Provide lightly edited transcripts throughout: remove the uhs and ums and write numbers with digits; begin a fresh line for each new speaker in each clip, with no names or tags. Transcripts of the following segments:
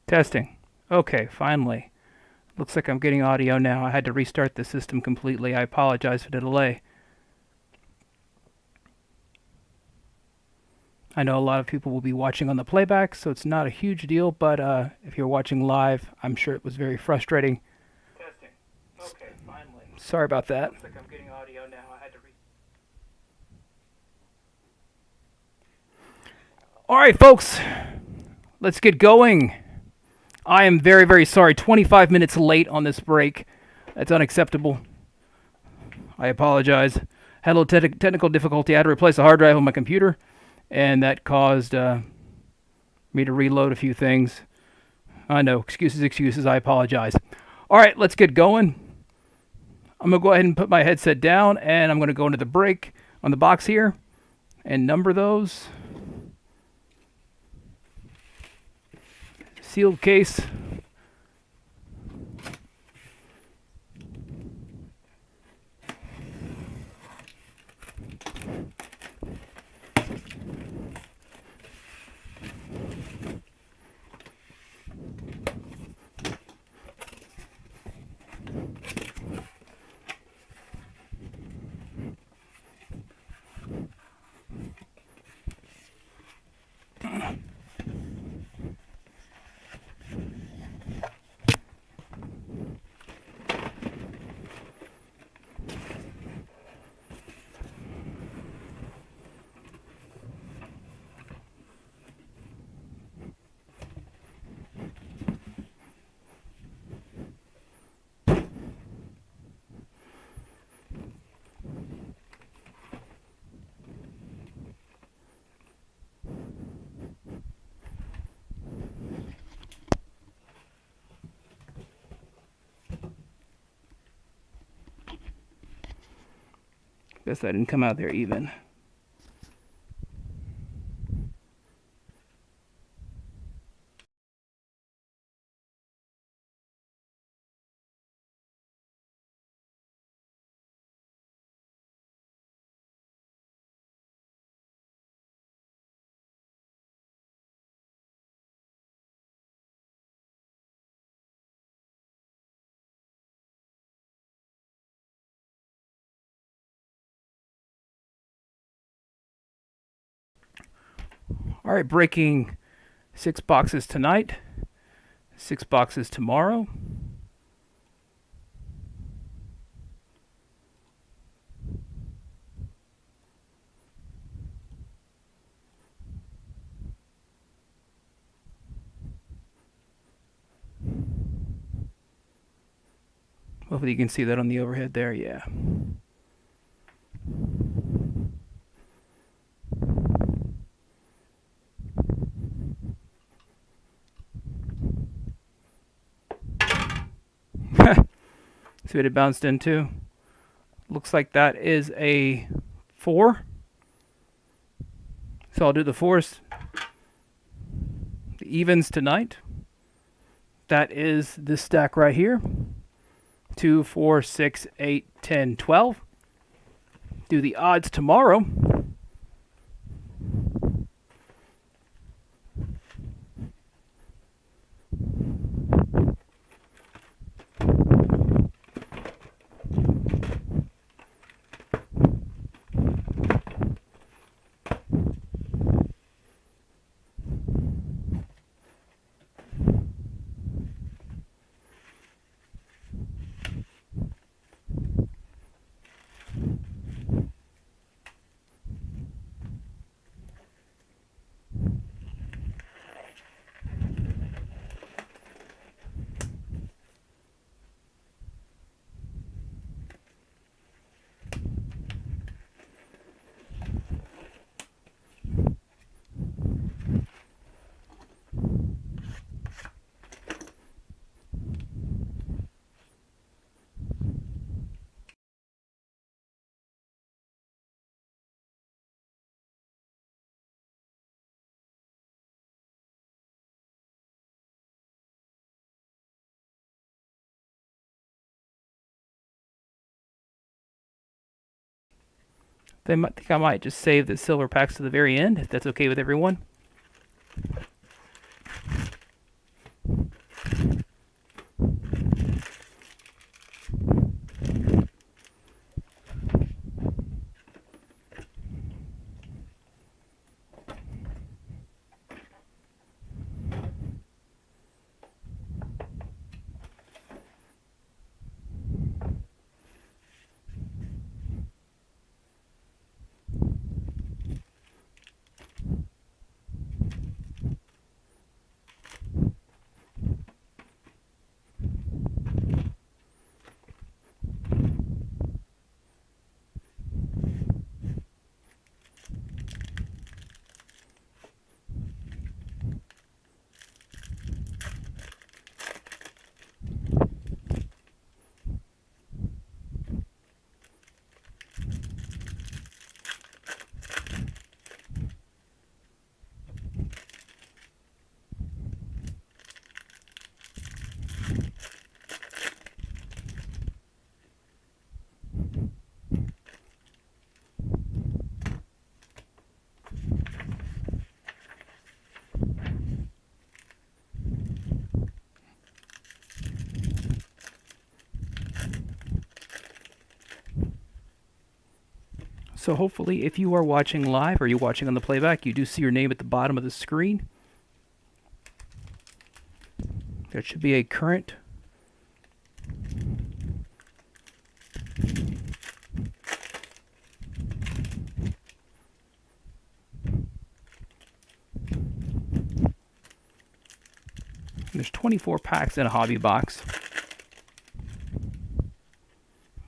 Testing. Okay, finally. Looks like I'm getting audio now. I had to restart the system completely. I apologize for the delay. I know a lot of people will be watching on the playback, so it's not a huge deal, but if you're watching live, I'm sure it was very frustrating. Testing. Okay, finally. Sorry about that. Looks like I'm getting audio now. I had to All right, folks. Let's get going. I am very, very sorry. 25 minutes late on this break. That's unacceptable. I apologize. Had a little technical difficulty. I had to replace a hard drive on my computer, and that caused me to reload a few things. I know. Excuses, excuses. I apologize. All right, let's get going. I'm going to go ahead and put my headset down, and I'm going to go into the break on the box here and number those. Sealed case. Guess that didn't come out there even. All right, breaking 6 boxes tonight, 6 boxes tomorrow. Hopefully you can see that on the overhead there, yeah. See what it bounced into? Looks like that is a 4. So I'll do the 4s, the evens tonight. That is this stack right here. 2, 4, 6, 8, 10, 12. Do the odds tomorrow. They might think I might just save the silver packs to the very end, if that's okay with everyone. So hopefully if you are watching live or you're watching on the playback, you do see your name at the bottom of the screen. There should be a current. There's 24 packs in a hobby box.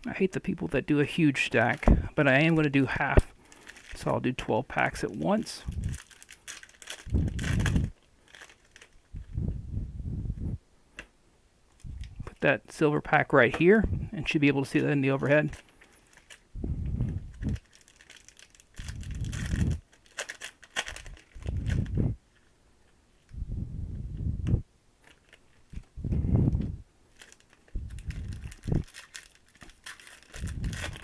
I hate the people that do a huge stack, but I am going to do half. So I'll do 12 packs at once. Put that silver pack right here, and should be able to see that in the overhead.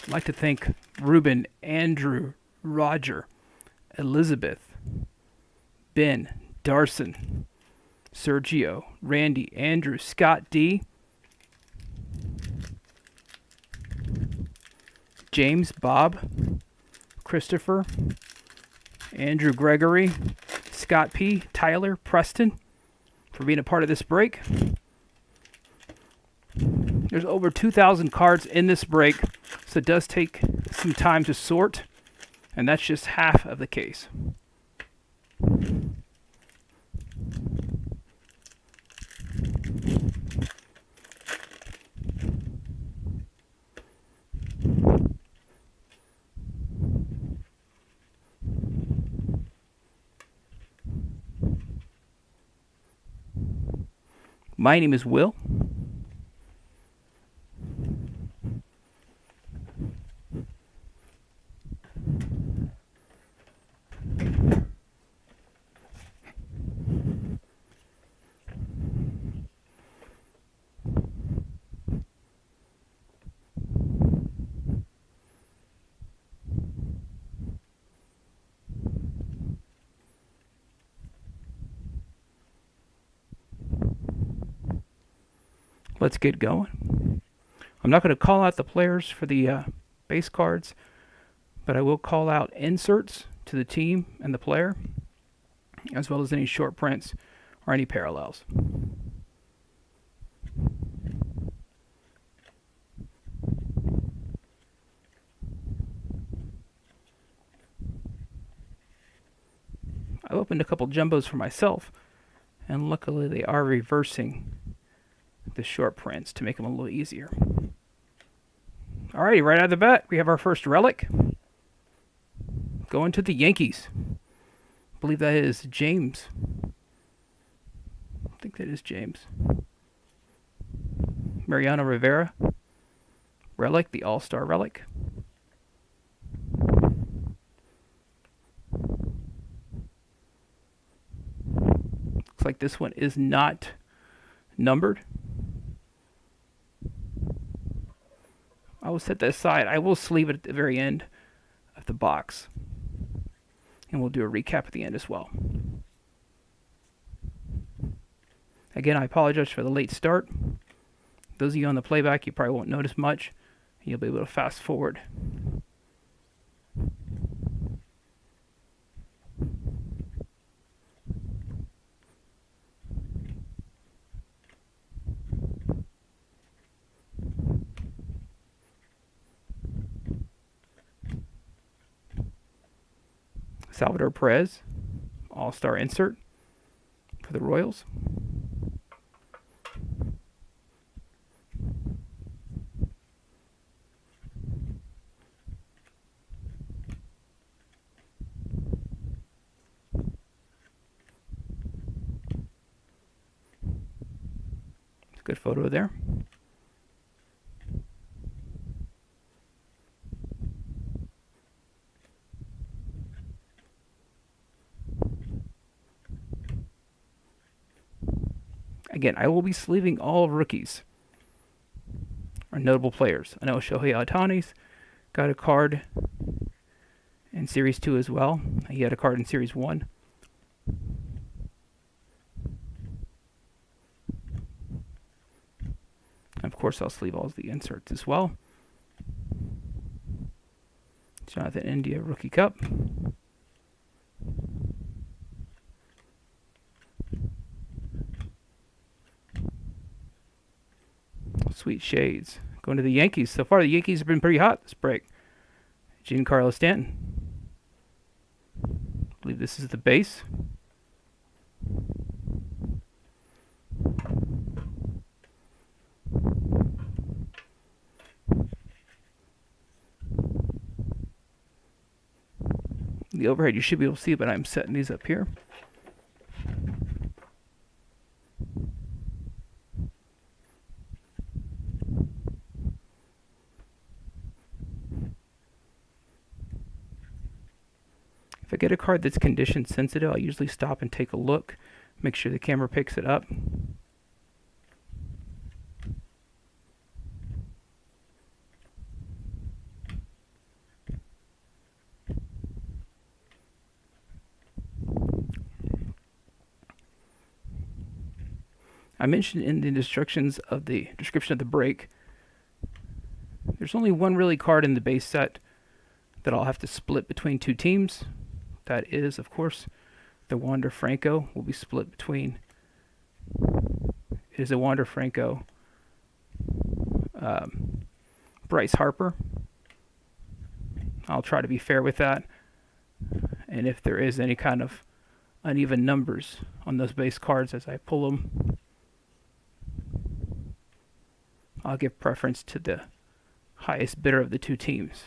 I'd like to thank Ruben, Andrew, Roger, Elizabeth, Ben, Darson, Sergio, Randy, Andrew, Scott D, James, Bob, Christopher, Andrew Gregory, Scott P, Tyler, Preston, for being a part of this break. There's over 2,000 cards in this break, so it does take some time to sort, and that's just half of the case. My name is Will. Let's get going. I'm not going to call out the players for the base cards, but I will call out inserts to the team and the player, as well as any short prints or any parallels. I opened a couple jumbos for myself, and luckily they are reversing the short prints to make them a little easier. Alrighty, right out of the bat, we have our first relic. Going to the Yankees. I believe that is James. I think that is James. Mariano Rivera. Relic, the All-Star relic. Looks like this one is not numbered. I will set that aside. I will sleeve it at the very end of the box. And we'll do a recap at the end as well. Again, I apologize for the late start. Those of you on the playback, you probably won't notice much. You'll be able to fast forward. Salvador Perez, All-Star insert for the Royals. Good photo there. Again, I will be sleeving all rookies or notable players. I know Shohei Ohtani's got a card in Series 2 as well. He had a card in Series 1. Of course, I'll sleeve all of the inserts as well. Jonathan India Rookie Cup. Sweet shades. Going to the Yankees. So far, the Yankees have been pretty hot this break. Giancarlo Stanton. I believe this is the base. The overhead you should be able to see, but I'm setting these up here. If I get a card that's condition sensitive, I'll usually stop and take a look, make sure the camera picks it up. I mentioned in the description of the break, there's only one really card in the base set that I'll have to split between two teams. That is, of course, the Wander Franco will be split between. It is a Wander Franco, Bryce Harper. I'll try to be fair with that. And if there is any kind of uneven numbers on those base cards as I pull them, I'll give preference to the highest bidder of the two teams.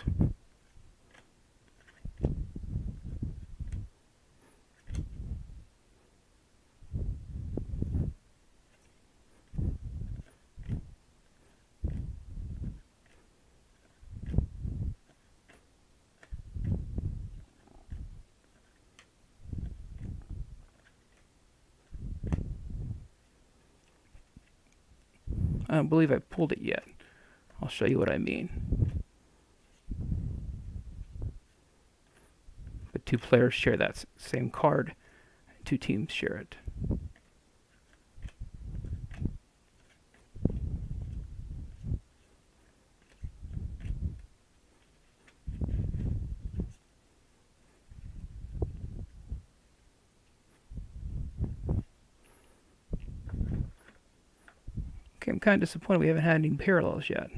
I don't believe I pulled it yet. I'll show you what I mean. But two players share that same card. Two teams share it. Okay, I'm kind of disappointed we haven't had any parallels yet.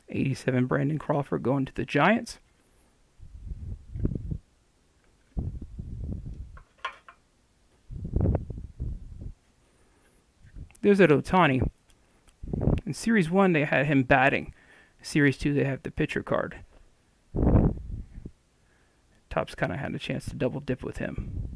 '87 Brandon Crawford going to the Giants. There's an Ohtani. In Series 1, they had him batting. Series 2, they have the pitcher card. Topps kind of had a chance to double dip with him.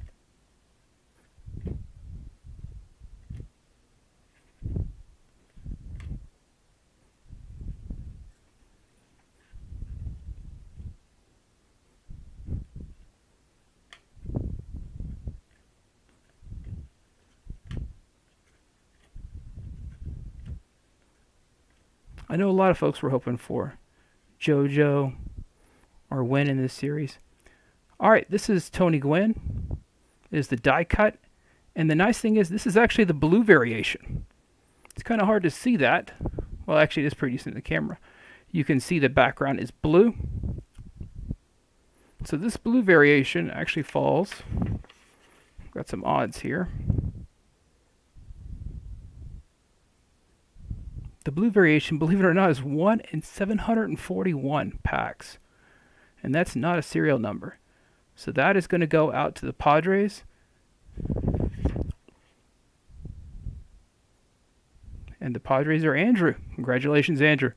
I know a lot of folks were hoping for JoJo or Win in this series. All right, this is Tony Gwynn. It is the die cut. And the nice thing is this is actually the blue variation. It's kind of hard to see that. Well, actually, it is pretty decent in the camera. You can see the background is blue. So this blue variation actually falls. Got some odds here. The blue variation, believe it or not, is 1 in 741 packs. And that's not a serial number. So that is going to go out to the Padres. And the Padres are Andrew. Congratulations, Andrew.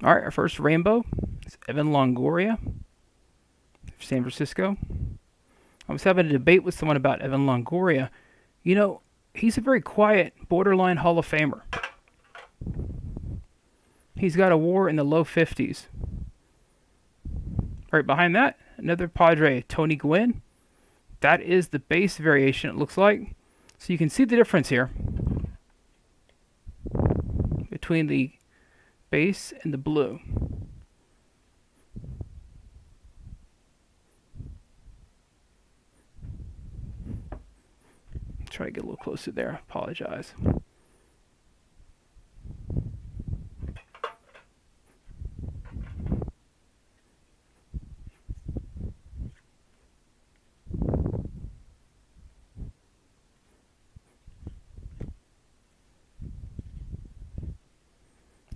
All right, our first rainbow is Evan Longoria, San Francisco. I was having a debate with someone about Evan Longoria. You know, he's a very quiet, borderline Hall of Famer. He's got a WAR in the low 50s. Right behind that, another Padre, Tony Gwynn. That is the base variation, it looks like. So you can see the difference here between the base and the blue. Try to get a little closer there. Apologize.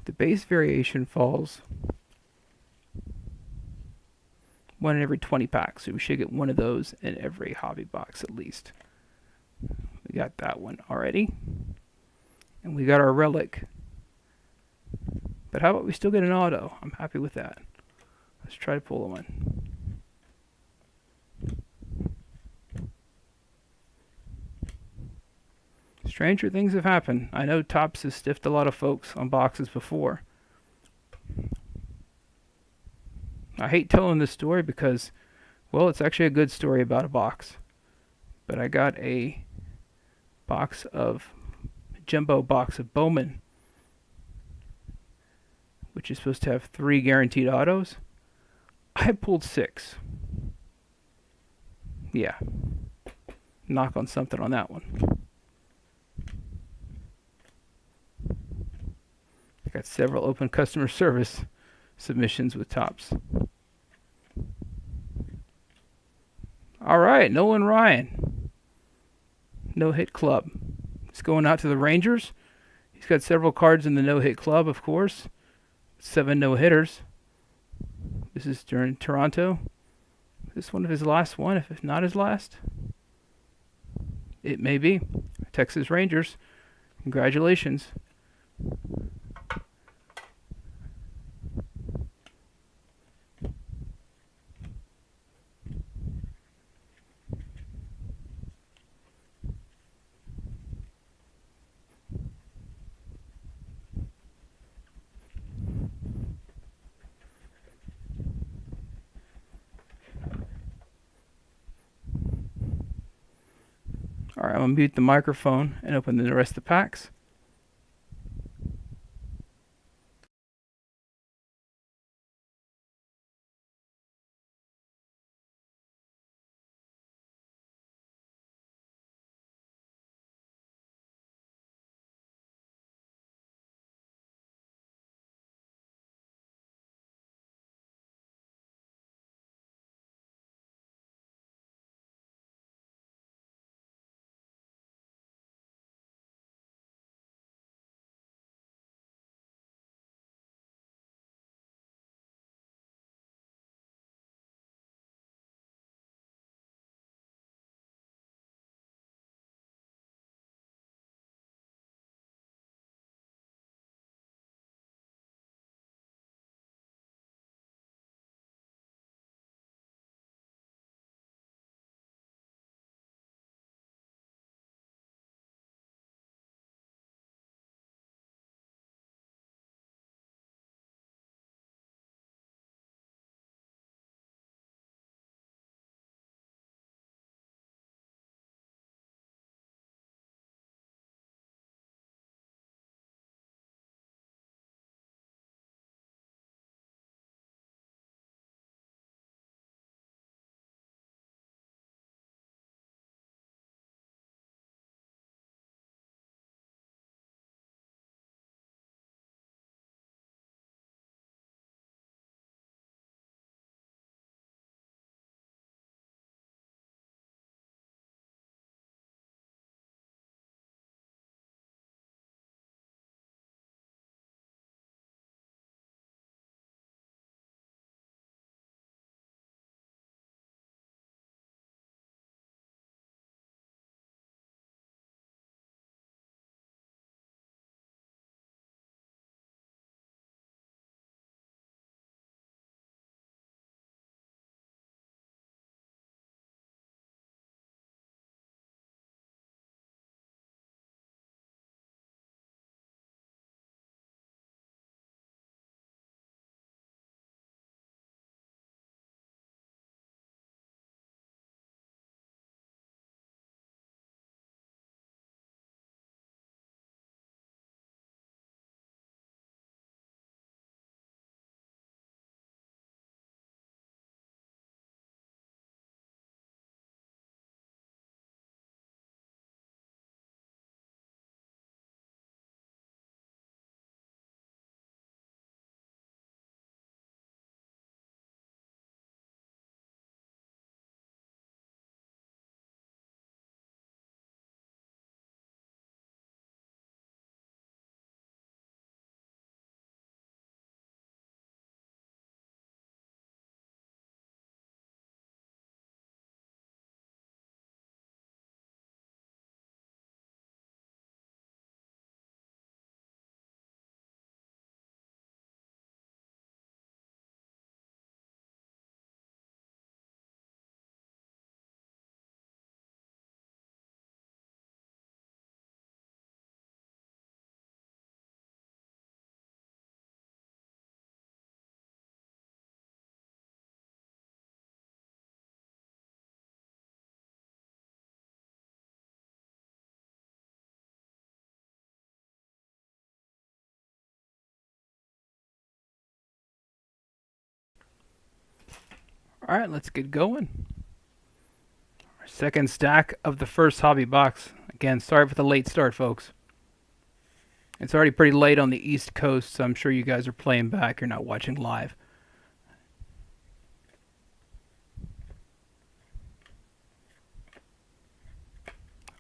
The base variation falls 1 in every 20 packs, so we should get one of those in every hobby box at least. We got that one already. And we got our relic. But how about we still get an auto? I'm happy with that. Let's try to pull one. Stranger things have happened. I know Topps has stiffed a lot of folks on boxes before. I hate telling this story because, well, it's actually a good story about a box. But I got a jumbo box of Bowman, which is supposed to have 3 guaranteed autos. I pulled 6. Yeah. Knock on something on that one. I got several open customer service submissions with Topps. All right, Nolan Ryan. No-hit club. It's going out to the Rangers. He's got several cards in the no-hit club, of course. 7 no-hitters. This is during Toronto. Is this one of his last one, if it's not his last? It may be. Texas Rangers. Congratulations. All right, I'm going to mute the microphone and open the rest of the packs. All right, let's get going. Our second stack of the first hobby box. Again, sorry for the late start, folks. It's already pretty late on the East Coast, so I'm sure you guys are playing back. You're not watching live.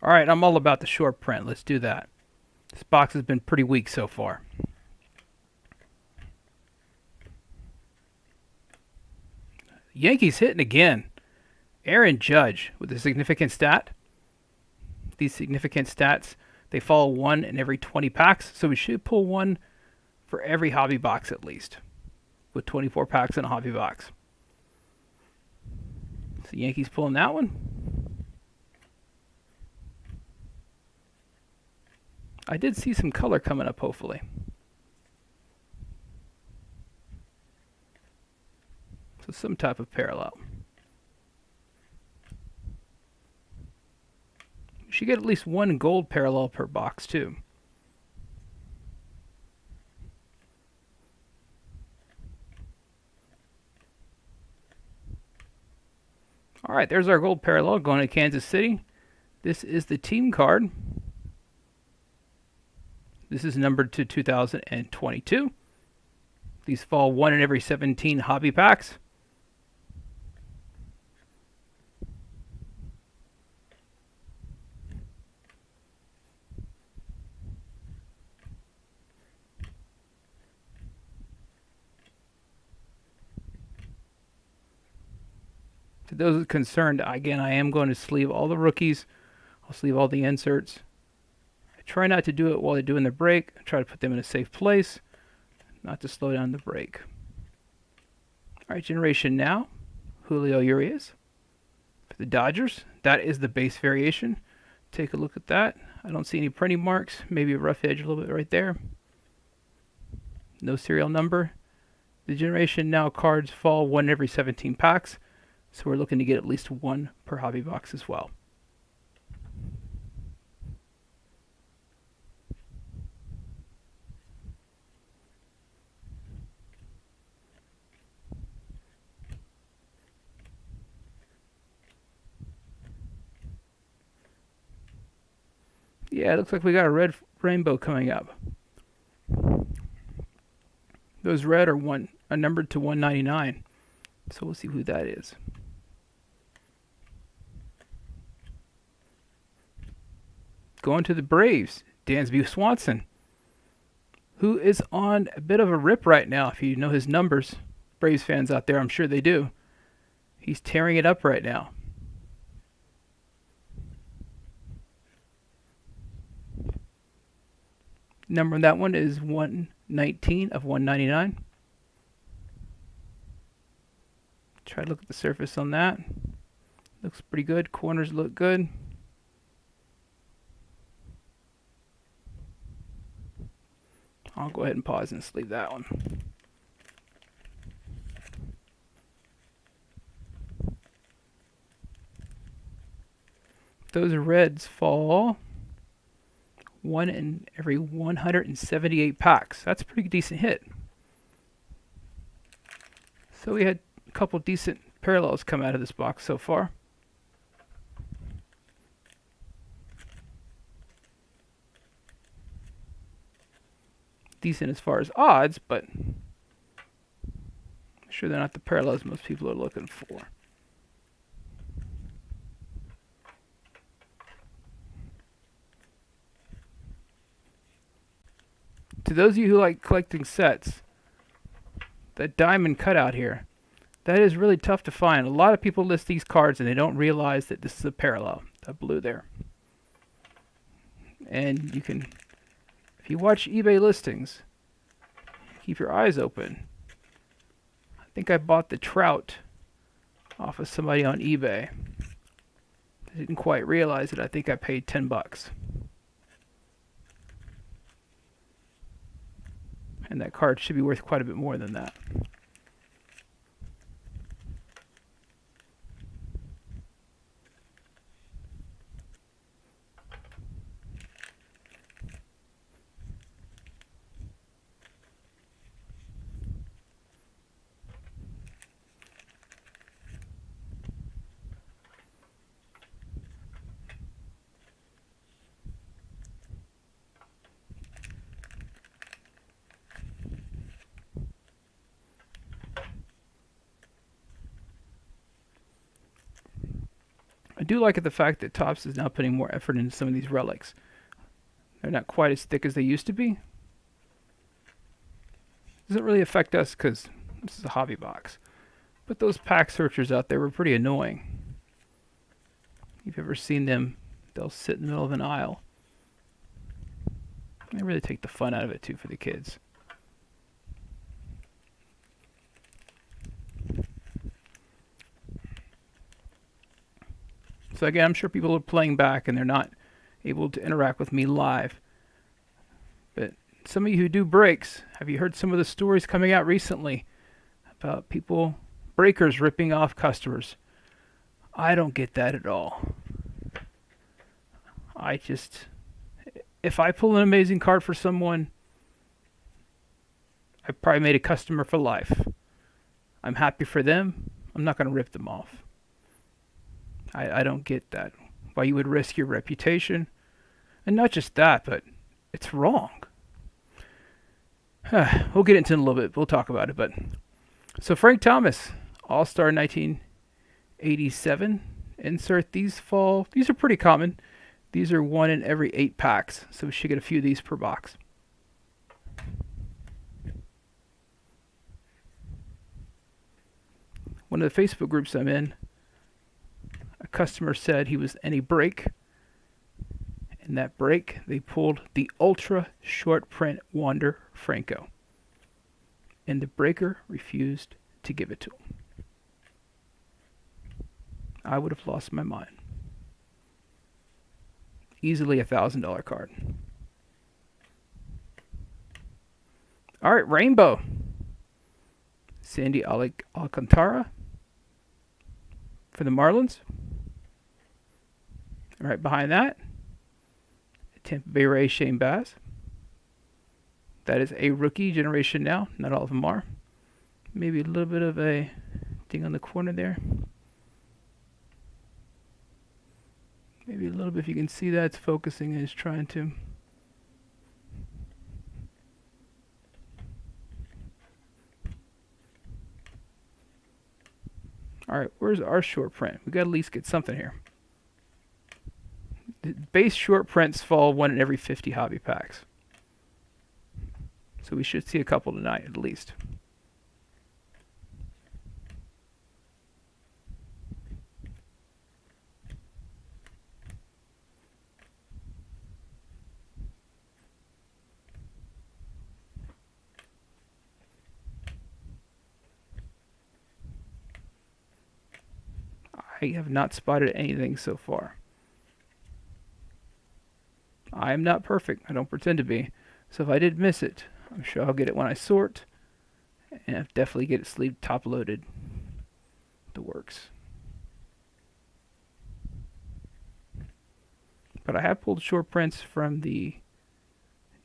All right, I'm all about the short print. Let's do that. This box has been pretty weak so far. Yankees hitting again. Aaron Judge with a significant stat. These significant stats, they follow one in every 20 packs, so we should pull one for every hobby box at least, with 24 packs in a hobby box. So Yankees pulling that one. I did see some color coming up, hopefully. So some type of parallel. You should get at least one gold parallel per box, too. All right, there's our gold parallel going to Kansas City. This is the team card. This is numbered to 2022. These fall one in every 17 hobby packs. To those concerned, again, I am going to sleeve all the rookies. I'll sleeve all the inserts. I try not to do it while they're doing the break. I try to put them in a safe place, not to slow down the break. All right, generation now. Julio Urias for the Dodgers. That is the base variation. Take a look at that. I don't see any printing marks. Maybe a rough edge a little bit right there. No serial number. The generation now cards fall one every 17 packs. So we're looking to get at least one per hobby box as well. Yeah, it looks like we got a red rainbow coming up. Those red are numbered to 199. So we'll see who that is. Going to the Braves, Dansby Swanson, who is on a bit of a rip right now. If you know his numbers, Braves fans out there, I'm sure they do. He's tearing it up right now. Number on that one is 119 of 199. Try to look at the surface on that. Looks pretty good. Corners look good. I'll go ahead and pause and sleeve that one. Those reds fall one in every 178 packs. That's a pretty decent hit. So we had a couple decent parallels come out of this box so far. Decent as far as odds, but I'm sure they're not the parallels most people are looking for. To those of you who like collecting sets, that diamond cutout here, that is really tough to find. A lot of people list these cards and they don't realize that this is a parallel, that blue there. And you can, if you watch eBay listings, keep your eyes open. I think I bought the trout off of somebody on eBay. I didn't quite realize it. I think I paid $10. And that card should be worth quite a bit more than that. I do like the fact that Topps is now putting more effort into some of these relics. They're not quite as thick as they used to be. Doesn't really affect us because this is a hobby box. But those pack searchers out there were pretty annoying. If you've ever seen them, they'll sit in the middle of an aisle. They really take the fun out of it too for the kids. So again, I'm sure people are playing back and they're not able to interact with me live. But some of you who do breaks, have you heard some of the stories coming out recently about people, breakers ripping off customers? I don't get that at all. If I pull an amazing card for someone, I probably made a customer for life. I'm happy for them. I'm not going to rip them off. I don't get that. Why you would risk your reputation. And not just that, but it's wrong. We'll get into it in a little bit. We'll talk about it. But so Frank Thomas, All-Star 1987. Insert these fall. These are pretty common. These are 1 in every 8 packs. So we should get a few of these per box. One of the Facebook groups I'm in, a customer said he was in a break. In that break, they pulled the ultra short print Wander Franco. And the breaker refused to give it to him. I would have lost my mind. Easily $1,000 card. All right, Rainbow. Sandy Alcantara for the Marlins. Right behind that, Tampa Bay Rays Shane Baz. That is a rookie generation now. Not all of them are. Maybe a little bit of a thing on the corner there. Maybe a little bit, if you can see that, it's focusing and it's trying to. All right, where's our short print? We got to at least get something here. The base short prints fall 1 in every 50 hobby packs. So we should see a couple tonight at least. I have not spotted anything so far. I am not perfect. I don't pretend to be. So if I did miss it, I'm sure I'll get it when I sort. And I'll definitely get it sleeved top loaded. The works. But I have pulled short prints from the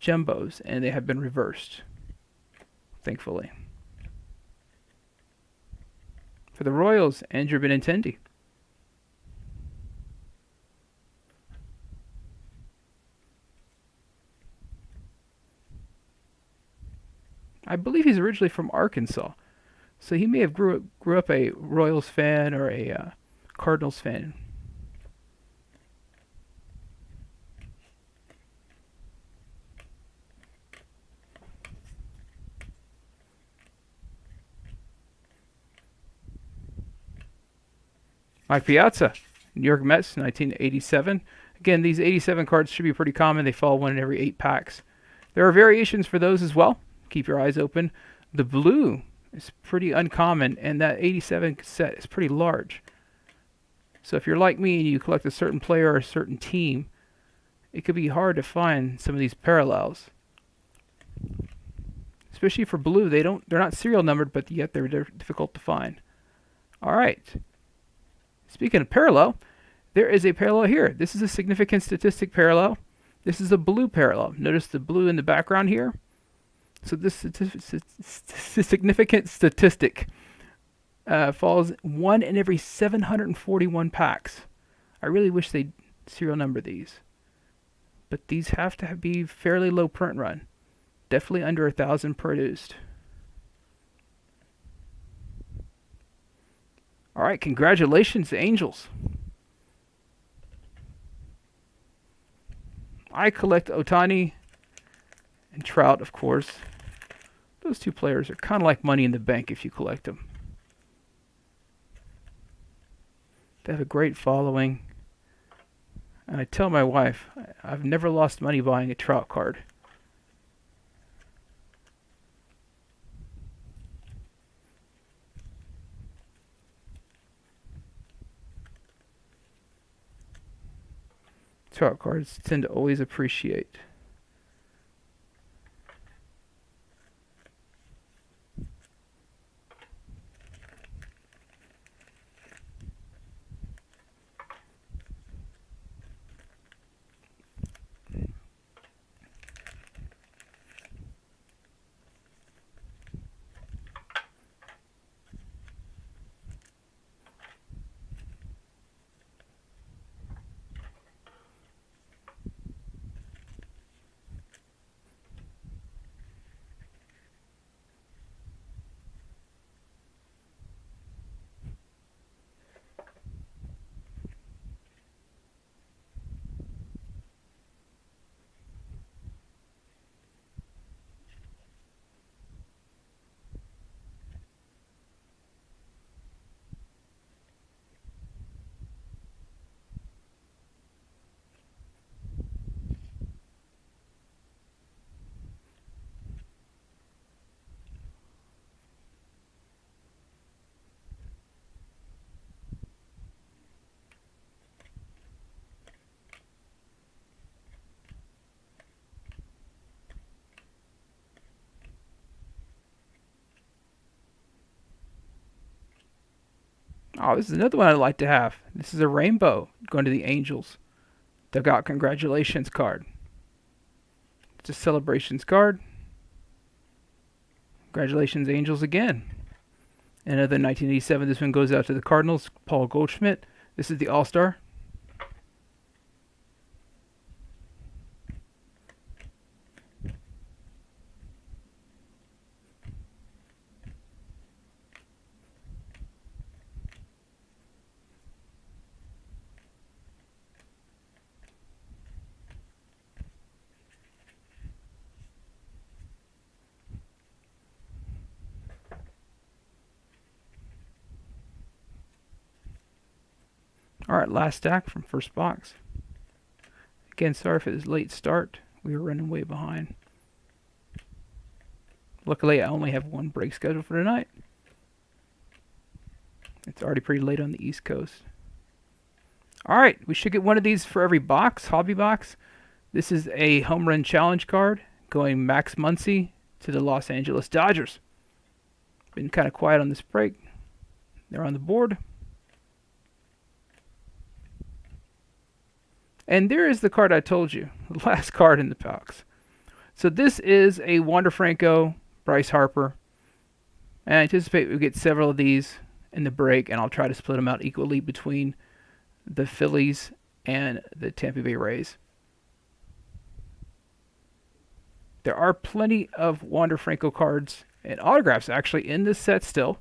jumbos and they have been reversed. Thankfully. For the Royals, Andrew Benintendi. I believe he's originally from Arkansas. So he may have grew up a Royals fan or a Cardinals fan. Mike Piazza, New York Mets, 1987. Again, these 87 cards should be pretty common. They fall 1 in every 8 packs. There are variations for those as well. Keep your eyes open. The blue is pretty uncommon, and that 87 set is pretty large. So if you're like me and you collect a certain player or a certain team, it could be hard to find some of these parallels. Especially for blue, they're not serial numbered, but yet they're difficult to find. All right. Speaking of parallel, there is a parallel here. This is a significant statistic parallel. This is a blue parallel. Notice the blue in the background here. So this significant statistic falls 1 in every 741 packs. I really wish they'd serial number these. But these have to be fairly low print run. Definitely under 1,000 produced. All right, congratulations, Angels. I collect Otani and Trout, of course. Those two players are kind of like money in the bank if you collect them. They have a great following. And I tell my wife, I've never lost money buying a Trout card. Trout cards tend to always appreciate. Oh, this is another one I'd like to have. This is a rainbow going to the Angels. They've got congratulations card. It's a celebrations card. Congratulations, Angels, again. Another 1987. This one goes out to the Cardinals. Paul Goldschmidt. This is the All-Star. Alright, last stack from first box. Again, sorry for this late start. We were running way behind. Luckily, I only have one break scheduled for tonight. It's already pretty late on the East Coast. Alright, we should get one of these for every box, hobby box. This is a home run challenge card going Max Muncy to the Los Angeles Dodgers. Been kind of quiet on this break. They're on the board. And there is the card I told you, the last card in the box. So this is a Wander Franco, Bryce Harper. And I anticipate we'll get several of these in the break, and I'll try to split them out equally between the Phillies and the Tampa Bay Rays. There are plenty of Wander Franco cards and autographs actually in this set still,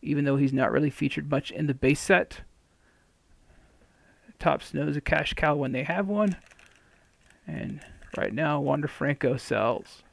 even though he's not really featured much in the base set. Topps knows a cash cow when they have one. And right now, Wander Franco sells.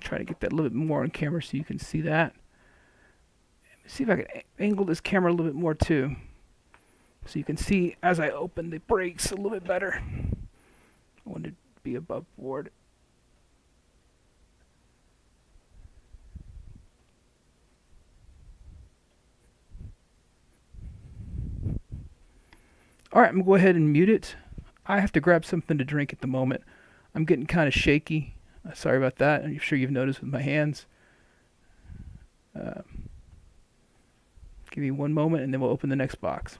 Try to get that a little bit more on camera so you can see that. See if I can angle this camera a little bit more too, so you can see as I open the breaks a little bit better. I want to be above board. Alright, I'm going to go ahead and mute it. I have to grab something to drink at the moment. I'm getting kind of shaky. Sorry about that. I'm sure you've noticed with my hands. Give me one moment and then we'll open the next box.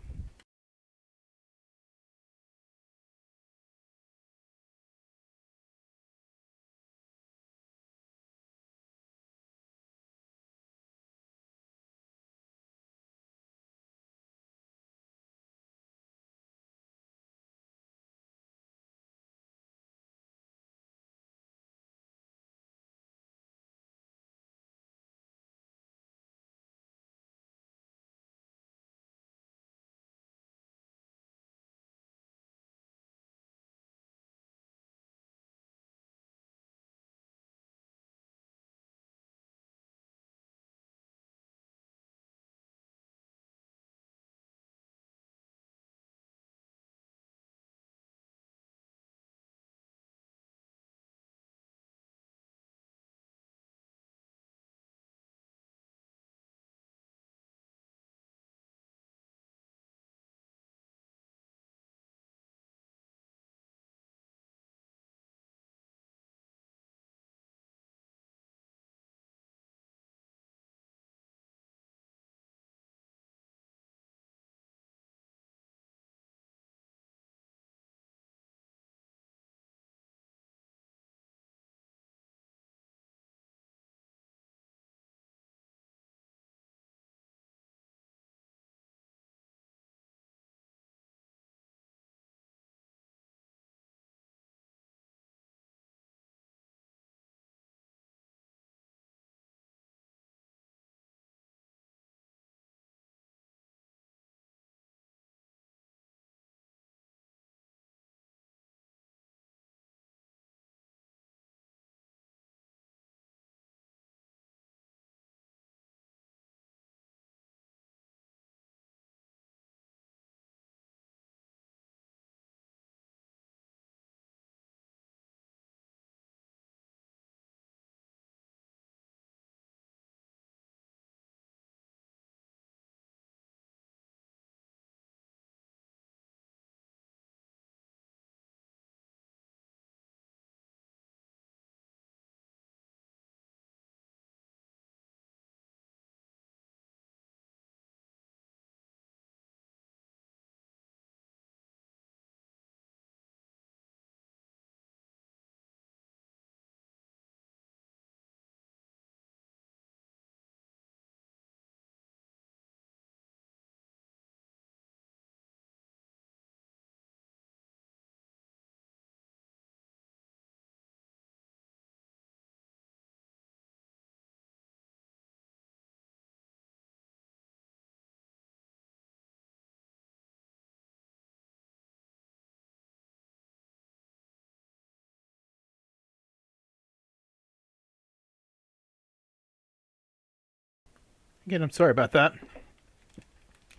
Again, I'm sorry about that.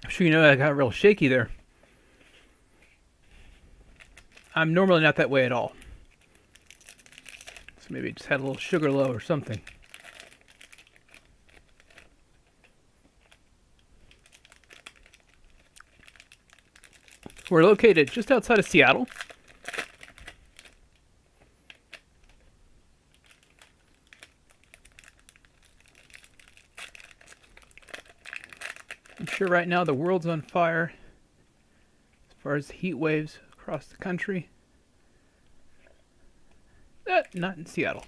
I'm sure you know I got real shaky there. I'm normally not that way at all. So maybe I just had a little sugar low or something. We're located just outside of Seattle. I'm sure right now the world's on fire as far as heat waves across the country. Not in Seattle.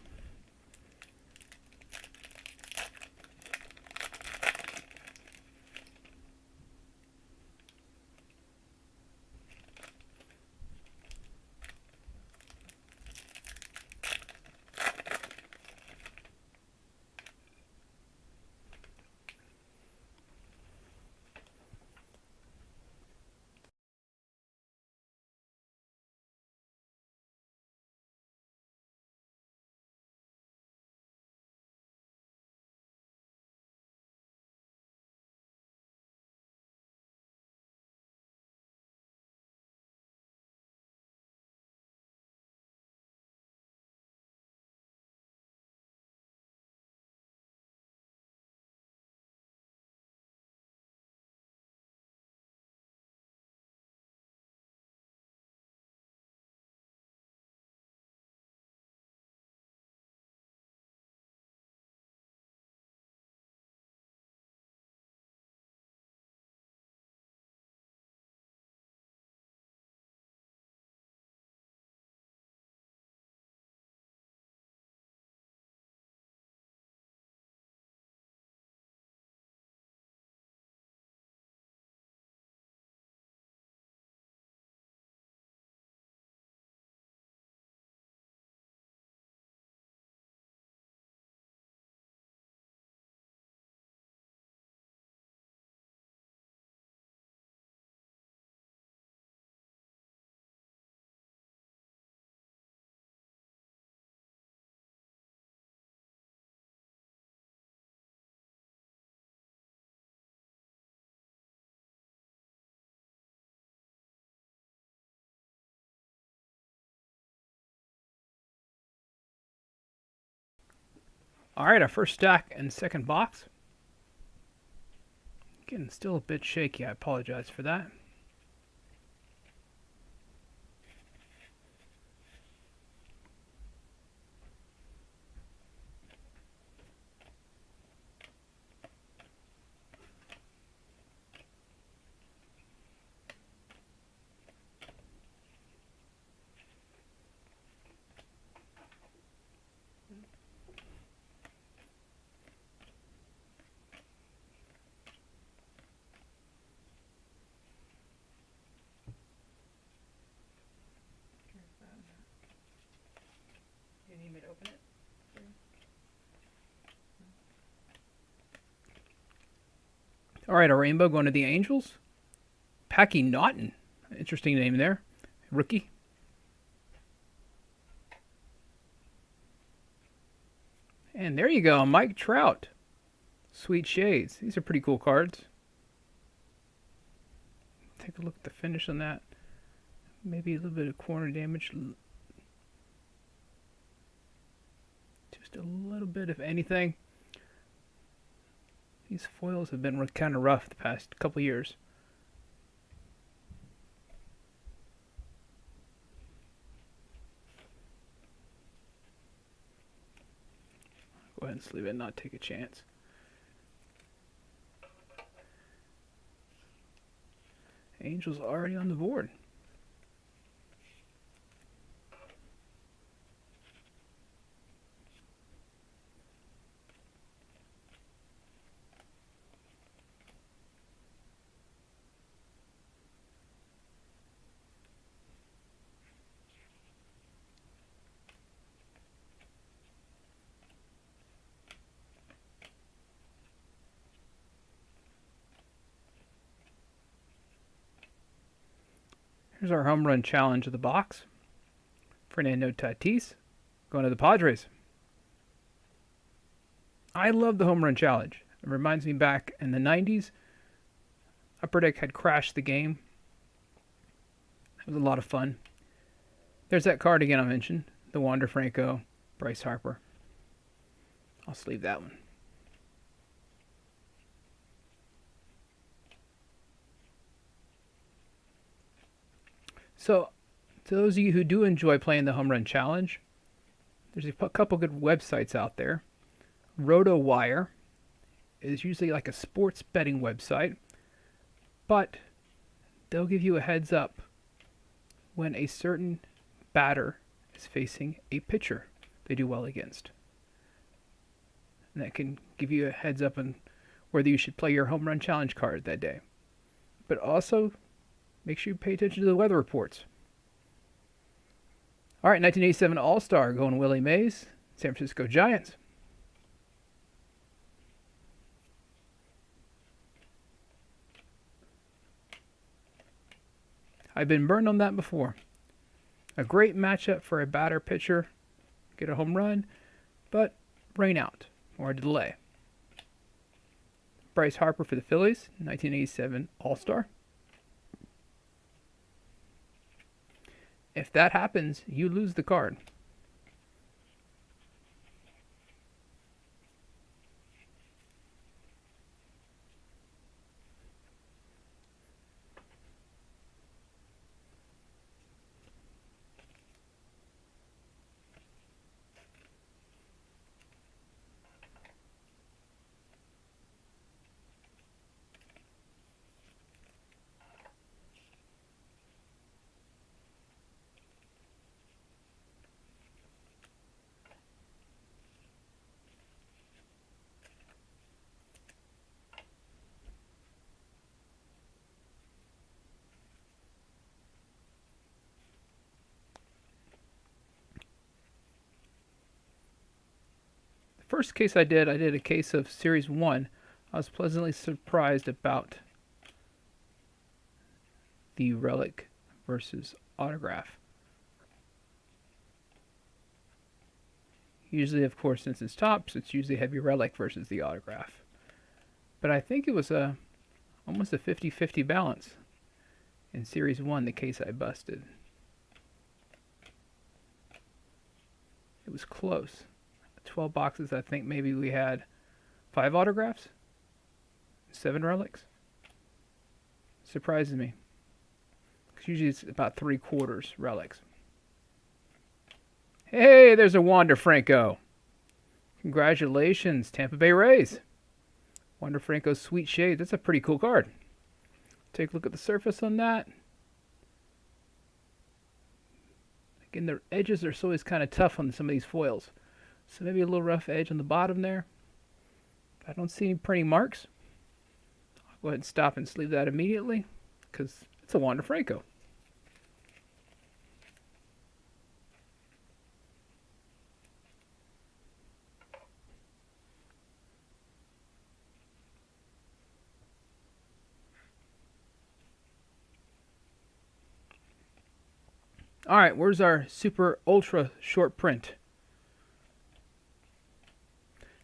All right, our first stack and second box. Again, still a bit shaky. I apologize for that. You need me to open it? All right, a rainbow going to the Angels. Packy Naughton. Interesting name there. Rookie. And there you go, Mike Trout. Sweet Shades. These are pretty cool cards. Take a look at the finish on that. Maybe a little bit of corner damage. Just a little bit, if anything. These foils have been kind of rough the past couple years. Go ahead and sleeve it and not take a chance. Angels already on the board. Here's our home run challenge of the box. Fernando Tatis going to the Padres. I love the home run challenge. It reminds me back in the 90s, Upper Deck had crashed the game. It was a lot of fun. There's that card again I mentioned, the Wander Franco, Bryce Harper. I'll sleeve that one. So, to those of you who do enjoy playing the Home Run Challenge, there's a couple good websites out there. RotoWire is usually like a sports betting website, but they'll give you a heads up when a certain batter is facing a pitcher they do well against. And that can give you a heads up on whether you should play your Home Run Challenge card that day. But also, make sure you pay attention to the weather reports. All right, 1987 All-Star going Willie Mays, San Francisco Giants. I've been burned on that before. A great matchup for a batter pitcher, get a home run, but rain out or a delay. Bryce Harper for the Phillies, 1987 All-Star. If that happens, you lose the card. First case I did a case of Series 1. I was pleasantly surprised about the relic versus autograph. Usually, of course, since it's tops, it's usually heavy relic versus the autograph. But I think it was almost a 50-50 balance in Series 1, the case I busted. It was close. 12 boxes, I think maybe we had 5 autographs, 7 relics. Surprises me. Because usually it's about 3/4 relics. Hey, there's a Wander Franco. Congratulations, Tampa Bay Rays. Wander Franco's Sweet Shade. That's a pretty cool card. Take a look at the surface on that. Again, the edges are always kind of tough on some of these foils. So maybe a little rough edge on the bottom there. I don't see any printing marks. I'll go ahead and stop and sleeve that immediately because it's a Wander Franco. All right, where's our super ultra short print?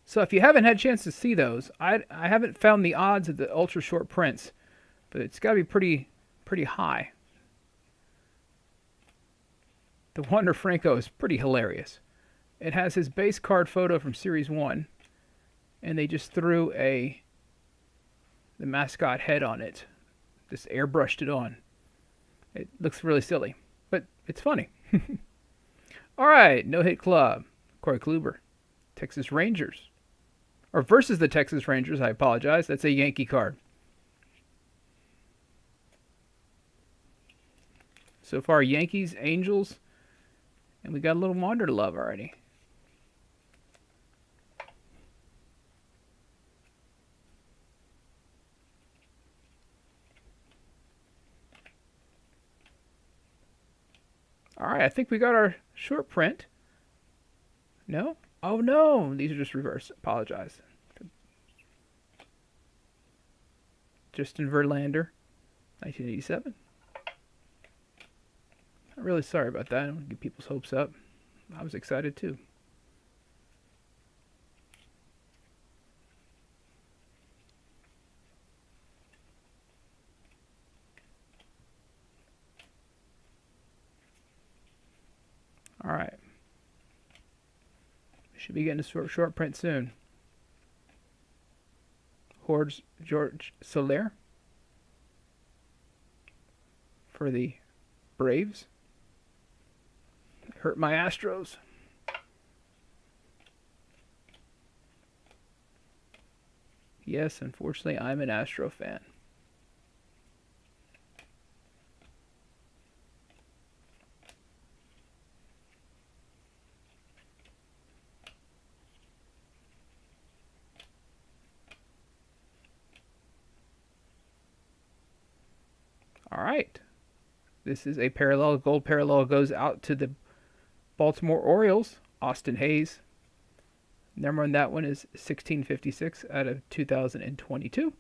So if you haven't had a chance to see those, I haven't found the odds of the ultra short prints, but it's got to be pretty high. The Wander Franco is pretty hilarious. It has his base card photo from Series 1, and they just threw the mascot head on it. Just airbrushed it on. It looks really silly, but it's funny. All right, No Hit Club. Corey Kluber, Texas Rangers. Or versus the Texas Rangers, I apologize. That's a Yankee card. So far, Yankees, Angels, and we got a little Wander to love already. All right, I think we got our short print. No? Oh no, these are just reversed. Apologize. Justin Verlander, 1987. I'm really sorry about that. I don't want to get people's hopes up. I was excited too. Should be getting a short print soon. Hordes George Soler for the Braves. Hurt my Astros. Yes, unfortunately, I'm an Astro fan. All right. This is a parallel. Gold parallel goes out to the Baltimore Orioles, Austin Hayes. Number on that one is 1656 out of 2022.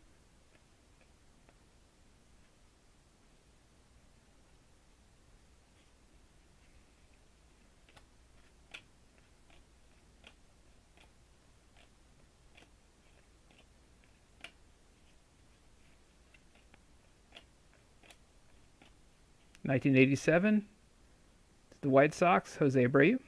(1987), the White Sox, Jose Abreu.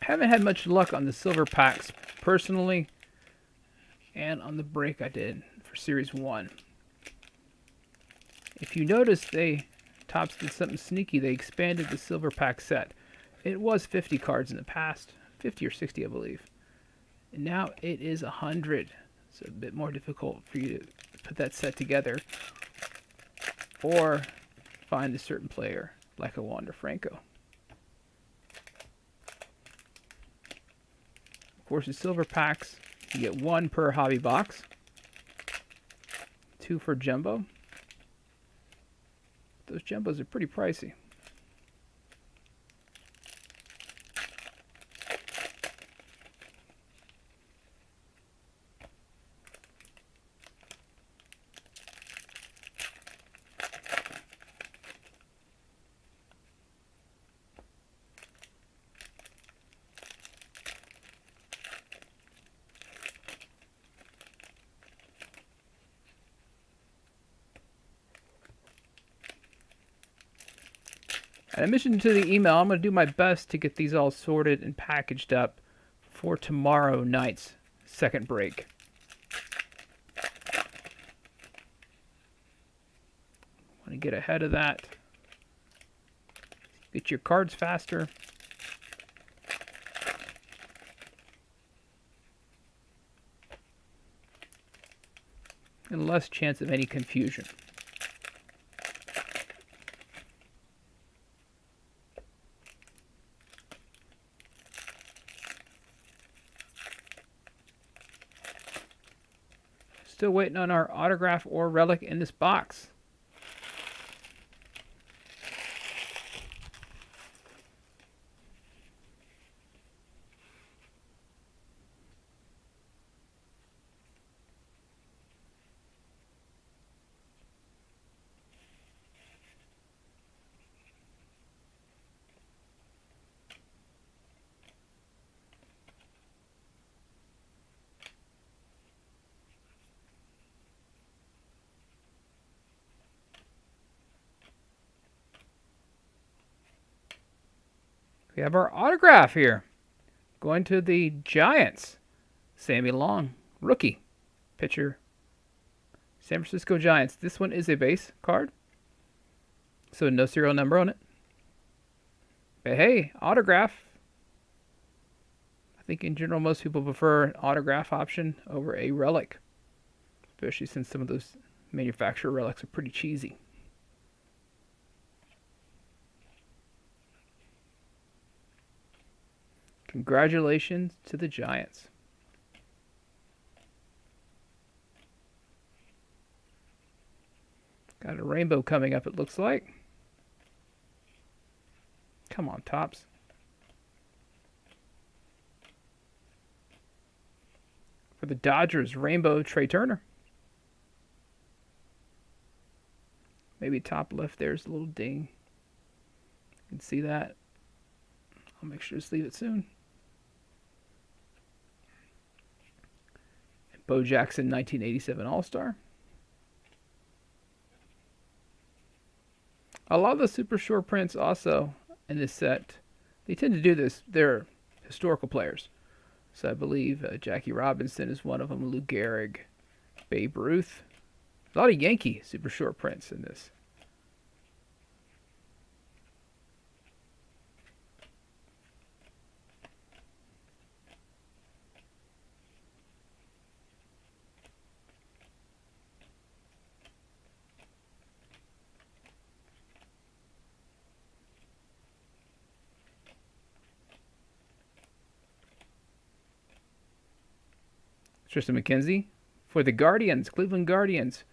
Haven't had much luck on the silver packs personally, and on the break I did for Series 1. If you notice, Topps did something sneaky. They expanded the silver pack set. It was 50 cards in the past, 50 or 60 I believe. And now it is 100. It's a bit more difficult for you to put that set together or find a certain player like a Wander Franco. Of course, the silver packs, you get 1 per hobby box, 2 for jumbo. Those jumbos are pretty pricey. In addition to the email, I'm going to do my best to get these all sorted and packaged up for tomorrow night's second break. Want to get ahead of that. Get your cards faster. And less chance of any confusion. Still waiting on our autograph or relic in this box. We have our autograph here. Going to the Giants. Sammy Long, rookie. Pitcher. San Francisco Giants. This one is a base card. So no serial number on it. But hey, autograph. I think in general most people prefer an autograph option over a relic. Especially since some of those manufacturer relics are pretty cheesy. Congratulations to the Giants. Got a rainbow coming up, it looks like. Come on, Topps. For the Dodgers, Rainbow Trey Turner. Maybe top left there's a little ding. You can see that. I'll make sure to sleeve it soon. Bo Jackson, 1987 All-Star. A lot of the super short prints also in this set, they tend to do this. They're historical players. So I believe Jackie Robinson is one of them, Lou Gehrig, Babe Ruth. A lot of Yankee super short prints in this. Tristan McKenzie for the Guardians, Cleveland Guardians.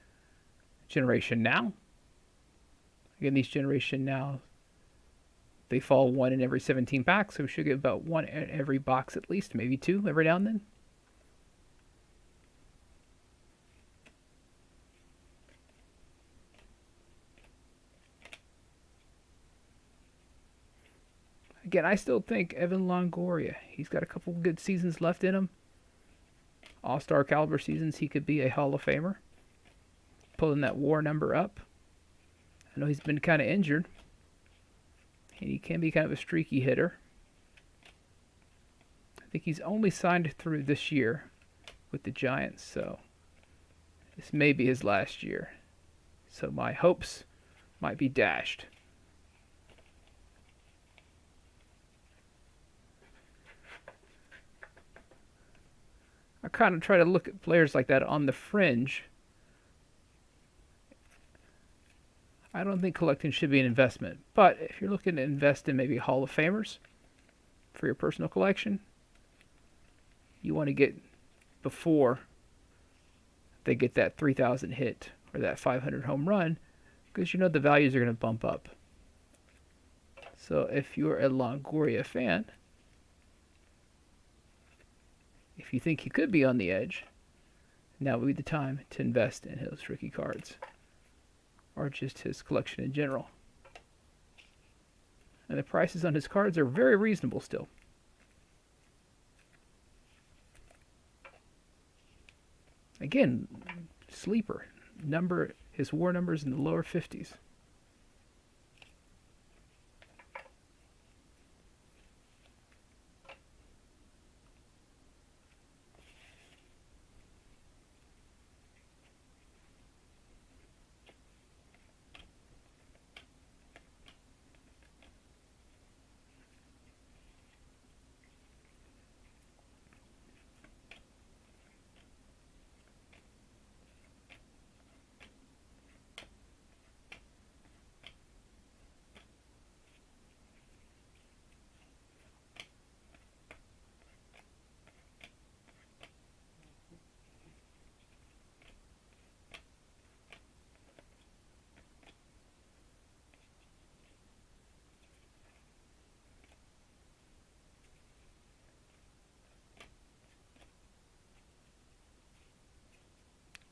Generation Now. Again, these Generation Now, they fall one in every 17 packs, so we should get about one in every box at least, maybe two every now and then. Again, I still think Evan Longoria, he's got a couple good seasons left in him. All-star caliber seasons, he could be a Hall of Famer. Pulling that WAR number up. I know he's been kind of injured. And he can be kind of a streaky hitter. I think he's only signed through this year with the Giants, so this may be his last year. So my hopes might be dashed. I kind of try to look at players like that on the fringe. I don't think collecting should be an investment, but if you're looking to invest in maybe Hall of Famers for your personal collection, you want to get before they get that 3,000 hit or that 500 home run, because you know the values are going to bump up. So if you're a Longoria fan, if you think he could be on the edge, now would be the time to invest in his rookie cards or just his collection in general. And the prices on his cards are very reasonable still. Again, sleeper number, his WAR numbers in the lower 50s.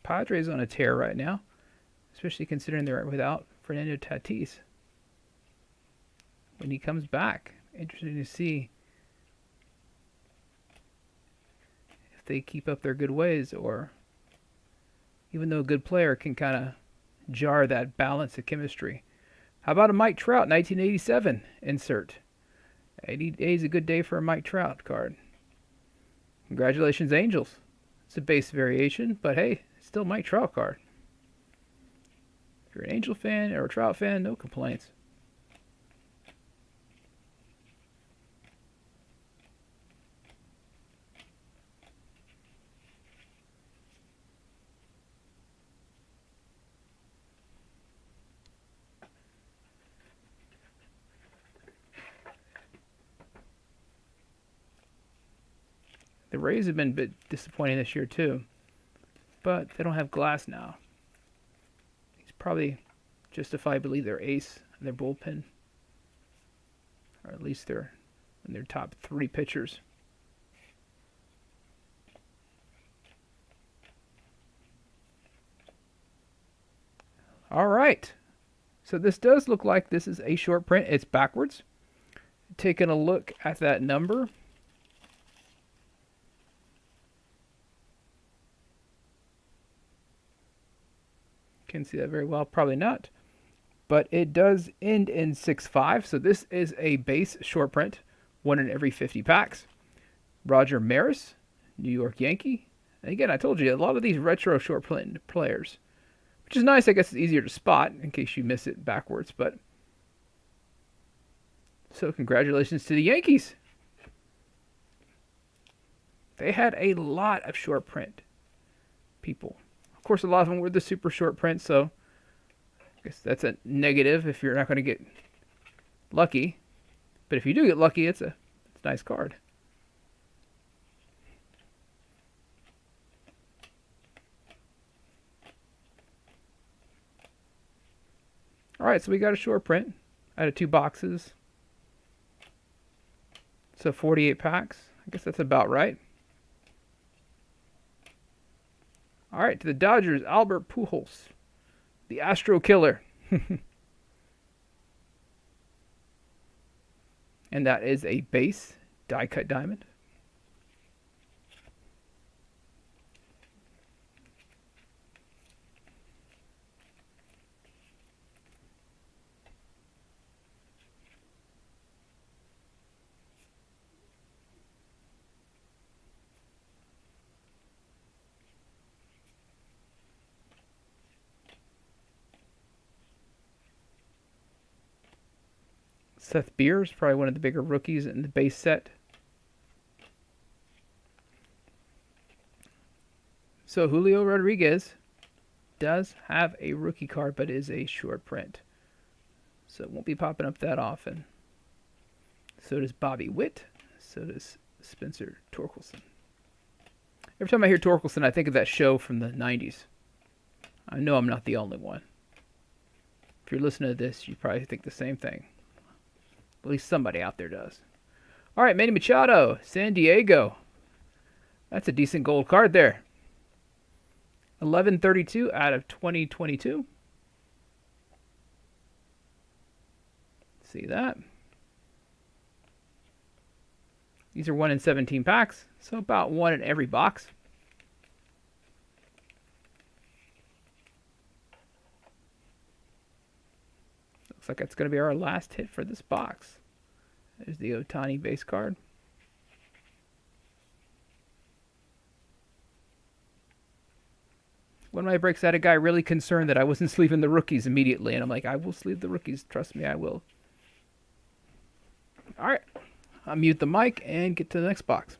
Padres on a tear right now, especially considering they're without Fernando Tatis. When he comes back, interesting to see if they keep up their good ways, or even though a good player can kind of jar that balance of chemistry. How about a Mike Trout 1987 insert? 80 days a good day for a Mike Trout card. Congratulations, Angels. It's a base variation, but hey, still Mike Trout card. If you're an Angel fan or a Trout fan, no complaints. The Rays have been a bit disappointing this year too, but they don't have Glass now. He's probably justifiably their ace in their bullpen. or at least they're in their top 3 pitchers. All right. So this does look like this is a short print. It's backwards. Taking a look at that number. Can't see that very well. Probably not. But it does end in 6.5. So this is a base short print. 1 in every 50 packs. Roger Maris, New York Yankee. And again, I told you, a lot of these retro short print players. Which is nice. I guess it's easier to spot in case you miss it backwards. But so congratulations to the Yankees. They had a lot of short print people. Of course, a lot of them were the super short print, so I guess that's a negative if you're not going to get lucky. But if you do get lucky, it's a nice card. All right, so we got a short print out of 2 boxes. So 48 packs. I guess that's about right. All right, to the Dodgers, Albert Pujols, the Astro Killer. And that is a base die-cut diamond. Seth Beers, probably one of the bigger rookies in the base set. So Julio Rodriguez does have a rookie card, but is a short print. So it won't be popping up that often. So does Bobby Witt. So does Spencer Torkelson. Every time I hear Torkelson, I think of that show from the 90s. I know I'm not the only one. If you're listening to this, you probably think the same thing. At least somebody out there does. All right, Manny Machado, San Diego. That's a decent gold card there. 1132 out of 2022. See that? These are 1 in 17 packs, so about 1 in every box. Looks like it's going to be our last hit for this box. There's the Ohtani base card. One of my breaks had a guy really concerned that I wasn't sleeving the rookies immediately, and I'm like, I will sleeve the rookies. Trust me, I will. All right. I'll mute the mic and get to the next box.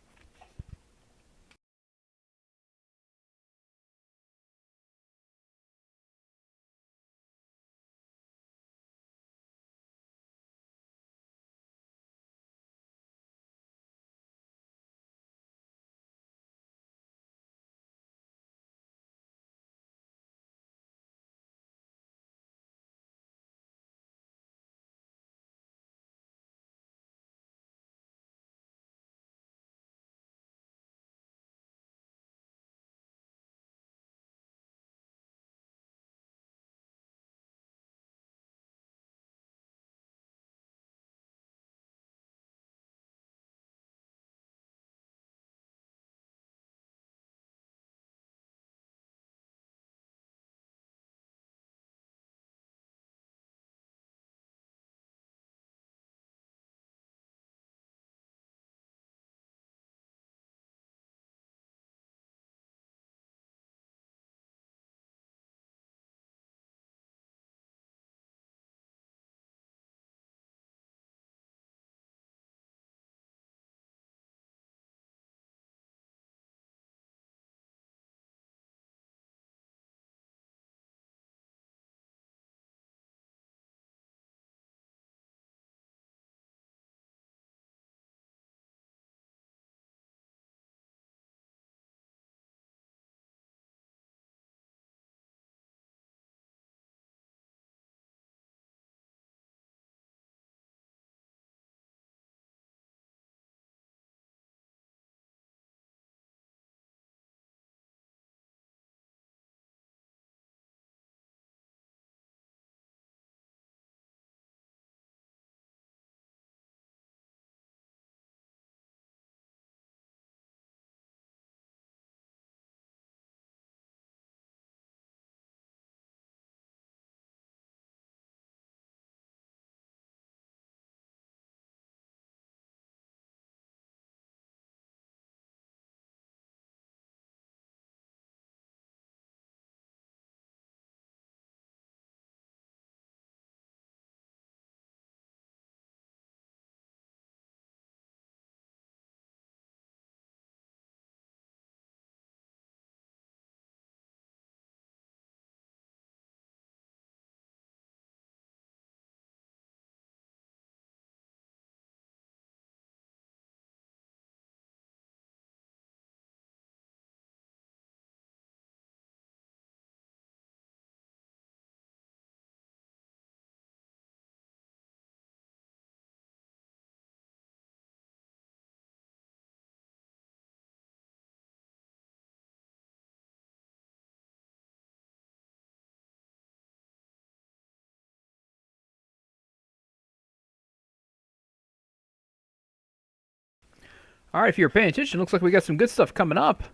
All right, if you're paying attention, looks like we got some good stuff coming up.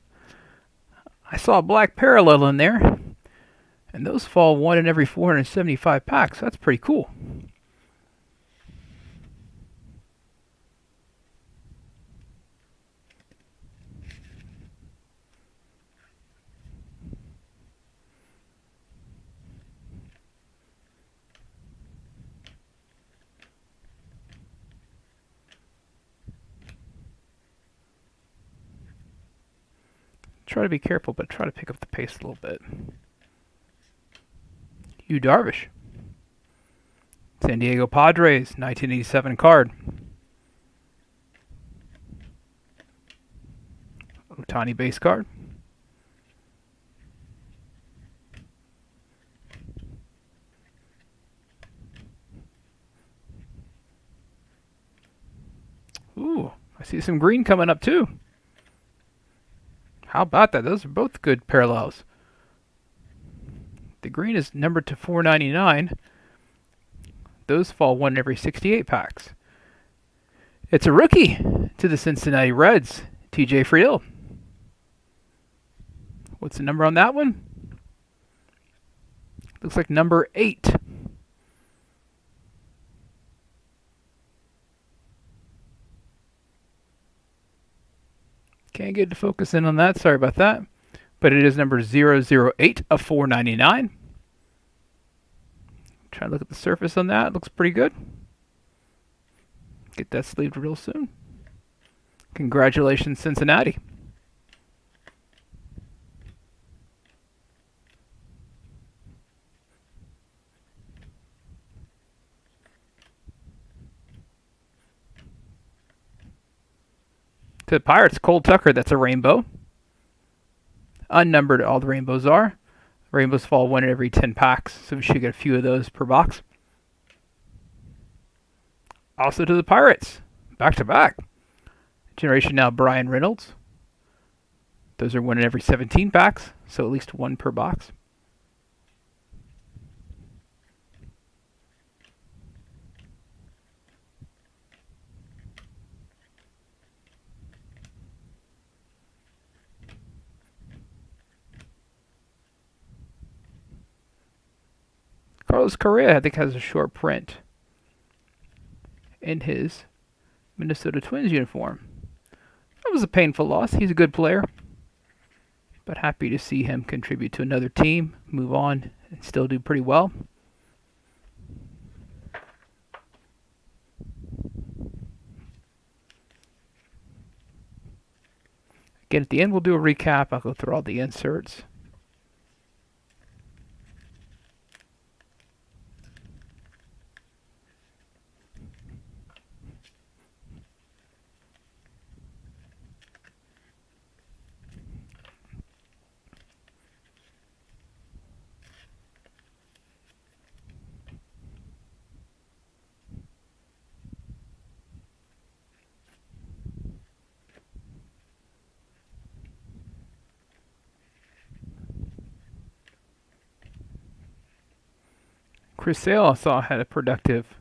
I saw a black parallel in there, and those fall 1 in every 475 packs. That's pretty cool. Try to be careful, but try to pick up the pace a little bit. Yu Darvish. San Diego Padres, 1987 card. Otani base card. Ooh, I see some green coming up too. How about that? Those are both good parallels. The green is numbered to 499. Those fall 1 in every 68 packs. It's a rookie to the Cincinnati Reds, TJ Friedl. What's the number on that one? Looks like number 8. Can't get to focus in on that. Sorry about that. But it is number 008 of 499. Try to look at the surface on that. Looks pretty good. Get that sleeved real soon. Congratulations, Cincinnati. To the Pirates, Cole Tucker, that's a rainbow. Unnumbered, all the rainbows are. Rainbows fall 1 in every 10 packs, so we should get a few of those per box. Also to the Pirates, back to back. Generation Now, Brian Reynolds. Those are 1 in every 17 packs, so at least 1 per box. Carlos Correa, I think, has a short print in his Minnesota Twins uniform. That was a painful loss. He's a good player, but happy to see him contribute to another team, move on, and still do pretty well. Again, at the end, we'll do a recap. I'll go through all the inserts. Chris Sale, I saw, had a productive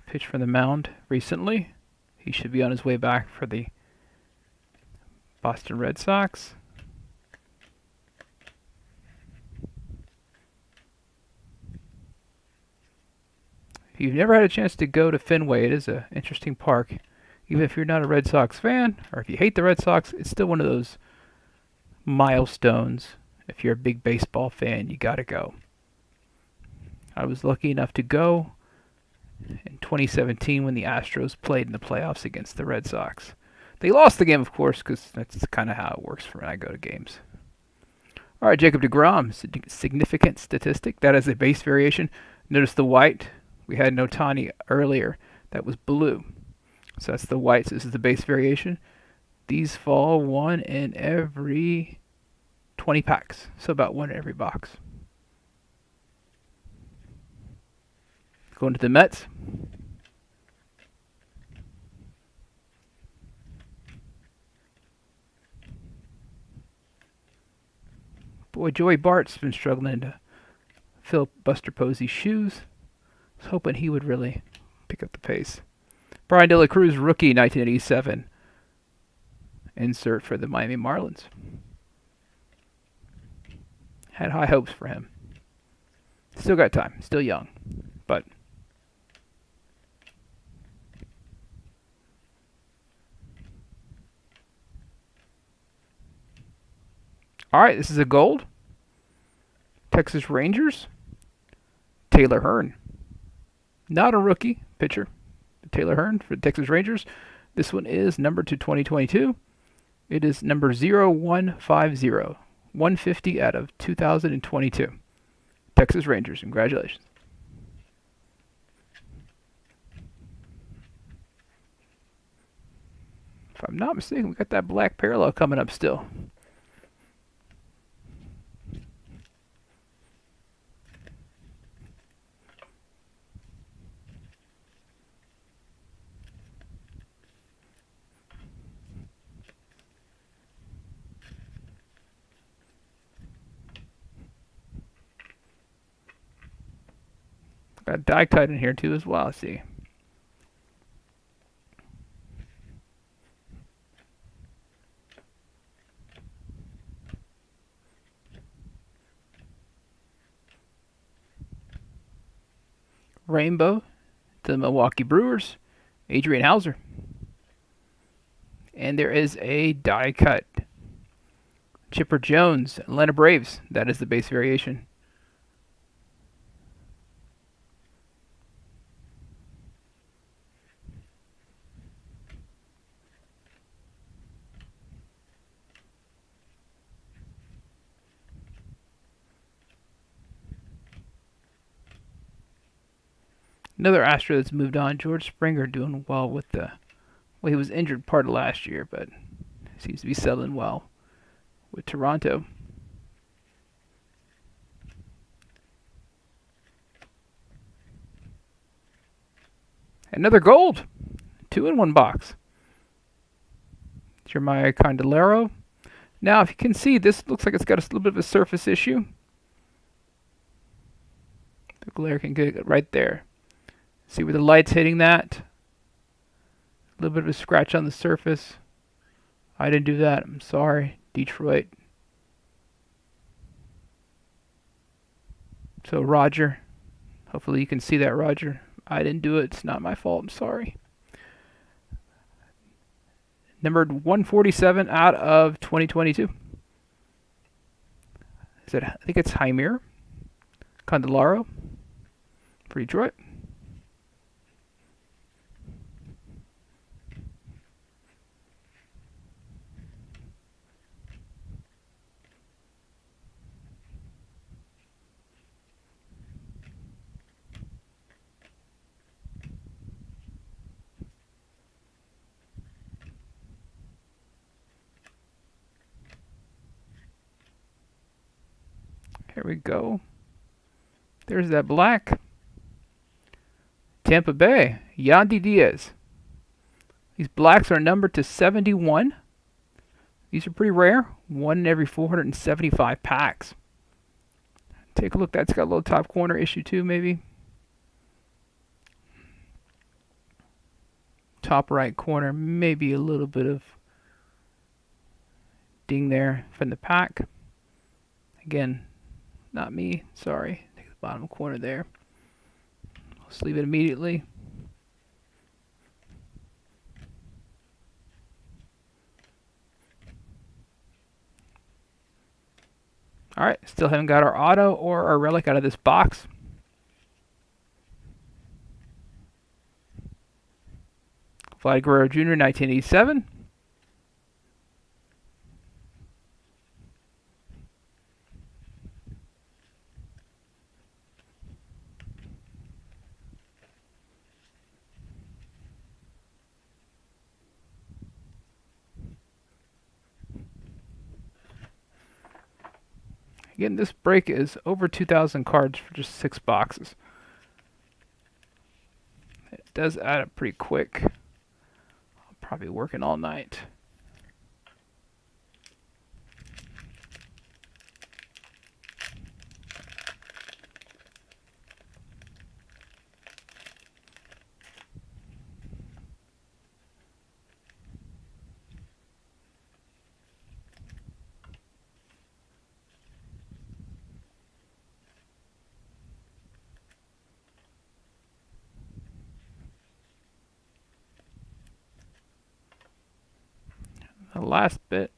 pitch from the mound recently. He should be on his way back for the Boston Red Sox. If you've never had a chance to go to Fenway, it is an interesting park. Even if you're not a Red Sox fan, or if you hate the Red Sox, it's still one of those milestones. If you're a big baseball fan, you gotta go. I was lucky enough to go in 2017 when the Astros played in the playoffs against the Red Sox. They lost the game, of course, because that's kind of how it works for when I go to games. All right, Jacob deGrom, significant statistic. That is a base variation. Notice the white. We had an Otani earlier. That was blue. So that's the white. So this is the base variation. These fall 1 in every 20 packs. So about 1 in every box. Going to the Mets. Boy, Joey Bart's been struggling to fill Buster Posey's shoes. I was hoping he would really pick up the pace. Brian De La Cruz, rookie, 1987. insert for the Miami Marlins. Had high hopes for him. Still got time. Still young. But all right, this is a gold. Texas Rangers. Taylor Hearn. Not a rookie pitcher. Taylor Hearn for the Texas Rangers. This one is numbered to 2022. It is number 0150. 150 out of 2022. Texas Rangers. Congratulations. If I'm not mistaken, we got that black parallel coming up still. Got die cut in here too as well. Let's see. Rainbow to the Milwaukee Brewers. Adrian Hauser. And there is a die cut. Chipper Jones, Atlanta Braves. That is the base variation. Another Astro that's moved on, George Springer, doing well with the... Well, he was injured part of last year, but seems to be settling well with Toronto. Another gold. 2-in-1 box. Jeremiah Candelario. Now, if you can see, this looks like it's got a little bit of a surface issue. The glare can get it right there. See where the light's hitting that? A little bit of a scratch on the surface. I didn't do that. I'm sorry. Detroit. So, Roger. Hopefully you can see that, Roger. I didn't do it. It's not my fault. I'm sorry. Numbered 147 out of 2022. Is it? I think it's Jaime Candelario for Detroit. Here we go. There's that black. Tampa Bay, Yandy Diaz. These blacks are numbered to 71. These are pretty rare. 1 in every 475 packs. Take a look. That's got a little top corner issue too, maybe. Top right corner, maybe a little bit of ding there from the pack. Again, not me. Sorry. Take the bottom corner there. Let's leave it immediately. All right, still haven't got our auto or our relic out of this box. Vlad Guerrero Jr., 1987. Again, this break is over 2,000 cards for just 6 boxes. It does add up pretty quick. I'll probably be working all night. last bit.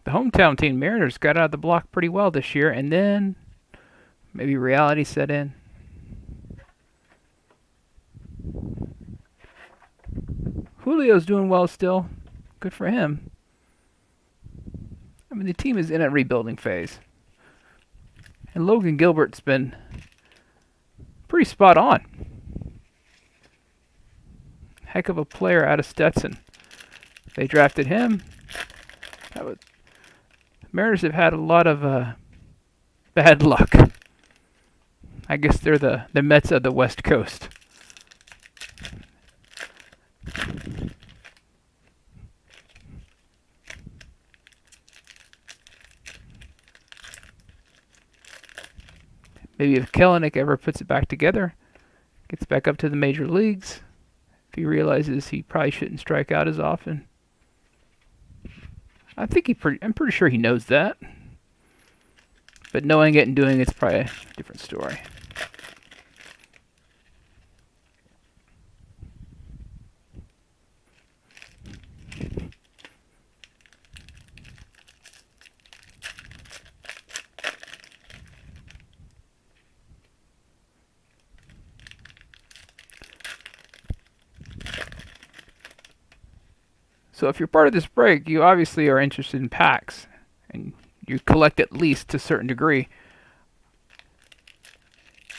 The hometown team, Mariners, got out of the block pretty well this year, and then maybe reality set in. Julio's doing well still. Good for him. I mean, the team is in a rebuilding phase. And Logan Gilbert's been pretty spot on. Heck of a player out of Stetson. They drafted him. Mariners have had a lot of bad luck. I guess they're the Mets of the West Coast. Maybe if Kelenic ever puts it back together, gets back up to the major leagues, if he realizes he probably shouldn't strike out as often. I'm pretty sure he knows that. But knowing it and doing it's probably a different story. So if you're part of this break, you obviously are interested in packs, and you collect at least to a certain degree.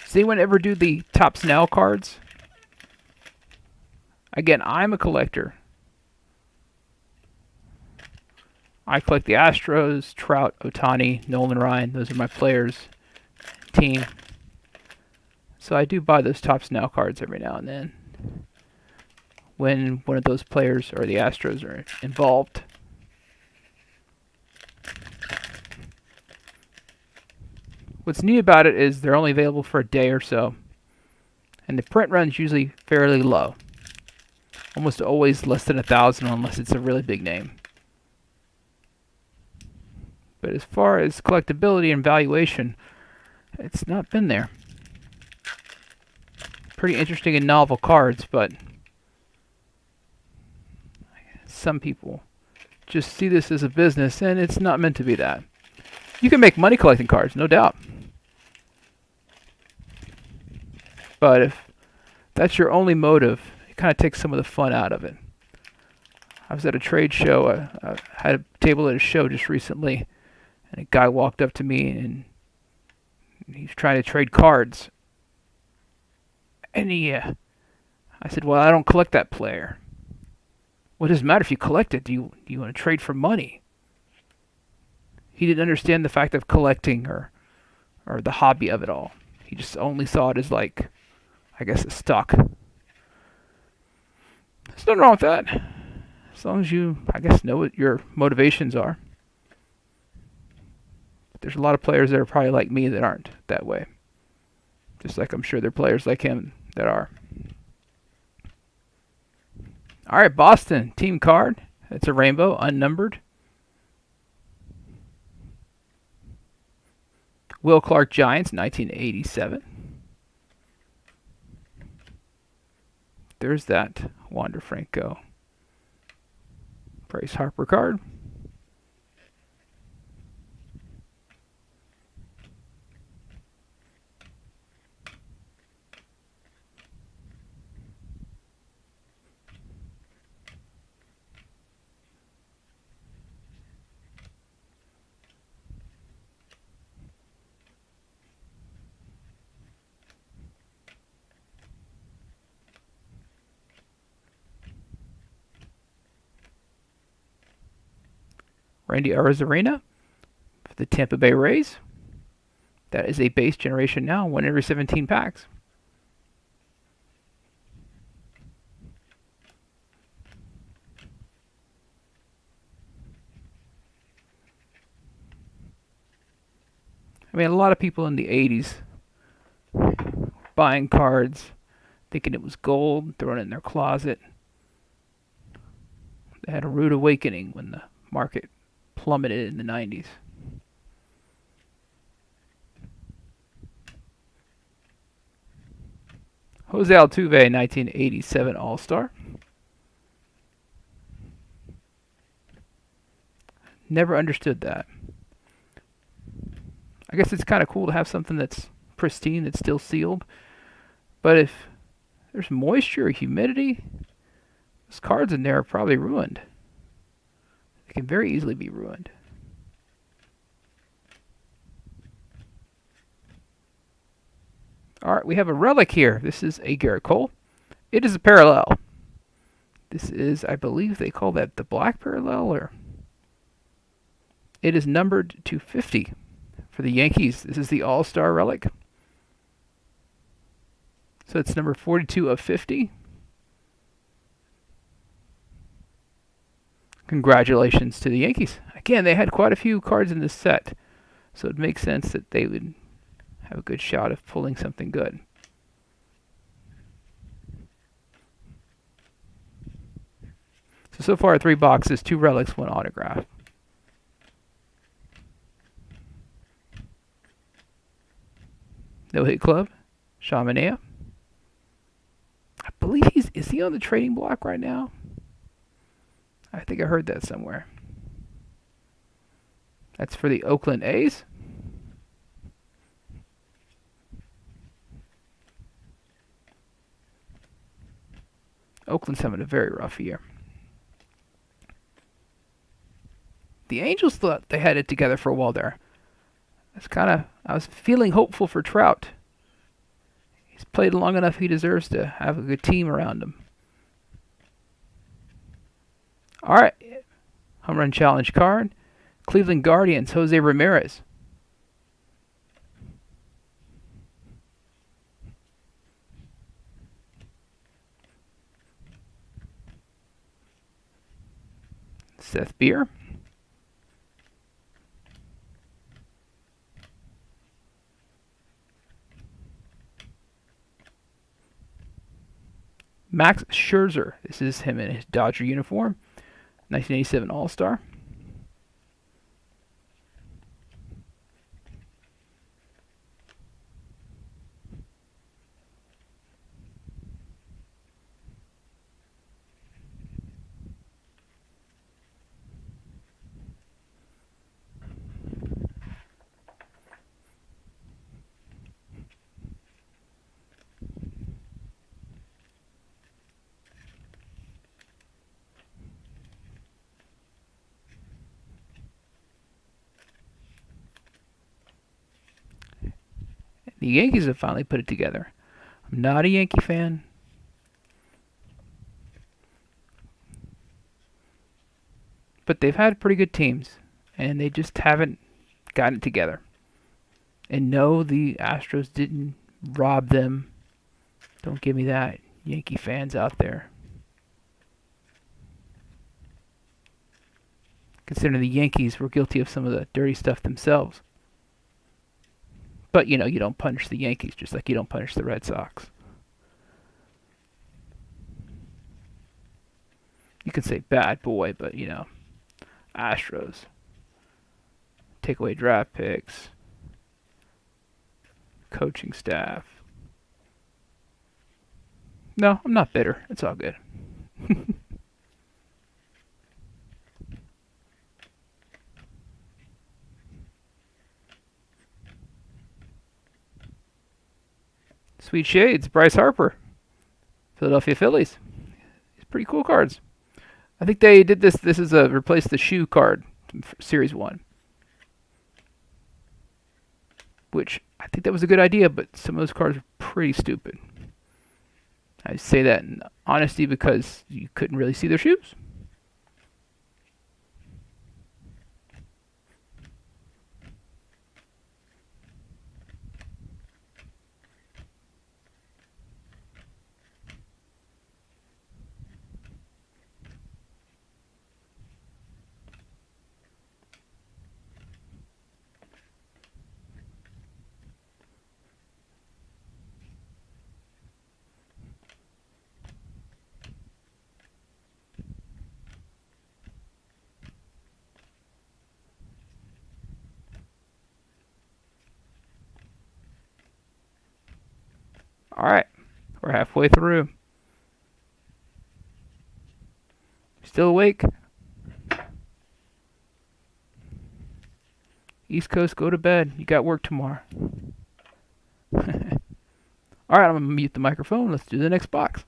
Does anyone ever do the Topps Now cards? Again, I'm a collector. I collect the Astros, Trout, Ohtani, Nolan Ryan. Those are my players, team. So I do buy those Topps Now cards every now and then, when one of those players or the Astros are involved. What's neat about it is they're only available for a day or so, and the print run's usually fairly low. Almost always less than 1,000 unless it's a really big name. But as far as collectability and valuation, it's not been there. Pretty interesting and novel cards, but some people just see this as a business, and it's not meant to be that. You can make money collecting cards, no doubt. But if that's your only motive, it kind of takes some of the fun out of it. I was at a trade show. I had a table at a show just recently, and a guy walked up to me, and he's trying to trade cards. And I said, well, I don't collect that player. Well, it doesn't matter if you collect it. Do you want to trade for money? He didn't understand the fact of collecting or the hobby of it all. He just only saw it as like, I guess, a stock. There's nothing wrong with that. As long as you, I guess, know what your motivations are. But there's a lot of players that are probably like me that aren't that way. Just like I'm sure there are players like him that are. All right, Boston team card. It's a rainbow, unnumbered. Will Clark Giants, 1987. There's that Wander Franco Bryce Harper card. Randy Arozarena for the Tampa Bay Rays. That is a base generation now, 1 every 17 packs. I mean, a lot of people in the 80s buying cards, thinking it was gold, throwing it in their closet. They had a rude awakening when the market plummeted in the 90s. Jose Altuve, 1987 All-Star. Never understood that. I guess it's kind of cool to have something that's pristine, that's still sealed. But if there's moisture or humidity, those cards in there are probably ruined. They can very easily be ruined. All right, we have a relic here. This is a Garrett Cole. It is a parallel. This is, I believe they call that the black parallel, or it is numbered to 50 for the Yankees. This is the All-Star relic. So it's number 42 of 50. Congratulations to the Yankees. Again, they had quite a few cards in this set, so it makes sense that they would have a good shot of pulling something good. So far, 3 boxes, 2 relics, 1 autograph. No Hit Club, Shamanea. I believe is he on the trading block right now? I think I heard that somewhere. That's for the Oakland A's. Oakland's having a very rough year. The Angels thought they had it together for a while there. I was feeling hopeful for Trout. He's played long enough, he deserves to have a good team around him. All right. Home Run Challenge card. Cleveland Guardians, Jose Ramirez. Seth Beer. Max Scherzer. This is him in his Dodger uniform. 1987 All-Star. The Yankees have finally put it together. I'm not a Yankee fan. But they've had pretty good teams, and they just haven't gotten it together. And no, the Astros didn't rob them. Don't give me that, Yankee fans out there. Considering the Yankees were guilty of some of the dirty stuff themselves. But, you don't punish the Yankees just like you don't punish the Red Sox. You could say bad boy, but, Astros. Take away draft picks. Coaching staff. No, I'm not bitter. It's all good. Sweet Shades, Bryce Harper, Philadelphia Phillies. These pretty cool cards. I think they did this. This is a replace the shoe card from Series 1. Which I think that was a good idea, but some of those cards are pretty stupid. I say that in honesty because you couldn't really see their shoes. All right, we're halfway through. Still awake? East Coast, go to bed. You got work tomorrow. All right, I'm going to mute the microphone. Let's do the next box.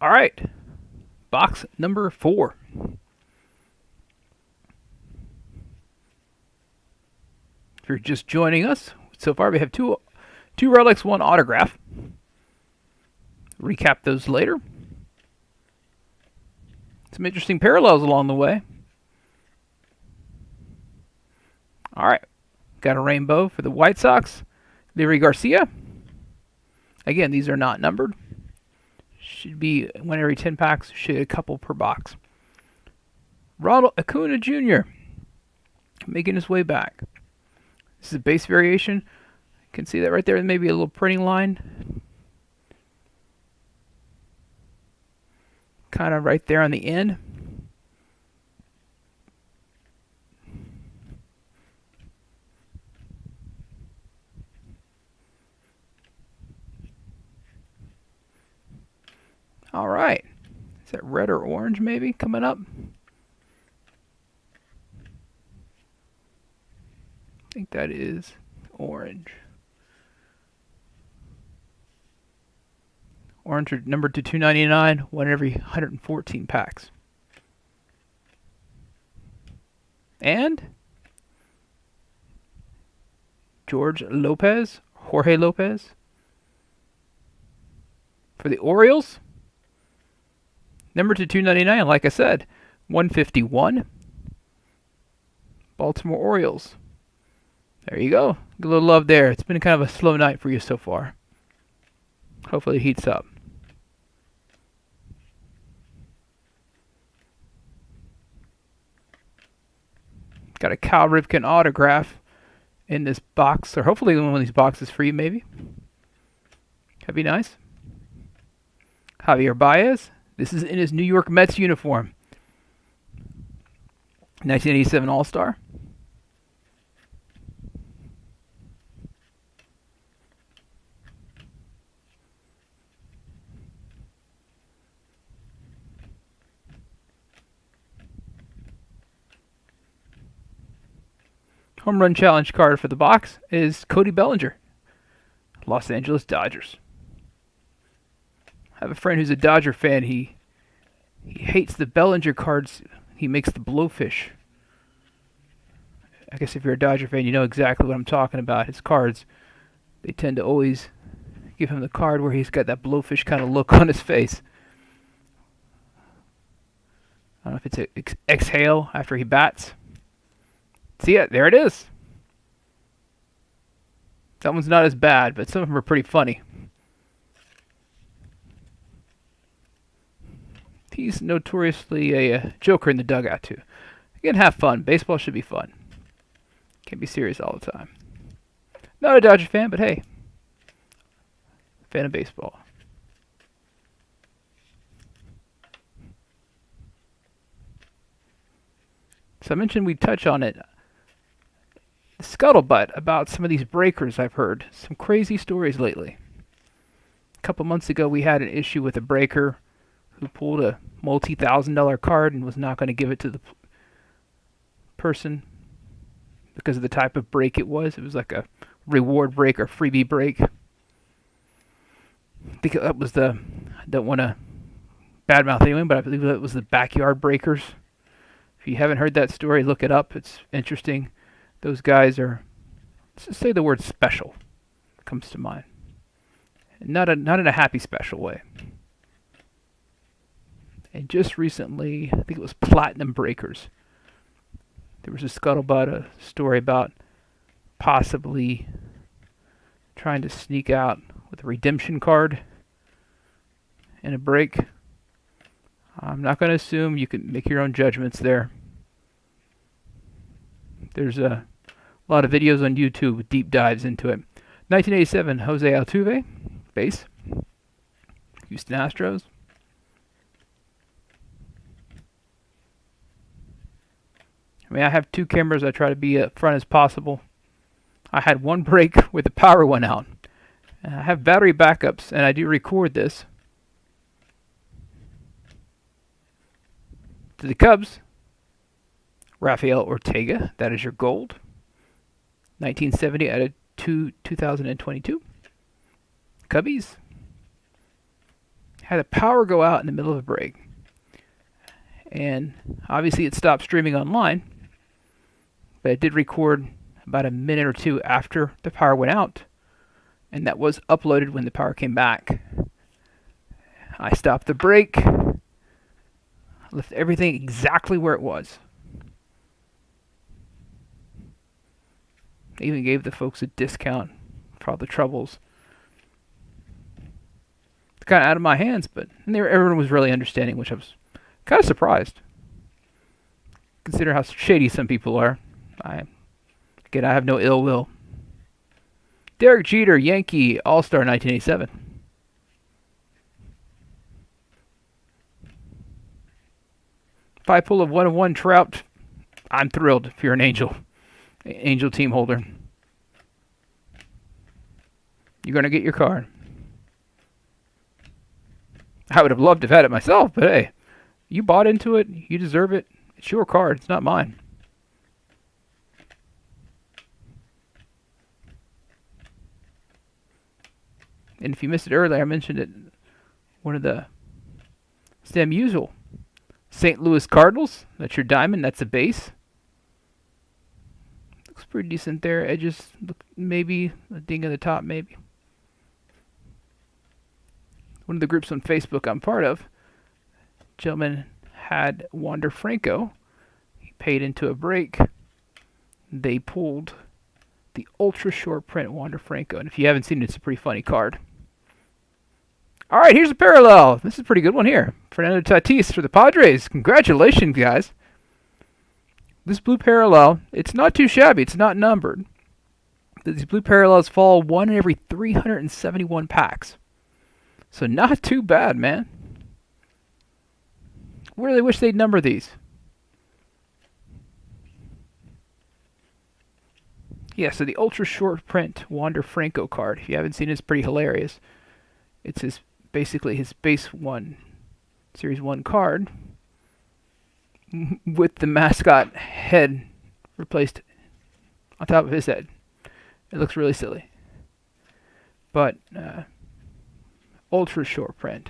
All right, box number 4. If you're just joining us, so far we have two relics, one autograph. Recap those later. Some interesting parallels along the way. All right, got a rainbow for the White Sox. Leary Garcia. Again, these are not numbered. Should be 1 every 10 packs. Should a couple per box. Ronald Acuna Jr. making his way back. This is a base variation. You can see that right there. Maybe a little printing line. Kind of right there on the end. All right. Is that red or orange maybe coming up? I think that is orange. Orange are numbered to 299, 1 every 114 packs. And Jorge Lopez for the Orioles. Numbered to 299, like I said, 151. Baltimore Orioles. There you go. Get a little love there. It's been kind of a slow night for you so far. Hopefully it heats up. Got a Cal Ripken autograph in this box, or hopefully one of these boxes for you, maybe. That'd be nice. Javier Baez. This is in his New York Mets uniform. 1987 All-Star. Home run challenge card for the box is Cody Bellinger, Los Angeles Dodgers. I have a friend who's a Dodger fan. He hates the Bellinger cards. He makes the blowfish. I guess if you're a Dodger fan, you know exactly what I'm talking about. His cards, they tend to always give him the card where he's got that blowfish kind of look on his face. I don't know if it's an exhale after he bats. See it? There it is. That one's not as bad, but some of them are pretty funny. He's notoriously a joker in the dugout, too. Again, have fun. Baseball should be fun. Can't be serious all the time. Not a Dodger fan, but hey, fan of baseball. So I mentioned we'd touch on it. The scuttlebutt about some of these breakers I've heard. Some crazy stories lately. A couple months ago we had an issue with a breaker who pulled a multi-$1,000 card and was not going to give it to the person because of the type of break it was. It was like a reward break or freebie break. I think that was I don't want to badmouth anyone, but I believe that was the Backyard Breakers. If you haven't heard that story, look it up. It's interesting. Those guys are, let's just say the word special comes to mind. Not in a happy special way. And just recently, I think it was Platinum Breakers. There was a scuttlebutt, a story about possibly trying to sneak out with a redemption card in a break. I'm not going to assume. You can make your own judgments there. There's a lot of videos on YouTube with deep dives into it. 1987, Jose Altuve, base. Houston Astros. I mean, I have two cameras. I try to be up front as possible. I had one break where the power went out. I have battery backups, and I do record this. To the Cubs, Rafael Ortega, that is your gold. 1970 out of 2022. Cubbies. Had the power go out in the middle of a break. And obviously it stopped streaming online. But it did record about a minute or two after the power went out. And that was uploaded when the power came back. I stopped the break. Left everything exactly where it was. Even gave the folks a discount for all the troubles. It's kind of out of my hands, but everyone was really understanding, which I was kind of surprised. Consider how shady some people are. I have no ill will. Derek Jeter, Yankee, All-Star 1987. If I pull a 1-of-1 Trout, I'm thrilled if you're an Angel team holder. You're going to get your card. I would have loved to have had it myself, but hey, you bought into it. You deserve it. It's your card. It's not mine. And if you missed it earlier, I mentioned it. One of the Stem Usual. St. Louis Cardinals. That's your diamond. That's a base. Looks pretty decent there. Edges, look, maybe a ding at the top, maybe. One of the groups on Facebook I'm part of, gentleman had Wander Franco. He paid into a break. They pulled the ultra short print Wander Franco. And if you haven't seen it, it's a pretty funny card. All right, here's a parallel. This is a pretty good one here. Fernando Tatis for the Padres. Congratulations, guys. This blue parallel, it's not too shabby. It's not numbered. These blue parallels fall 1 in every 371 packs. So not too bad, man. Really wish they'd number these. Yeah, so the ultra short print Wander Franco card, if you haven't seen it, it's pretty hilarious. It's basically his base 1, Series 1 card with the mascot head replaced on top of his head. It looks really silly. But ultra short print.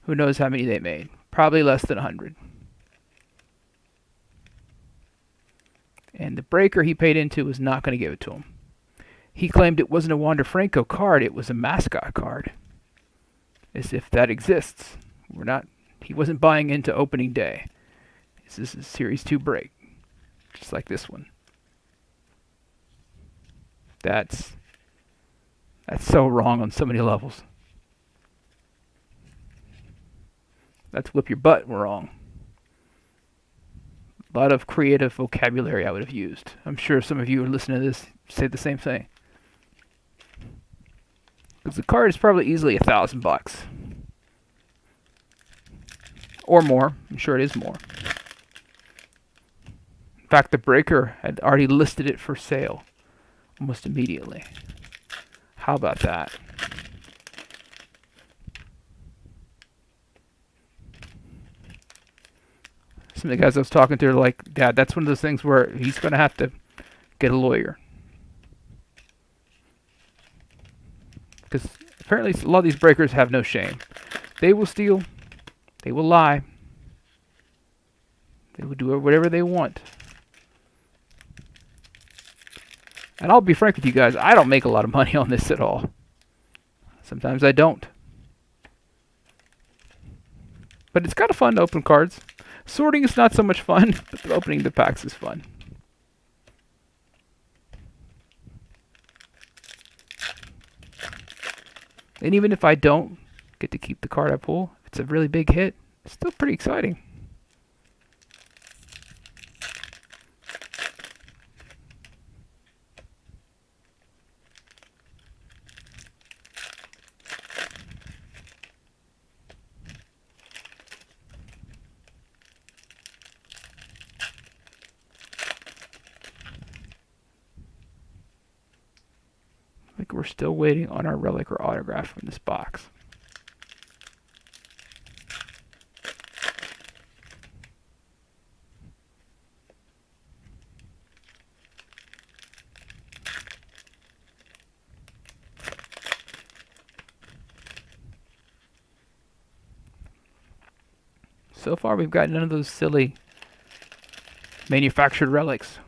Who knows how many they made? Probably less than 100. And the breaker he paid into was not going to give it to him. He claimed it wasn't a Wander Franco card, it was a mascot card. As if that exists. He wasn't buying into opening day. This is a Series 2 break. Just like this one. That's so wrong on so many levels. That's whip your butt wrong. A lot of creative vocabulary I would have used. I'm sure some of you who are listening to this say the same thing. Because the card is probably easily $1,000. Or more. I'm sure it is more. In fact, the breaker had already listed it for sale almost immediately. How about that? Some of the guys I was talking to are like, Dad, that's one of those things where he's going to have to get a lawyer. Because apparently a lot of these breakers have no shame. They will steal. They will lie. They will do whatever they want. And I'll be frank with you guys, I don't make a lot of money on this at all. Sometimes I don't. But it's kind of fun to open cards. Sorting is not so much fun, but opening the packs is fun. And even if I don't get to keep the card I pull, if it's a really big hit, it's still pretty exciting. I think we're still waiting on our relic or autograph from this box. So far, we've got none of those silly manufactured relics.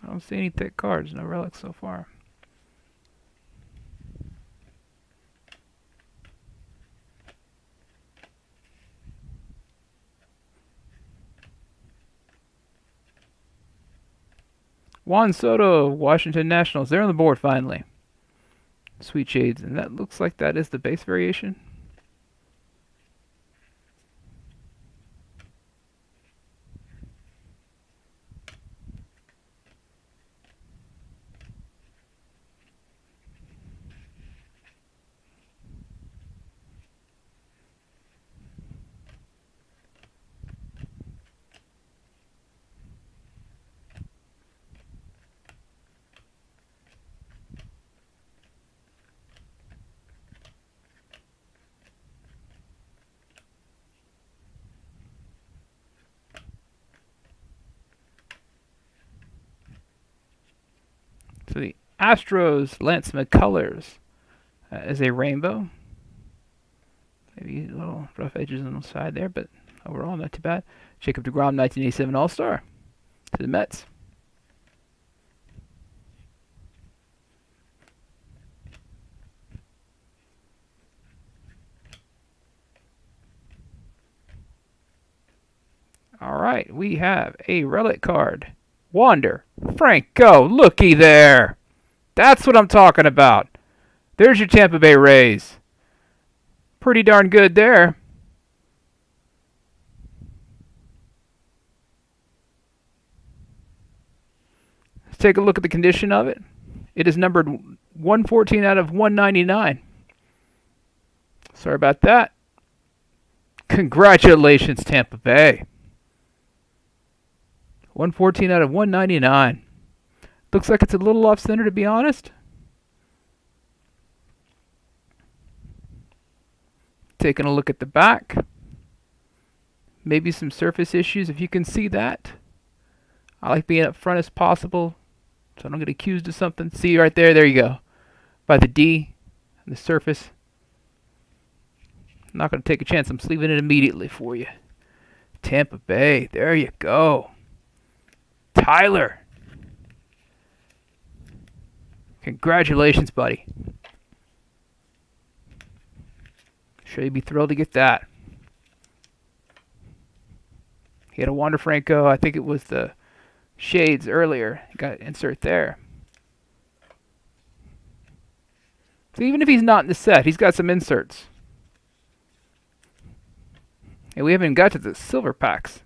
I don't see any thick cards, no relics so far. Juan Soto, Washington Nationals. They're on the board finally. Sweet Shades, and that looks like that is the base variation. So the Astros Lance McCullers is a rainbow. Maybe a little rough edges on the side there, but overall, not too bad. Jacob deGrom, 1987 All-Star to the Mets. All right, we have a relic card. Wander Franco, looky there. That's what I'm talking about. There's your Tampa Bay Rays. Pretty darn good there. Let's take a look at the condition of it. It is numbered 114 out of 199. Sorry about that. Congratulations, Tampa Bay. 114 out of 199. Looks like it's a little off-center, to be honest. Taking a look at the back. Maybe some surface issues, if you can see that. I like being up front as possible, so I don't get accused of something. See right there, there you go. By the D and the surface. I'm not going to take a chance. I'm sleeving it immediately for you. Tampa Bay, there you go. Tyler. Congratulations, buddy. Sure you'd be thrilled to get that. He had a Wander Franco. I think it was the shades earlier. You got to insert there. So even if he's not in the set, he's got some inserts. And we haven't even got to the silver packs.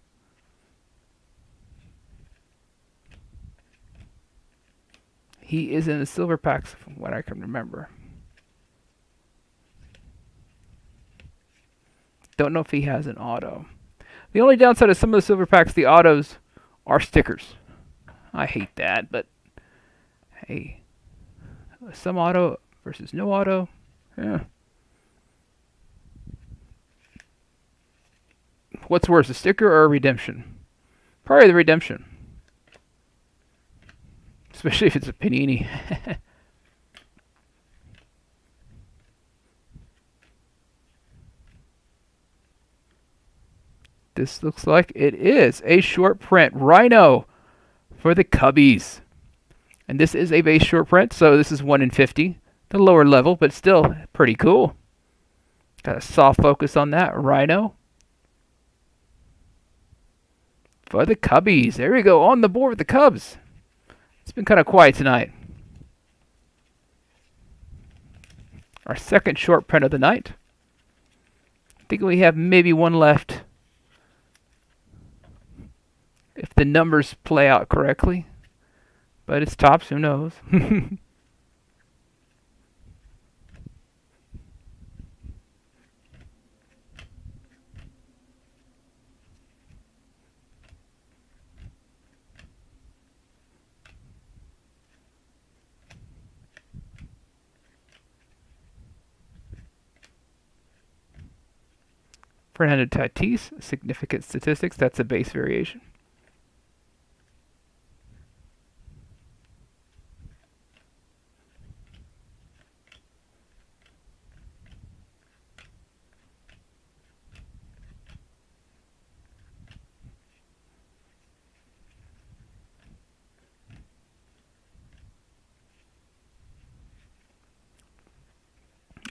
He is in the silver packs from what I can remember. Don't know if he has an auto. The only downside of some of the silver packs, the autos, are stickers. I hate that, but hey, some auto versus no auto. Yeah. What's worse, a sticker or a redemption? Probably the redemption. Especially if it's a Panini. This looks like it is a short print Rhino for the Cubbies. And this is a base short print, so this is 1 in 50. The lower level, but still pretty cool. Got a soft focus on that Rhino. For the Cubbies. There we go, on the board with the Cubs. It's been kind of quiet tonight. Our second short print of the night. I think we have maybe one left. If the numbers play out correctly. But it's tops, who knows? Fernando Tatis, significant statistics. That's a base variation.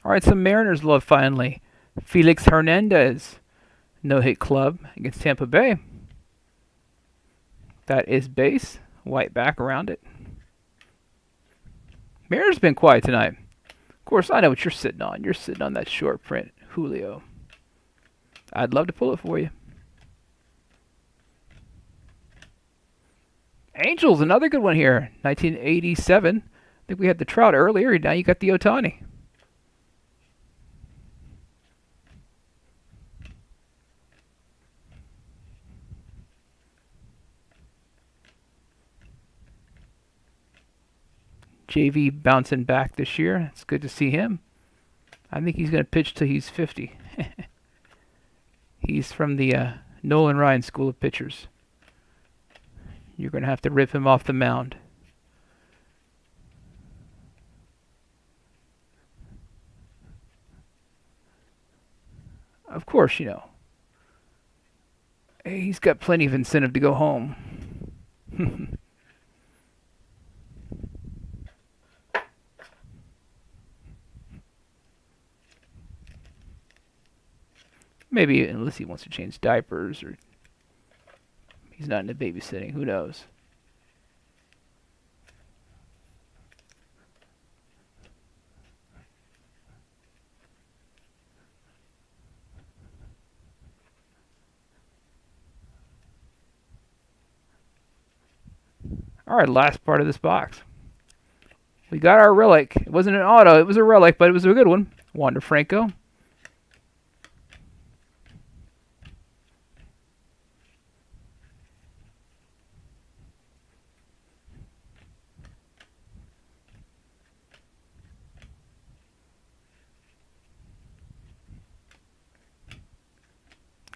All right, some Mariners love finally. Felix Hernandez, no-hit club against Tampa Bay. That is base, white back around it. Mariners been quiet tonight. Of course, I know what you're sitting on. You're sitting on that short print, Julio. I'd love to pull it for you. Angels, another good one here. 1987. I think we had the Trout earlier. Now you got the Ohtani. JV bouncing back this year. It's good to see him. I think he's going to pitch till he's 50. He's from the Nolan Ryan School of Pitchers. You're going to have to rip him off the mound. Of course, you know. He's got plenty of incentive to go home. Maybe unless he wants to change diapers or he's not into babysitting. Who knows? All right, last part of this box. We got our relic. It wasn't an auto. It was a relic, but it was a good one. Wander Franco.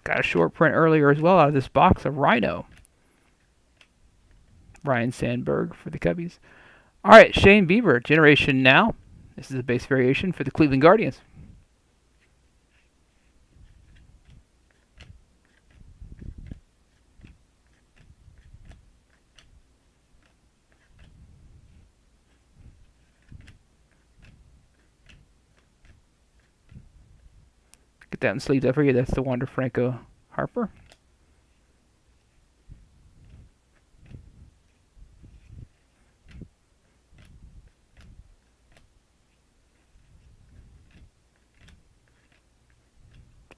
Got a short print earlier as well out of this box of Rhino. Ryan Sandberg for the Cubbies. All right, Shane Bieber, Generation Now. This is a base variation for the Cleveland Guardians. Get that in sleeves up for you. That's the Wander Franco Harper.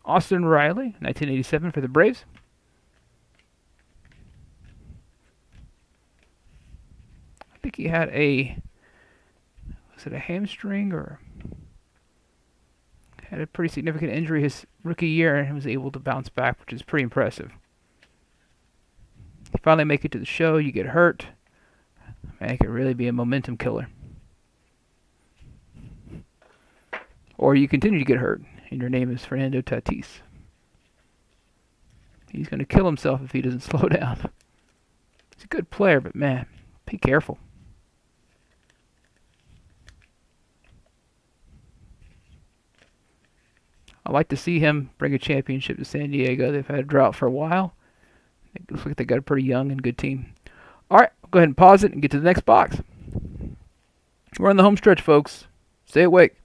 Austin Riley, 1987 for the Braves. I think he had was it a hamstring or had a pretty significant injury his rookie year and was able to bounce back, which is pretty impressive. You finally make it to the show, you get hurt. Man, it could really be a momentum killer. Or you continue to get hurt, and your name is Fernando Tatis. He's going to kill himself if he doesn't slow down. He's a good player, but man, be careful. I'd like to see him bring a championship to San Diego. They've had a drought for a while. It looks like they got a pretty young and good team. All right, go ahead and pause it and get to the next box. We're on the home stretch, folks. Stay awake.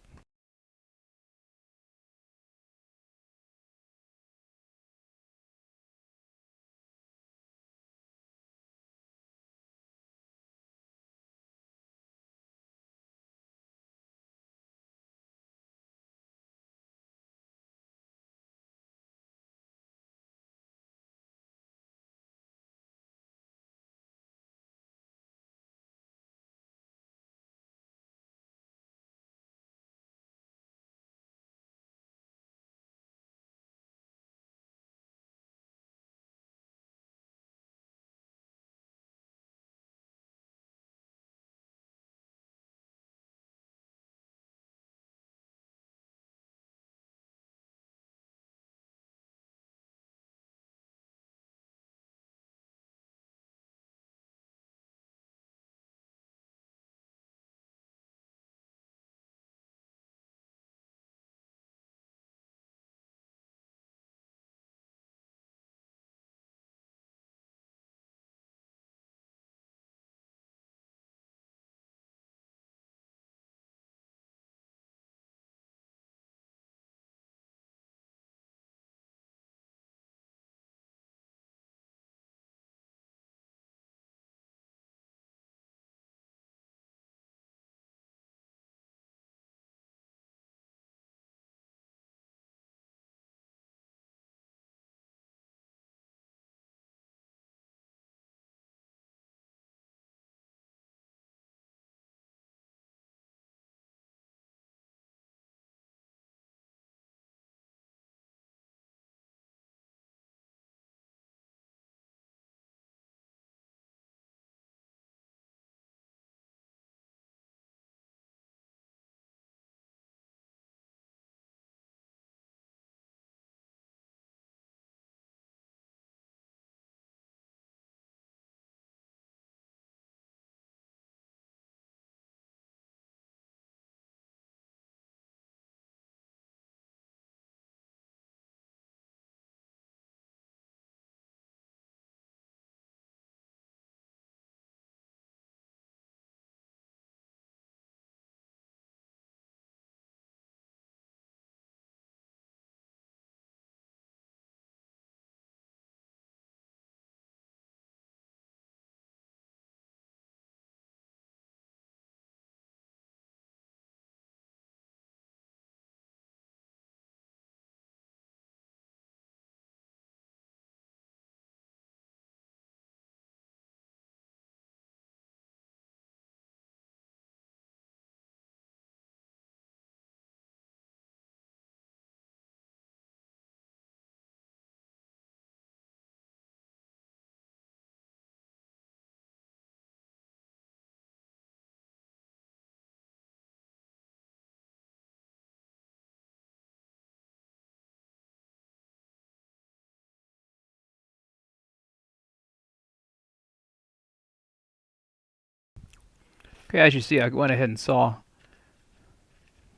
Okay, as you see, I went ahead and saw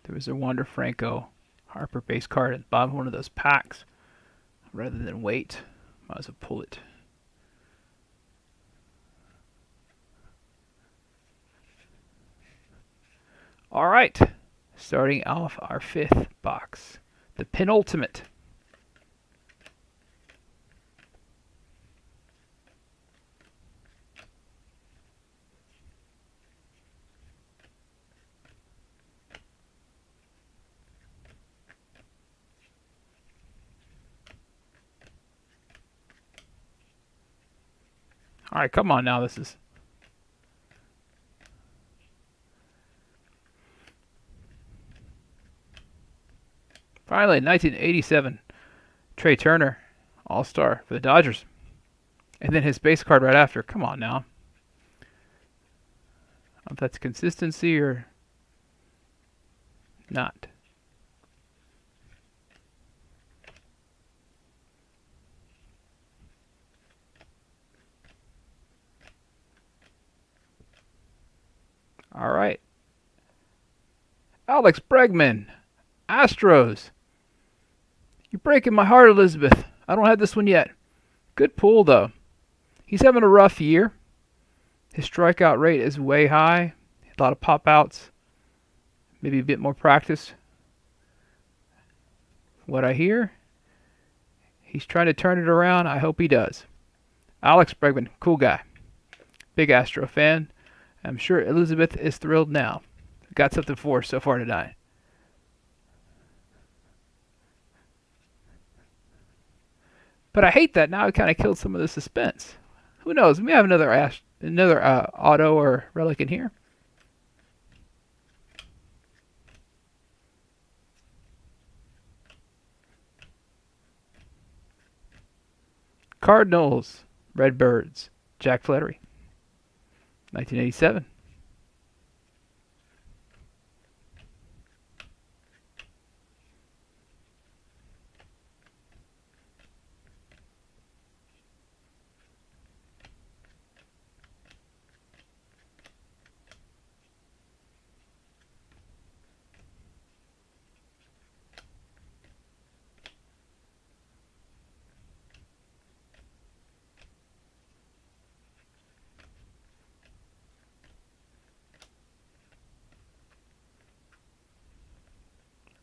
there was a Wander Franco Harper base card at the bottom of one of those packs. Rather than wait, might as well pull it. All right, starting off our fifth box, the penultimate. All right, come on now. This is finally 1987 Trey Turner, All-Star for the Dodgers, and then his base card right after. Come on now. I don't know if that's consistency or not. All right. Alex Bregman, Astros. You're breaking my heart, Elizabeth. I don't have this one yet. Good pull, though. He's having a rough year. His strikeout rate is way high. A lot of pop outs. Maybe a bit more practice. What I hear, he's trying to turn it around. I hope he does. Alex Bregman, cool guy. Big Astro fan. I'm sure Elizabeth is thrilled now. Got something for her so far tonight. But I hate that now. It kind of killed some of the suspense. Who knows? We may have another auto or relic in here. Cardinals, Redbirds, Jack Flaherty, 1987.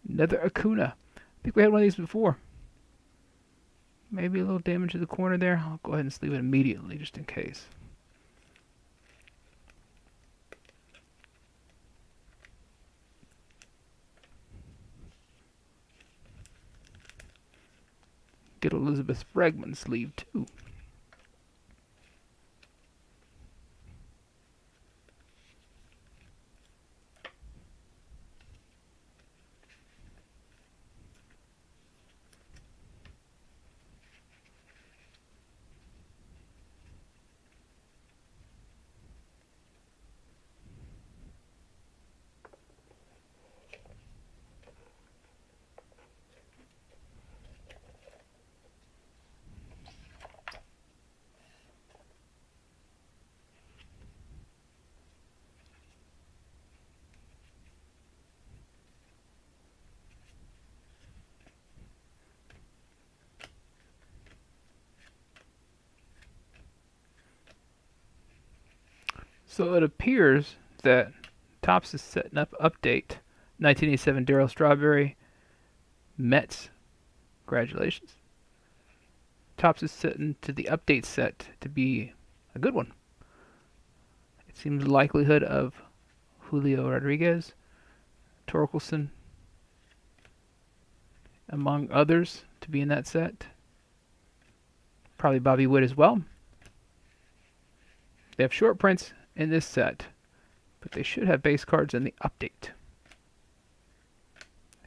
Another Acuna. I think we had one of these before. Maybe a little damage to the corner there. I'll go ahead and sleeve it immediately just in case. Get Elizabeth Bregman sleeve too. So it appears that Topps is setting up update 1987 Darryl Strawberry Mets. Congratulations. Topps is setting to the update set to be a good one. It seems the likelihood of Julio Rodriguez, Torkelson, among others, to be in that set. Probably Bobby Wood as well. They have short prints in this set, but they should have base cards in the update.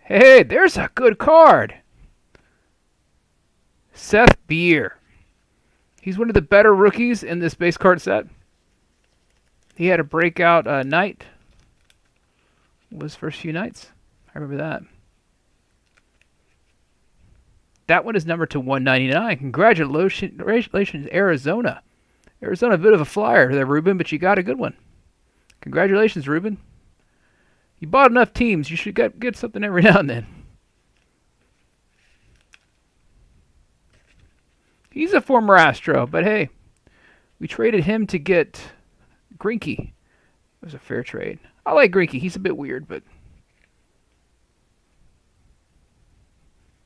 Hey, there's a good card. Seth Beer. He's one of the better rookies in this base card set. He had a breakout night. Was first few nights. I remember that. That one is numbered to 199. Congratulations, Arizona. Arizona, a bit of a flyer there, Ruben, but you got a good one. Congratulations, Ruben. You bought enough teams. You should get something every now and then. He's a former Astro, but hey, we traded him to get Greinke. It was a fair trade. I like Greinke. He's a bit weird, but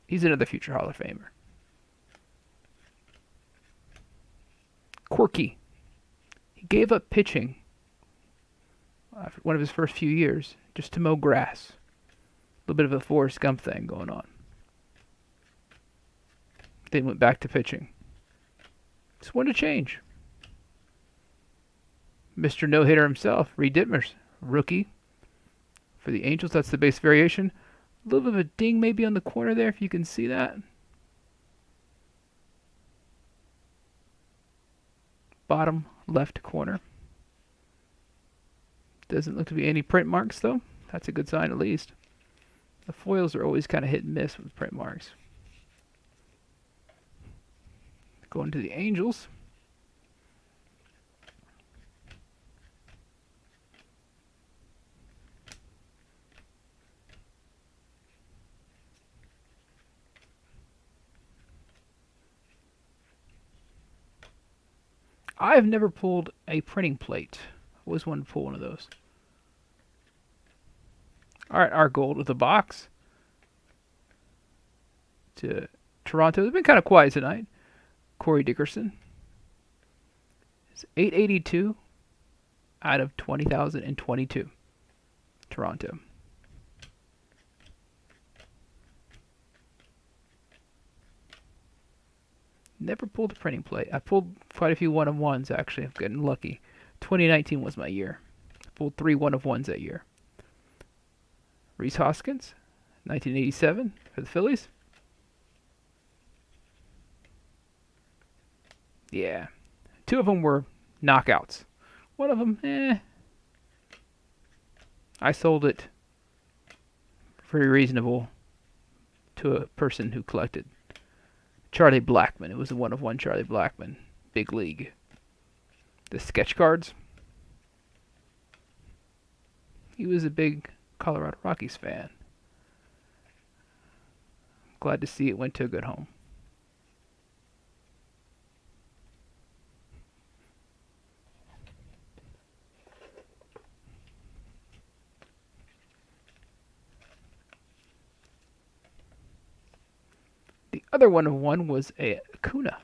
he's another future Hall of Famer. Quirky. He gave up pitching after one of his first few years just to mow grass. A little bit of a Forrest Gump thing going on. Then went back to pitching. Just wanted to change. Mr. No-Hitter himself, Reed Dittmers, rookie for the Angels. That's the base variation. A little bit of a ding maybe on the corner there, if you can see that. Bottom left corner. Doesn't look to be any print marks, though. That's a good sign, at least. The foils are always kind of hit and miss with print marks. Going to the Angels. I've never pulled a printing plate. Always wanted to pull one of those. Alright, our gold with the box. To Toronto. They've been kind of quiet tonight. Corey Dickerson. It's 882 out of 20,022. Toronto. Never pulled a printing plate. I pulled quite a few one-of-ones, actually. I'm getting lucky. 2019 was my year. I pulled 3 one-of-ones that year. Rhys Hoskins, 1987 for the Phillies. Yeah. 2 of them were knockouts. One of them, I sold it pretty reasonable to a person who collected. Charlie Blackmon. It was a one-of-one Charlie Blackmon. Big league. The sketch cards. He was a big Colorado Rockies fan. Glad to see it went to a good home. The other one-of-one was a Acuna.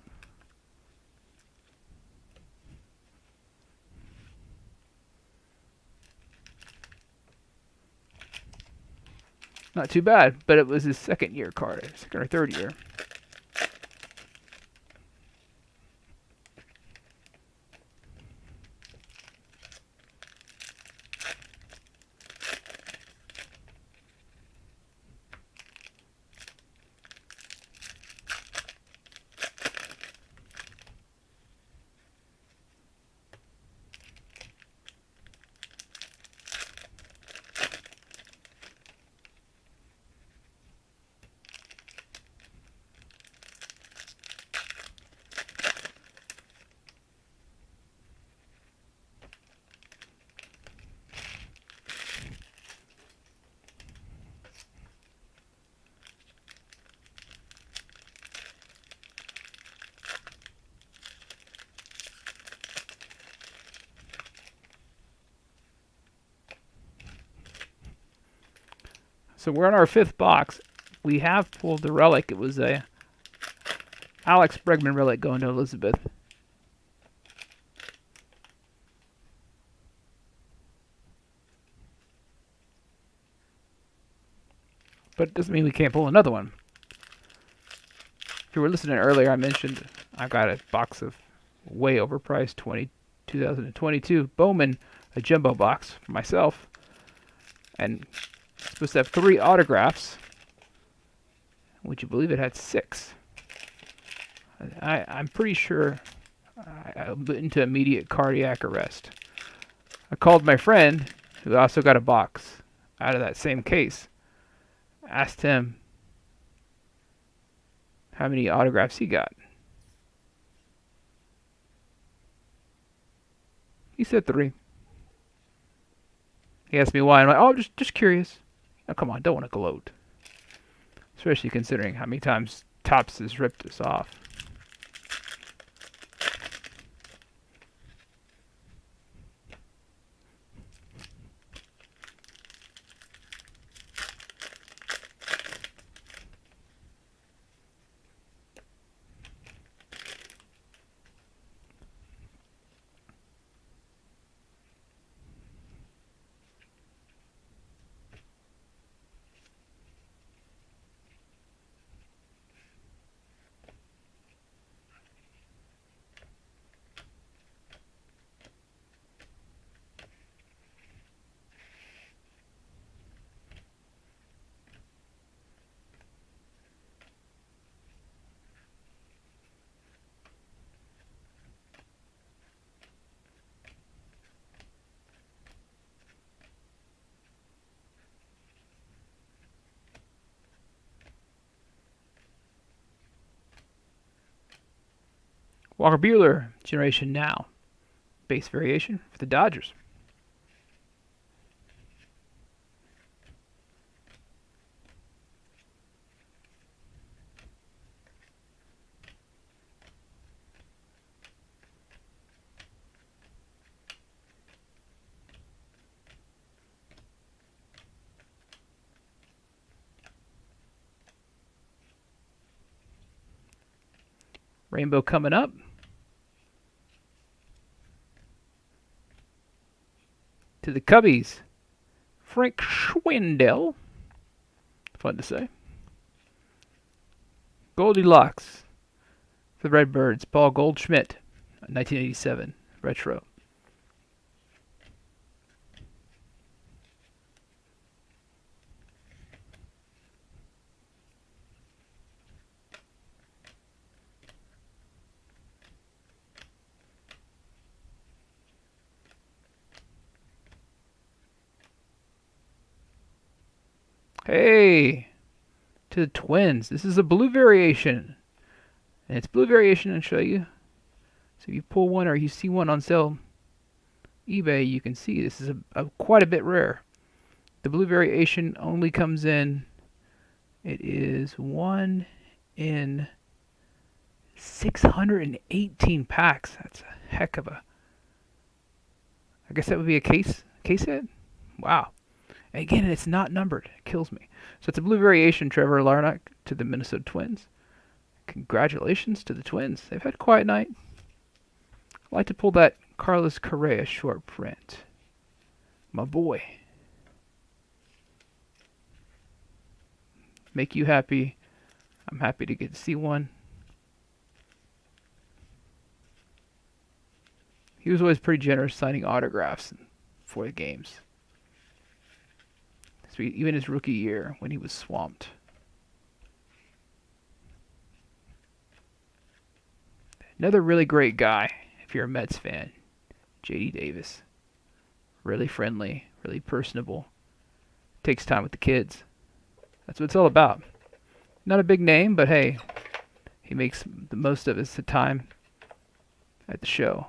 Not too bad, but it was his second year card, second or third year. So we're on our 5th box. We have pulled the relic. It was a Alex Bregman relic going to Elizabeth. But it doesn't mean we can't pull another one. If you were listening earlier, I mentioned I got a box of way overpriced 2022 Bowman, a jumbo box for myself. And supposed to have 3 autographs. Would you believe it had 6? I'm pretty sure I went into immediate cardiac arrest. I called my friend, who also got a box out of that same case. Asked him how many autographs he got. He said 3. He asked me why. I'm like, oh, just curious. Oh, come on, don't want to gloat. Especially considering how many times Topps has ripped us off. Walker Buehler, generation now. Base variation for the Dodgers. Rainbow coming up. To the Cubbies, Frank Schwindel. Fun to say. Goldilocks for the Redbirds, Paul Goldschmidt, 1987 retro. Hey, to the Twins. This is a blue variation. And it's blue variation, I'll show you. So if you pull one or you see one on sale eBay, you can see this is quite a bit rare. The blue variation only comes in, it is 1 in 618 packs. That's a heck of a, I guess that would be a case hit? Wow. And again, it's not numbered. It kills me. So it's a blue variation, Trevor Larnach to the Minnesota Twins. Congratulations to the Twins. They've had a quiet night. I'd like to pull that Carlos Correa short print. My boy. Make you happy. I'm happy to get to see one. He was always pretty generous signing autographs for the games. So even his rookie year when he was swamped. Another really great guy, if you're a Mets fan, J.D. Davis. Really friendly, really personable. Takes time with the kids. That's what it's all about. Not a big name, but hey, he makes the most of his time at the show.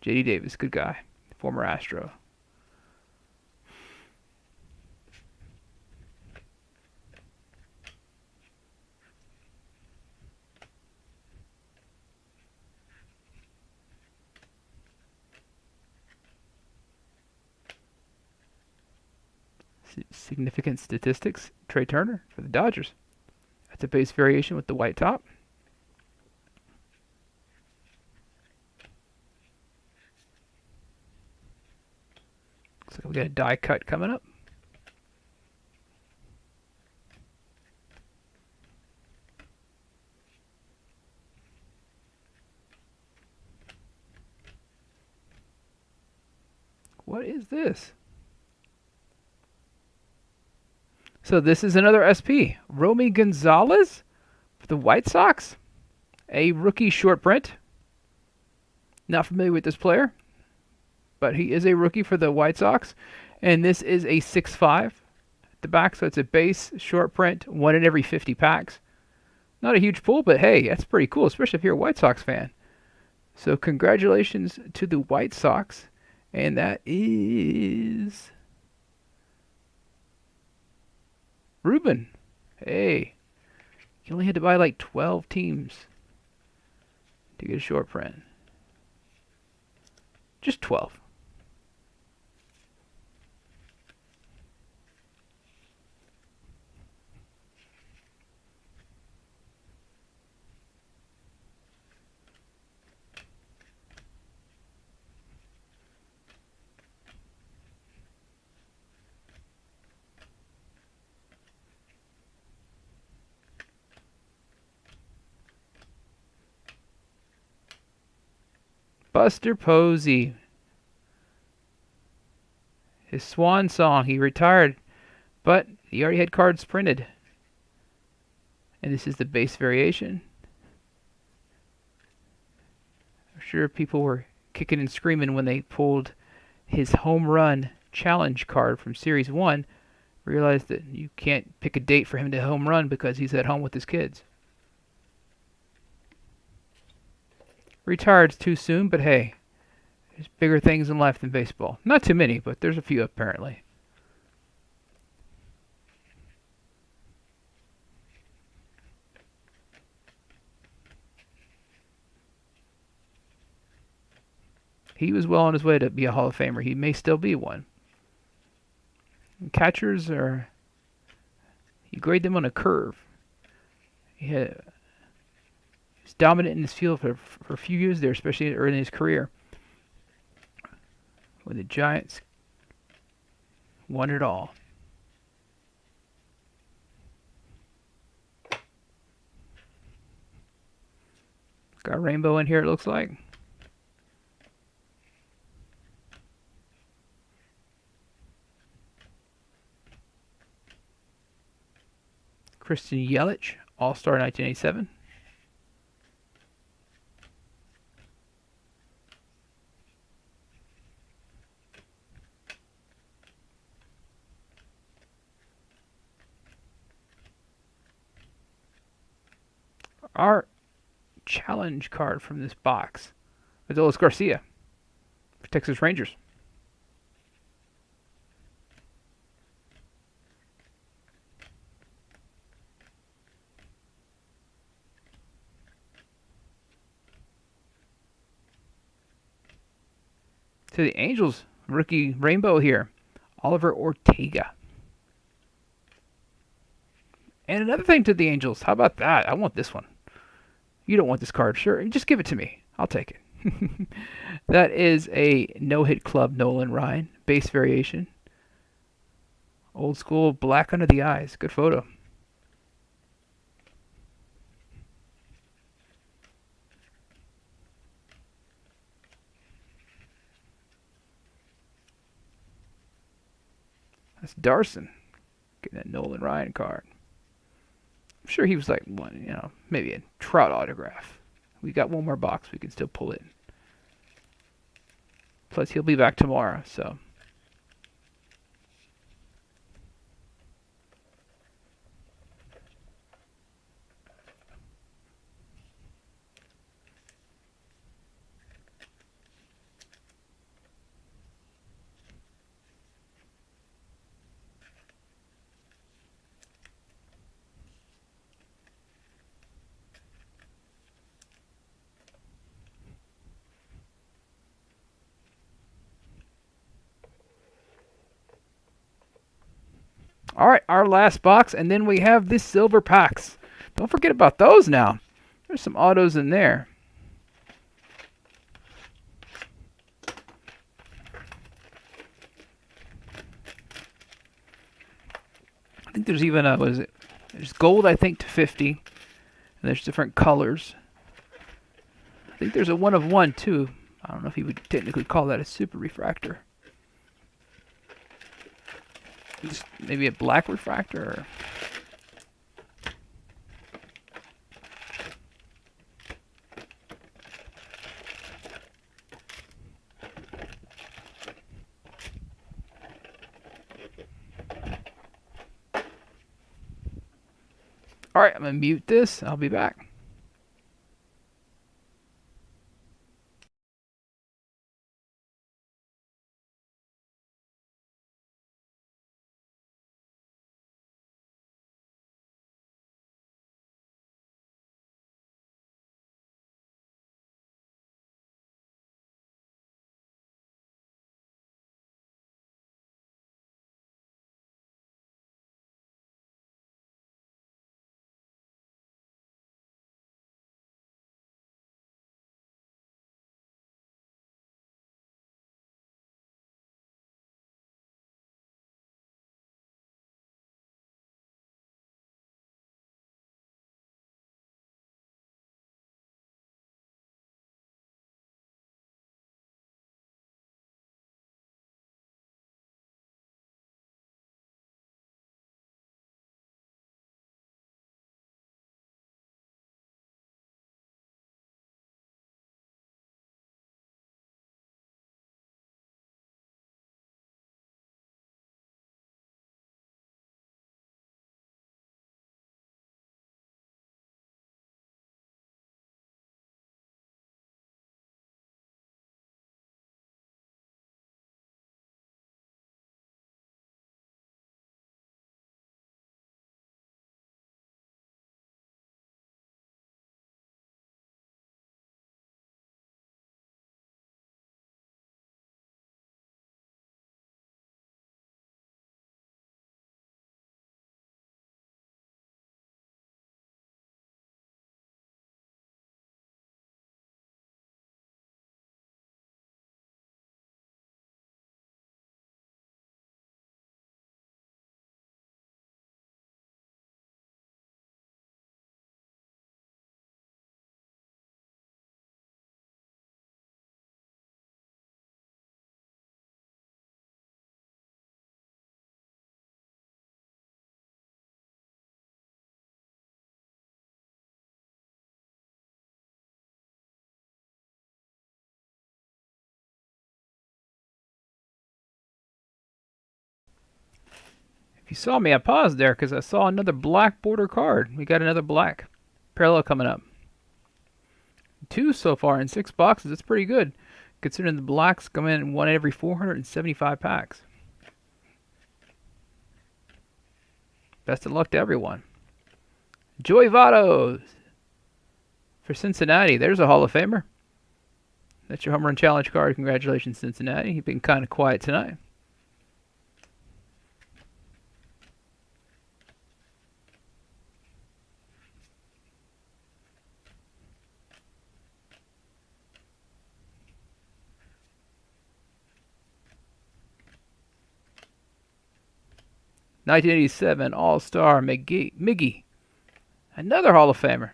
J.D. Davis, good guy, former Astro. Significant statistics, Trey Turner for the Dodgers. That's a base variation with the white top. Looks like we got a die cut coming up. What is this? So this is another SP. Romy Gonzalez for the White Sox. A rookie short print. Not familiar with this player, but he is a rookie for the White Sox. And this is a 6.5 at the back, so it's a base short print, 1 in every 50 packs. Not a huge pull, but hey, that's pretty cool, especially if you're a White Sox fan. So congratulations to the White Sox. And that is Ruben. Hey, you only had to buy like 12 teams to get a short print. Just 12. Buster Posey. His swan song. He retired, but he already had cards printed. And this is the base variation. I'm sure people were kicking and screaming when they pulled his home run challenge card from Series 1. Realized that you can't pick a date for him to home run because he's at home with his kids. Retired's too soon, but hey, there's bigger things in life than baseball. Not too many, but there's a few apparently. He was well on his way to be a Hall of Famer. He may still be one. And catchers are, you grade them on a curve. He was dominant in his field for a few years there, especially early in his career. When the Giants won it all. Got a rainbow in here, it looks like. Christian Yelich, All-Star 1987. Our challenge card from this box. Adolis Garcia for Texas Rangers. To the Angels, rookie rainbow here, Oliver Ortega. And another thing to the Angels, how about that? I want this one. You don't want this card, sure. Just give it to me. I'll take it. That is a no-hit club Nolan Ryan, base variation. Old school, black under the eyes. Good photo. That's Darson getting that Nolan Ryan card. I'm sure he was like one, maybe a Trout autograph. We got one more box. We can still pull it. Plus, he'll be back tomorrow, so. All right, our last box, and then we have the silver packs. Don't forget about those now. There's some autos in there. I think there's even there's gold, I think, to 50. And there's different colors. I think there's a 1 of 1, too. I don't know if you would technically call that a super refractor. Maybe a black refractor. Or all right, I'm going to mute this. I'll be back. If you saw me, I paused there because I saw another black border card. We got another black parallel coming up. 2 so far in 6 boxes. That's pretty good, considering the blacks come in 1 every 475 packs. Best of luck to everyone. Joey Votto for Cincinnati. There's a Hall of Famer. That's your home run challenge card. Congratulations, Cincinnati. You've been kind of quiet tonight. '87 All-Star Miggy. Another Hall of Famer.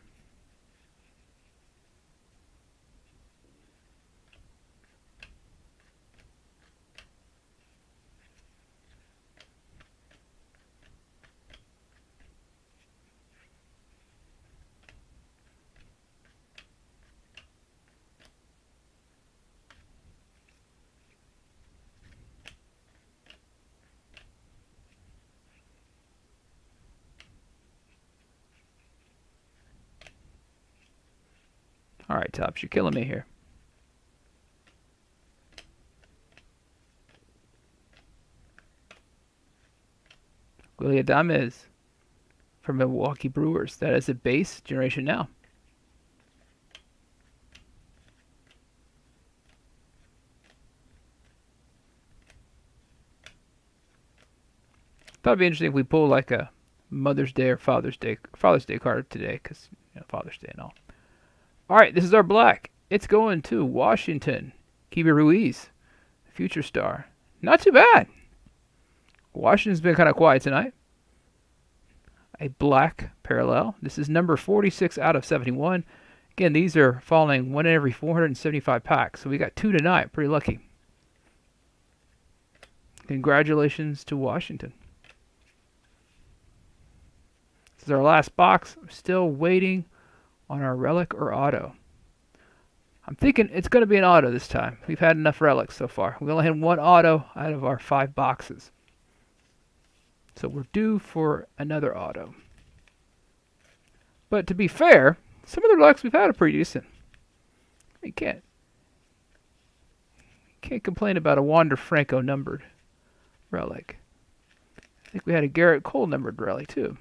All right, Tops, you're killing me here. Willie Adames from Milwaukee Brewers. That is a base generation now. Thought it'd be interesting if we pull like a Mother's Day or Father's Day card today, because Father's Day and all. All right, this is our black. It's going to Washington. Kibi Ruiz, future star. Not too bad. Washington's been kind of quiet tonight. A black parallel. This is number 46 out of 71. Again, these are falling 1 in every 475 packs. So we got 2 tonight. Pretty lucky. Congratulations to Washington. This is our last box. I'm still waiting on our relic or auto. I'm thinking it's going to be an auto this time. We've had enough relics so far. We only had 1 auto out of our 5 boxes. So we're due for another auto. But to be fair, some of the relics we've had are pretty decent. You can't complain about a Wander Franco numbered relic. I think we had a Garrett Cole numbered relic too.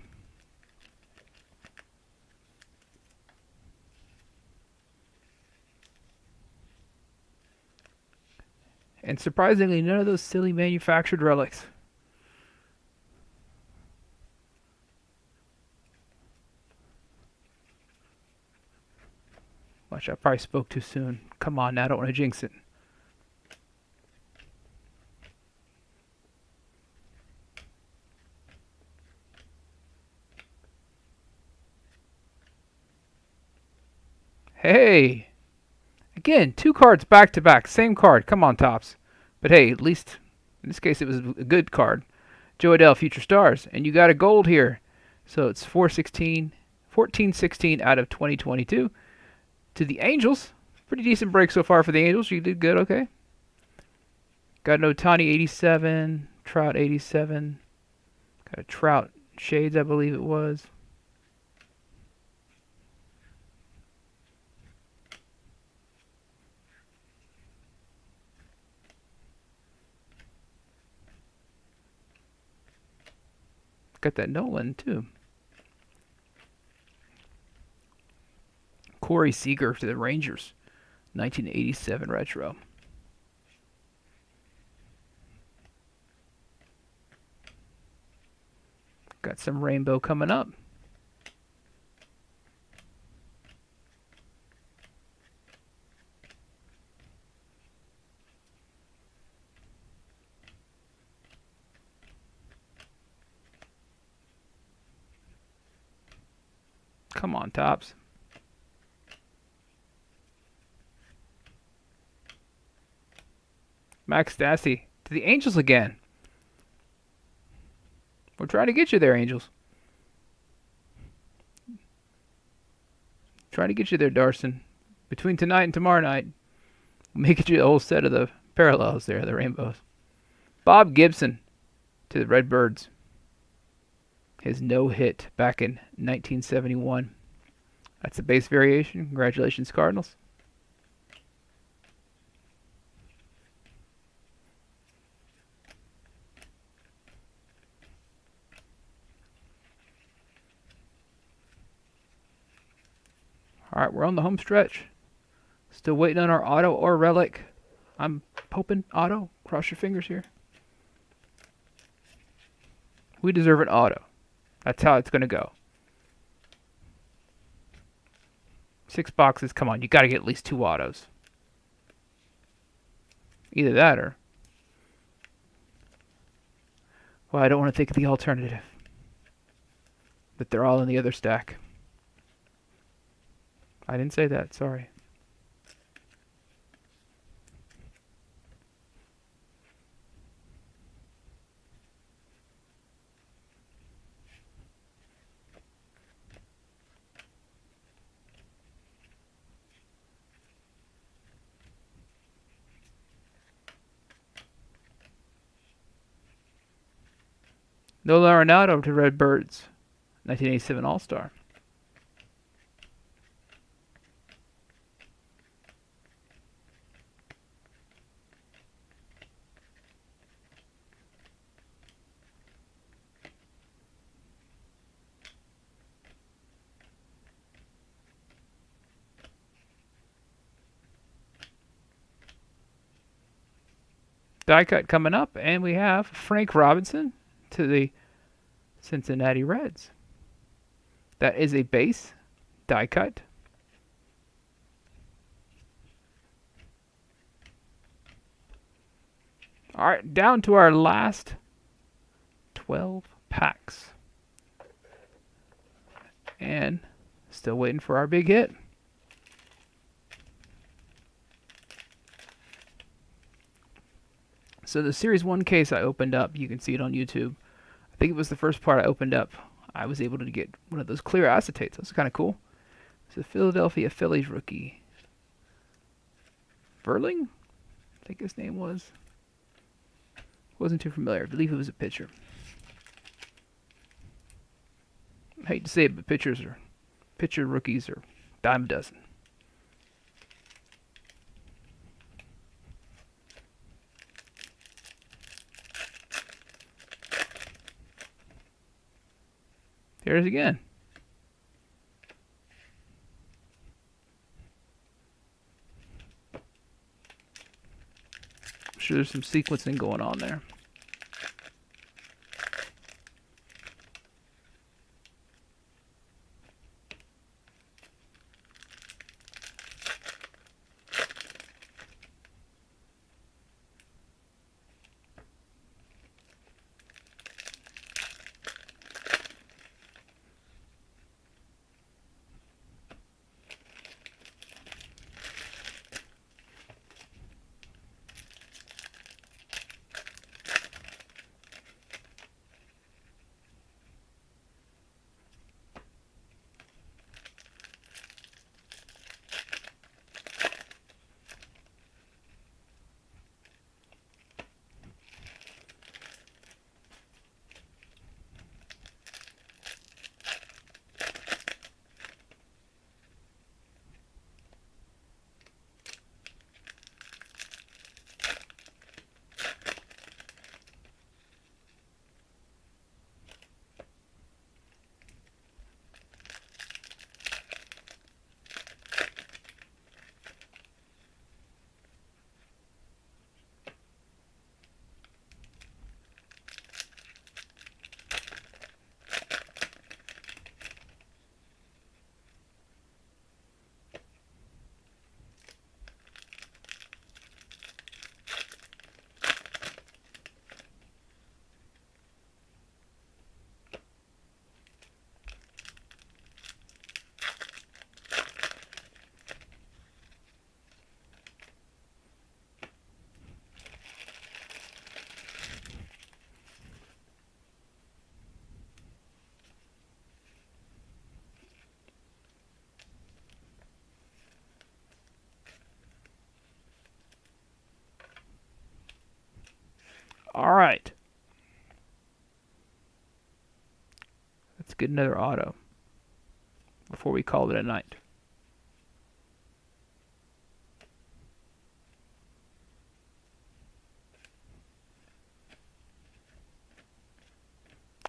And surprisingly, none of those silly manufactured relics. Watch, I probably spoke too soon. Come on now, I don't want to jinx it. Hey! Again, 2 cards back to back. Same card. Come on, Tops. But hey, at least in this case it was a good card. Joe Adele, Future Stars. And you got a gold here. So it's 1416 out of 2022. To the Angels. Pretty decent break so far for the Angels. You did good, okay. Got an Ohtani 87. Trout 87. Got a Trout Shades, I believe it was. Got that Nolan, too. Corey Seager to the Rangers. 1987 retro. Got some rainbow coming up. Come on, Tops. Max Stassi to the Angels again. We're trying to get you there, Angels. Trying to get you there, Darson. Between tonight and tomorrow night, we'll make you a whole set of the parallels there, the rainbows. Bob Gibson to the Redbirds. His no-hit back in 1971. That's the base variation. Congratulations, Cardinals. All right, we're on the home stretch. Still waiting on our auto or relic. I'm hoping auto. Cross your fingers here. We deserve an auto. That's how it's going to go. 6 boxes. Come on, you got to get at least 2 autos. Either that or... Well, I don't want to think of the alternative. That they're all in the other stack. I didn't say that, sorry. No Arenado to Redbirds. 1987 All-Star. Die cut coming up, and we have Frank Robinson to the Cincinnati Reds. That is a base die cut. All right, down to our last 12 packs. And still waiting for our big hit. So the Series 1 case I opened up, you can see it on YouTube. I think it was the first part I opened up. I was able to get one of those clear acetates. That's kind of cool. It's a Philadelphia Phillies rookie. Verling? I think his name was. Wasn't too familiar. I believe it was a pitcher. I hate to say it, but pitcher rookies are dime a dozen. There it is again. I'm sure there's some sequencing going on there. All right. get another auto before we call it a night.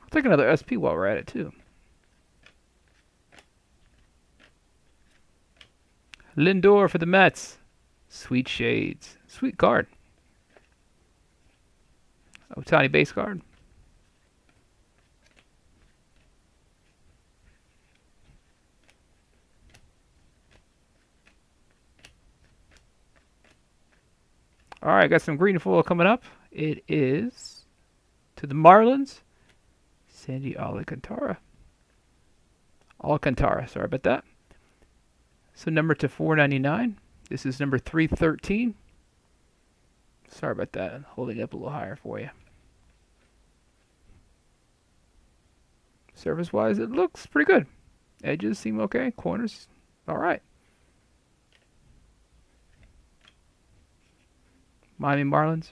I'll take another SP while we're at it, too. Lindor for the Mets. Sweet shades. Sweet card. Ohtani base card. All right, got some green foil coming up. It is to the Marlins, Sandy Alcantara. Sorry about that. So number to 499. This is number 313. Sorry about that. I'm holding it up a little higher for you. Surface-wise, it looks pretty good. Edges seem okay. Corners, all right. Miami Marlins.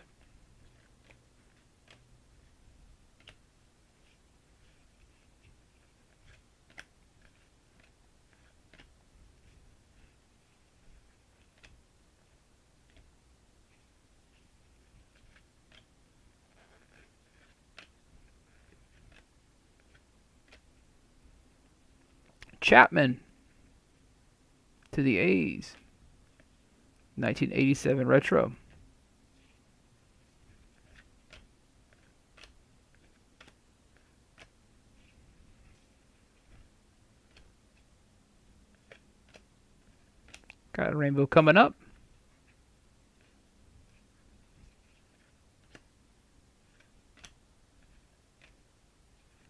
Chapman to the A's. 1987 retro. Got a rainbow coming up.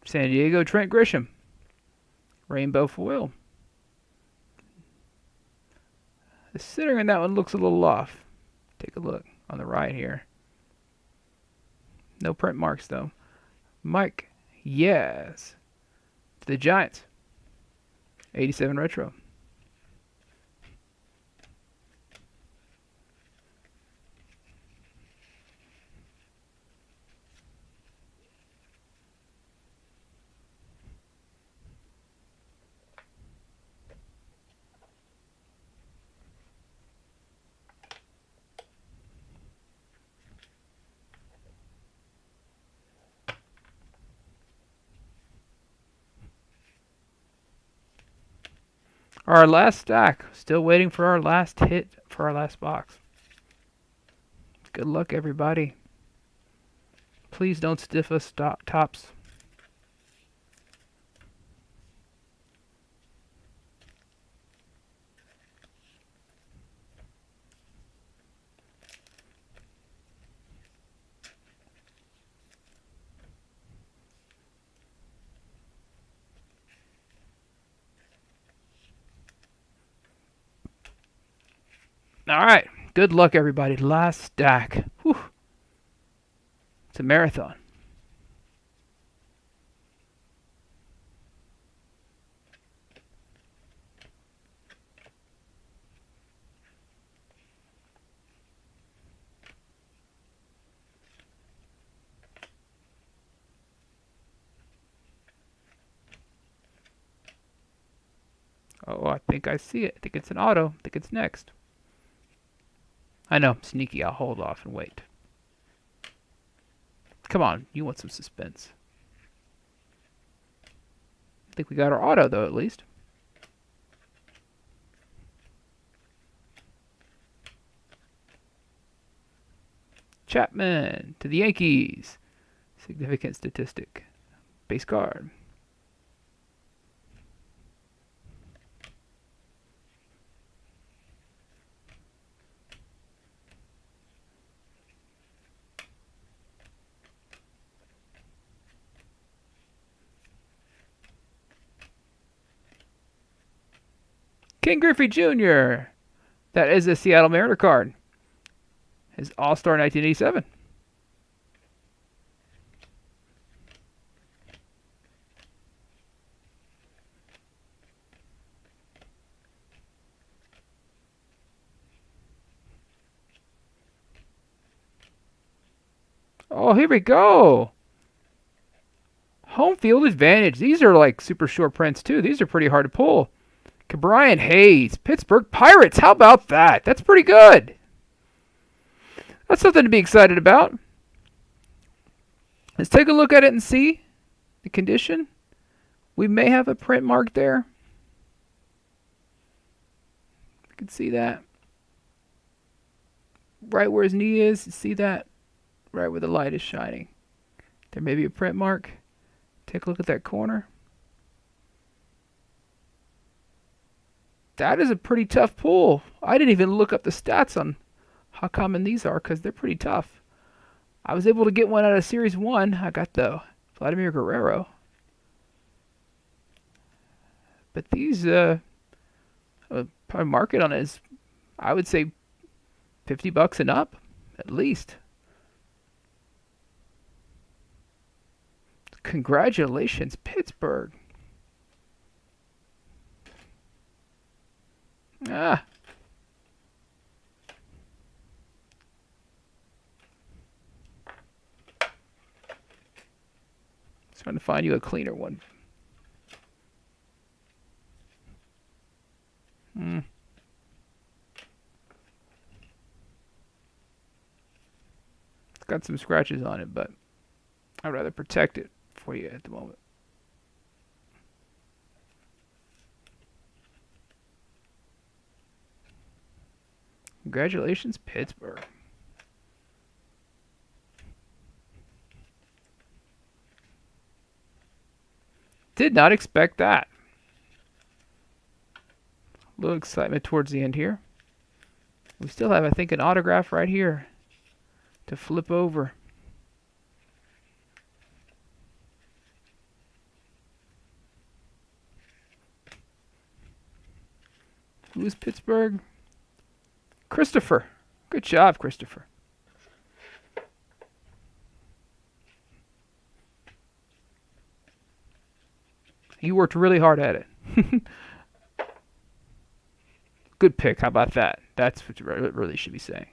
San Diego, Trent Grisham. Rainbow foil. The center in that one looks a little off. Take a look on the right here. No print marks though. Mike, yes. To the Giants. 87 retro. Our last stack. Still waiting for our last hit for our last box. Good luck, everybody. Please don't stiff us tops. All right. Good luck, everybody. Last stack. Whew. It's a marathon. Oh, I think I see it. I think it's an auto. I think it's next. I know, I'm sneaky. I'll hold off and wait. Come on, you want some suspense. I think we got our auto, though, at least. Chapman to the Yankees. Significant statistic. Base card. King Griffey Jr. That is a Seattle Mariner card. His All-Star 1987. Oh, here we go. Home field advantage. These are like super short prints too. These are pretty hard to pull. Brian Hayes, Pittsburgh Pirates. How about that? That's pretty good. That's something to be excited about. Let's take a look at it and see the condition. We may have a print mark there. You can see that. Right where his knee is, see that? Right where the light is shining. There may be a print mark. Take a look at that corner. That is a pretty tough pull. I didn't even look up the stats on how common these are because they're pretty tough. I was able to get one out of Series 1. I got the Vladimir Guerrero. But these, probably market on it is, I would say, $50 and up, at least. Congratulations, Pittsburgh. Ah. Trying to find you a cleaner one. It's got some scratches on it, but I'd rather protect it for you at the moment. Congratulations, Pittsburgh. Did not expect that. A little excitement towards the end here. We still have, I think, an autograph right here to flip over. Who's Pittsburgh? Christopher. Good job, Christopher. You worked really hard at it. Good pick. How about that? That's what you really should be saying.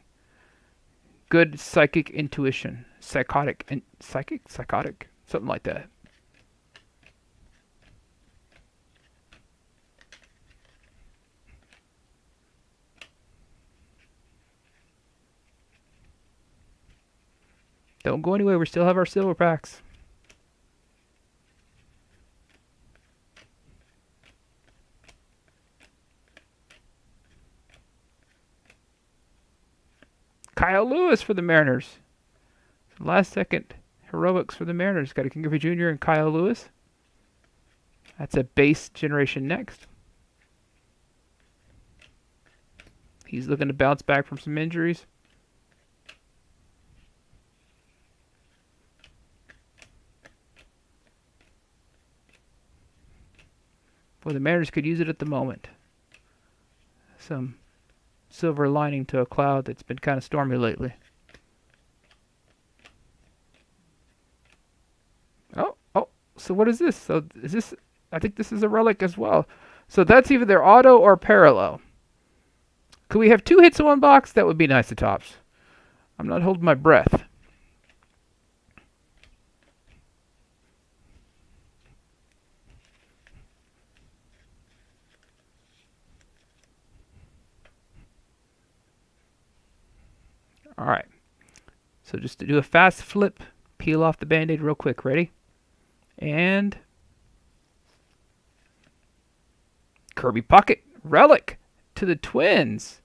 Good psychic intuition. Psychotic. Psychotic? Something like that. Don't go anywhere. We still have our silver packs. Kyle Lewis for the Mariners. Last second heroics for the Mariners. Got a King Griffey Jr. and Kyle Lewis. That's a base generation next. He's looking to bounce back from some injuries. Well, the Mariners could use it at the moment. Some silver lining to a cloud that's been kind of stormy lately. Oh, so what is this? So is this, I think this is a relic as well. So that's either their auto or parallel. Could we have 2 hits in one box? That would be nice to Topps. I'm not holding my breath. All right. So just to do a fast flip, peel off the Band-Aid real quick. Ready? And Kirby Puckett relic to the Twins.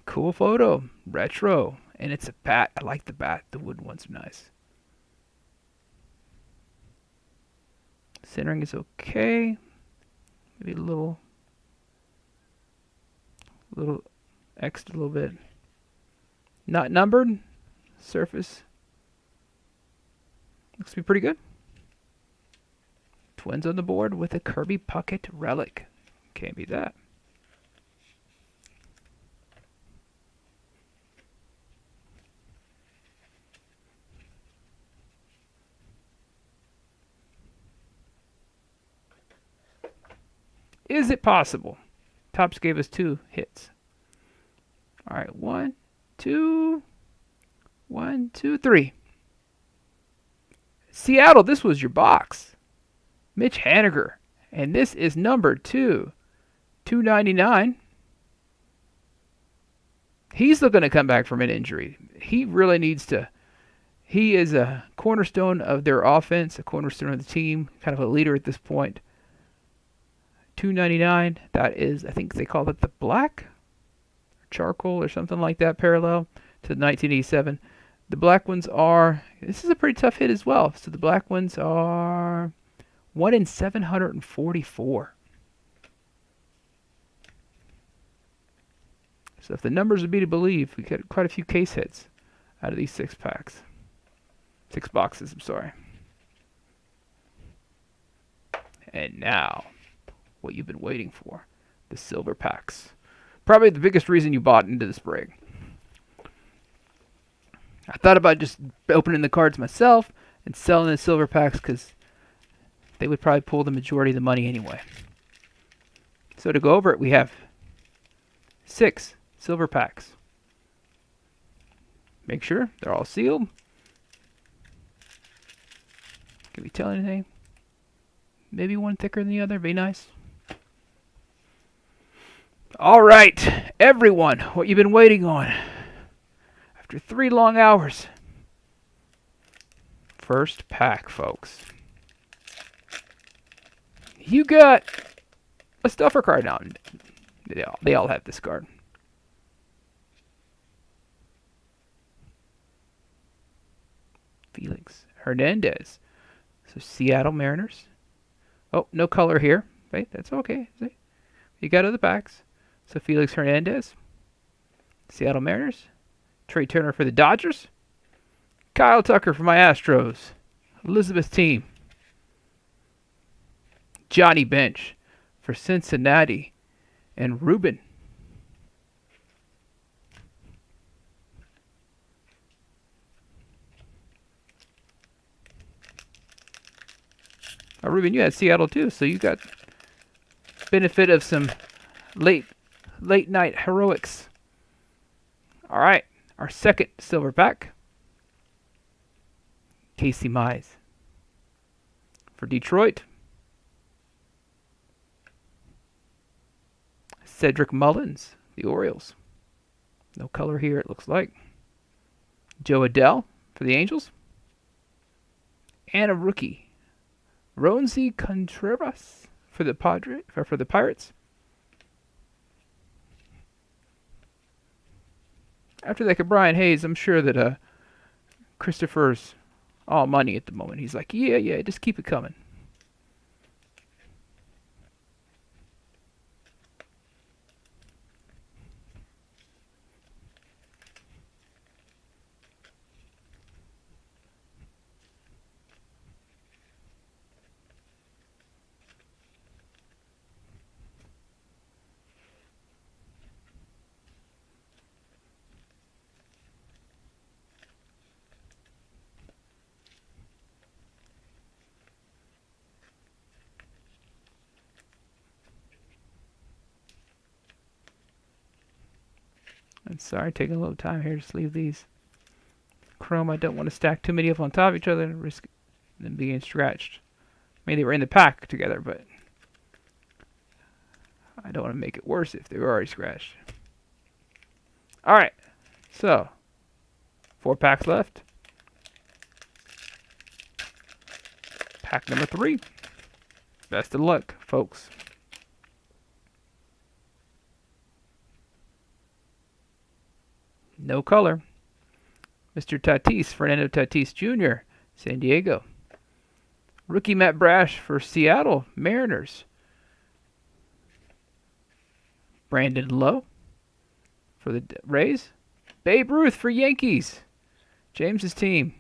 Cool photo. Retro. And it's a bat. I like the bat. The wooden ones are nice. Centering is okay. Maybe a little X'd a little bit. Not numbered. Surface. Looks to be pretty good. Twins on the board with a Kirby Puckett relic. Can't beat that. Is it possible? Topps gave us 2 hits. All right, 1, 2, 1, 2, 3. Seattle, this was your box. Mitch Haniger. And this is number 299. He's looking to come back from an injury. He really needs to. He is a cornerstone of their offense, a cornerstone of the team, kind of a leader at this point. 299, that is, I think they call it the black, charcoal or something like that, parallel to the 1987. The black ones are, this is a pretty tough hit as well. So the black ones are 1 in 744. So if the numbers would be to believe, we get quite a few case hits out of these 6 packs. 6 boxes, I'm sorry. And now, what you've been waiting for, the silver packs. Probably the biggest reason you bought into this break. I thought about just opening the cards myself and selling the silver packs because they would probably pull the majority of the money anyway. So to go over it, we have 6 silver packs. Make sure they're all sealed. Can we tell anything? Maybe one thicker than the other, be nice. All right, everyone, what you've been waiting on. After 3 long hours. First pack, folks. You got a stuffer card now. They all have this card. Felix Hernandez. So Seattle Mariners. Oh, no color here. Right, that's okay. See? You got other packs. So Felix Hernandez, Seattle Mariners. Trey Turner for the Dodgers. Kyle Tucker for my Astros. Elizabeth team. Johnny Bench for Cincinnati. And Ruben. Ruben, you had Seattle too, so you got benefit of some late night heroics. All right, our second silver pack. Casey Mize for Detroit. Cedric Mullins, the Orioles. No color here, it looks like. Joe Adell for the Angels. And a rookie. Ronzi Contreras for the Pirates. After that, Brian Hayes, I'm sure that Christopher's all money at the moment. He's like, yeah, just keep it coming. I'm sorry, taking a little time here to leave these chrome. I don't want to stack too many of them on top of each other and risk them being scratched. I mean, they were in the pack together, but I don't want to make it worse if they were already scratched. All right, so 4 packs left. Pack number 3. Best of luck, folks. No color. Mr. Tatis, Fernando Tatis Jr., San Diego. Rookie Matt Brash for Seattle Mariners. Brandon Lowe for the Rays. Babe Ruth for Yankees. James's team.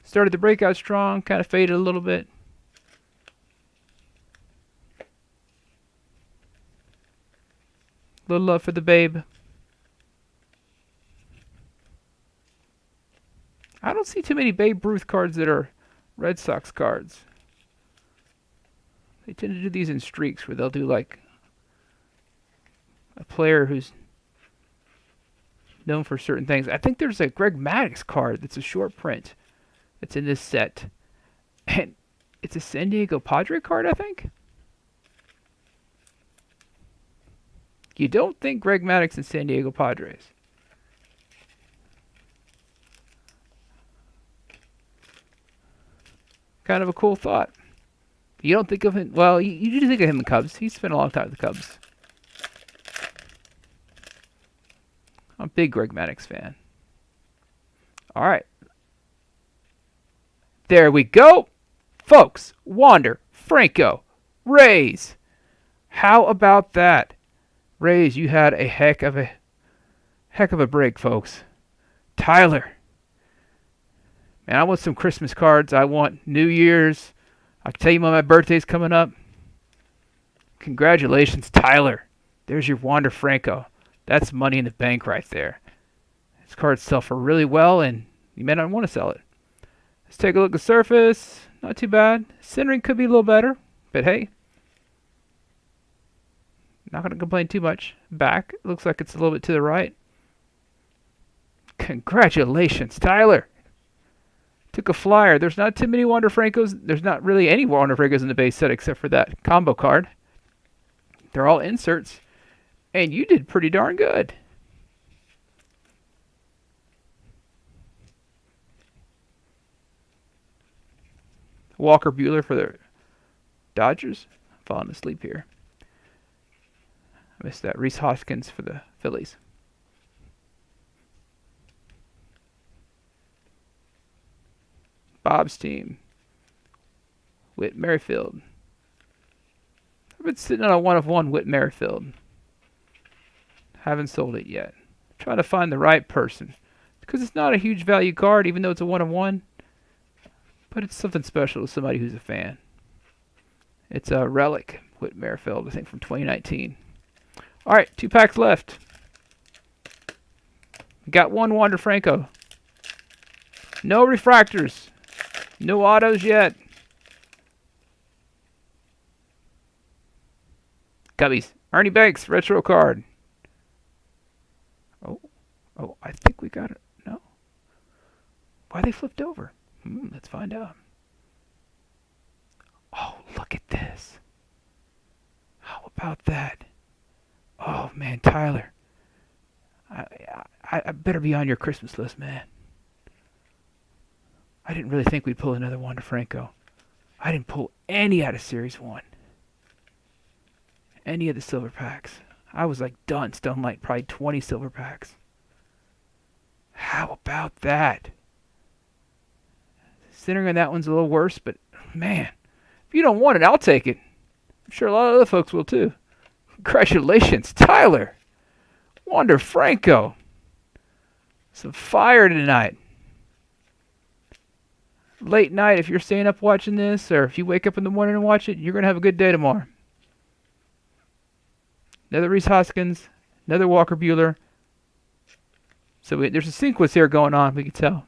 Started the breakout strong, kind of faded a little bit. Little love for the Babe. I don't see too many Babe Ruth cards that are Red Sox cards. They tend to do these in streaks where they'll do like a player who's known for certain things. I think there's a Greg Maddux card that's a short print that's in this set. And it's a San Diego Padre card, I think. You don't think Greg Maddux and San Diego Padres. Kind of a cool thought. You don't think of him. Well, you do think of him in the Cubs. He spent a long time with the Cubs. I'm a big Greg Maddux fan. All right. There we go. Folks, Wander, Franco, Rays. How about that? Rays, you had a heck of a break, folks. Tyler. Man, I want some Christmas cards. I want New Year's. I can tell you when my birthday's coming up. Congratulations, Tyler. There's your Wander Franco. That's money in the bank right there. His cards sell for really well, and you may not want to sell it. Let's take a look at the surface. Not too bad. Centering could be a little better, but hey. Not going to complain too much. Back, looks like it's a little bit to the right. Congratulations, Tyler. Took a flyer. There's not too many Wander Francos. There's not really any Wander Francos in the base set except for that combo card. They're all inserts. And you did pretty darn good. Walker Buehler for the Dodgers. I'm falling asleep here. I missed that. Rhys Hoskins for the Phillies. Bob's team. Whit Merrifield. I've been sitting on a 1/1 Whit Merrifield. Haven't sold it yet. Trying to find the right person. Because it's not a huge value card, even though it's a 1/1. But it's something special to somebody who's a fan. It's a relic, Whit Merrifield, I think from 2019. All right, 2 packs left. Got one Wander Franco. No refractors. No autos yet. Cubbies. Ernie Banks, retro card. Oh, I think we got it. No. Why they flipped over? Let's find out. Oh, look at this. How about that? Oh, man, Tyler. I better be on your Christmas list, man. I didn't really think we'd pull another Wander Franco. I didn't pull any out of Series 1. Any of the silver packs. I was like done like probably 20 silver packs. How about that? Centering on that one's a little worse, but man, if you don't want it, I'll take it. I'm sure a lot of other folks will too. Congratulations, Tyler. Wander Franco. Some fire tonight. Late night, if you're staying up watching this, or if you wake up in the morning and watch it, you're going to have a good day tomorrow. Another Rhys Hoskins, another Walker Buehler. So there's a sequence here going on, we can tell.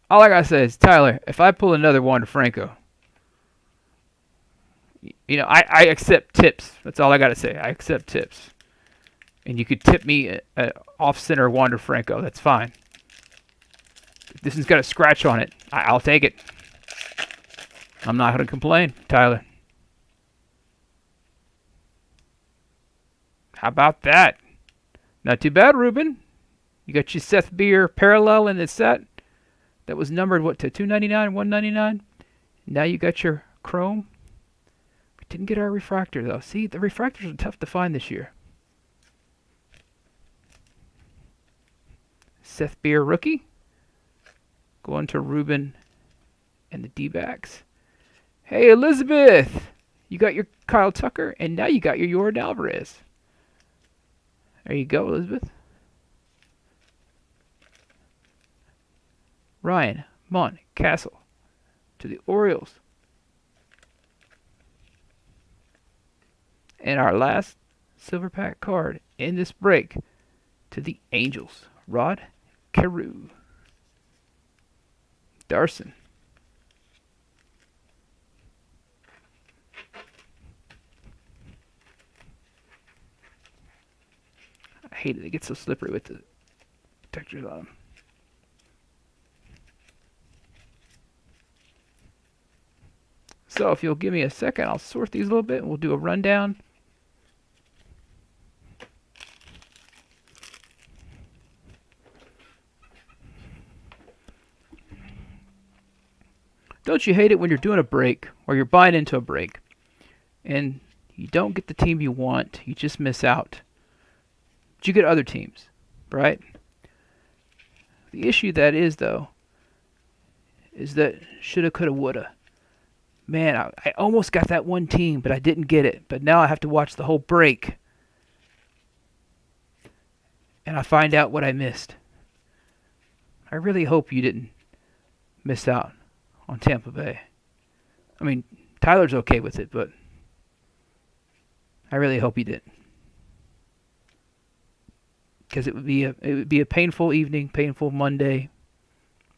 All I got to say is, Tyler, if I pull another Wander Franco, you know, I accept tips. That's all I got to say. I accept tips. And you could tip me an off-center Wander Franco. That's fine. If this one's got a scratch on it, I'll take it. I'm not going to complain, Tyler. How about that? Not too bad, Ruben. You got your Seth Beer parallel in the set. That was numbered, what, to 299, 199? Now you got your chrome. We didn't get our refractor, though. See, the refractors are tough to find this year. Seth Beer rookie. Going to Ruben and the D-backs. Hey, Elizabeth. You got your Kyle Tucker, and now you got your Yordan Alvarez. There you go, Elizabeth. Ryan Mountcastle to the Orioles. And our last silver pack card in this break to the Angels. Rod Carew. Darson. I hate it. It gets so slippery with the textures on them. So if you'll give me a second, I'll sort these a little bit and we'll do a rundown. Don't you hate it when you're doing a break or you're buying into a break and you don't get the team you want, you just miss out. But you get other teams, right? The issue that is, though, is that shoulda, coulda, woulda. Man, I almost got that one team, but I didn't get it. But now I have to watch the whole break. And I find out what I missed. I really hope you didn't miss out on Tampa Bay. I mean, Tyler's okay with it, but I really hope you didn't. Because it would be a painful evening, painful Monday.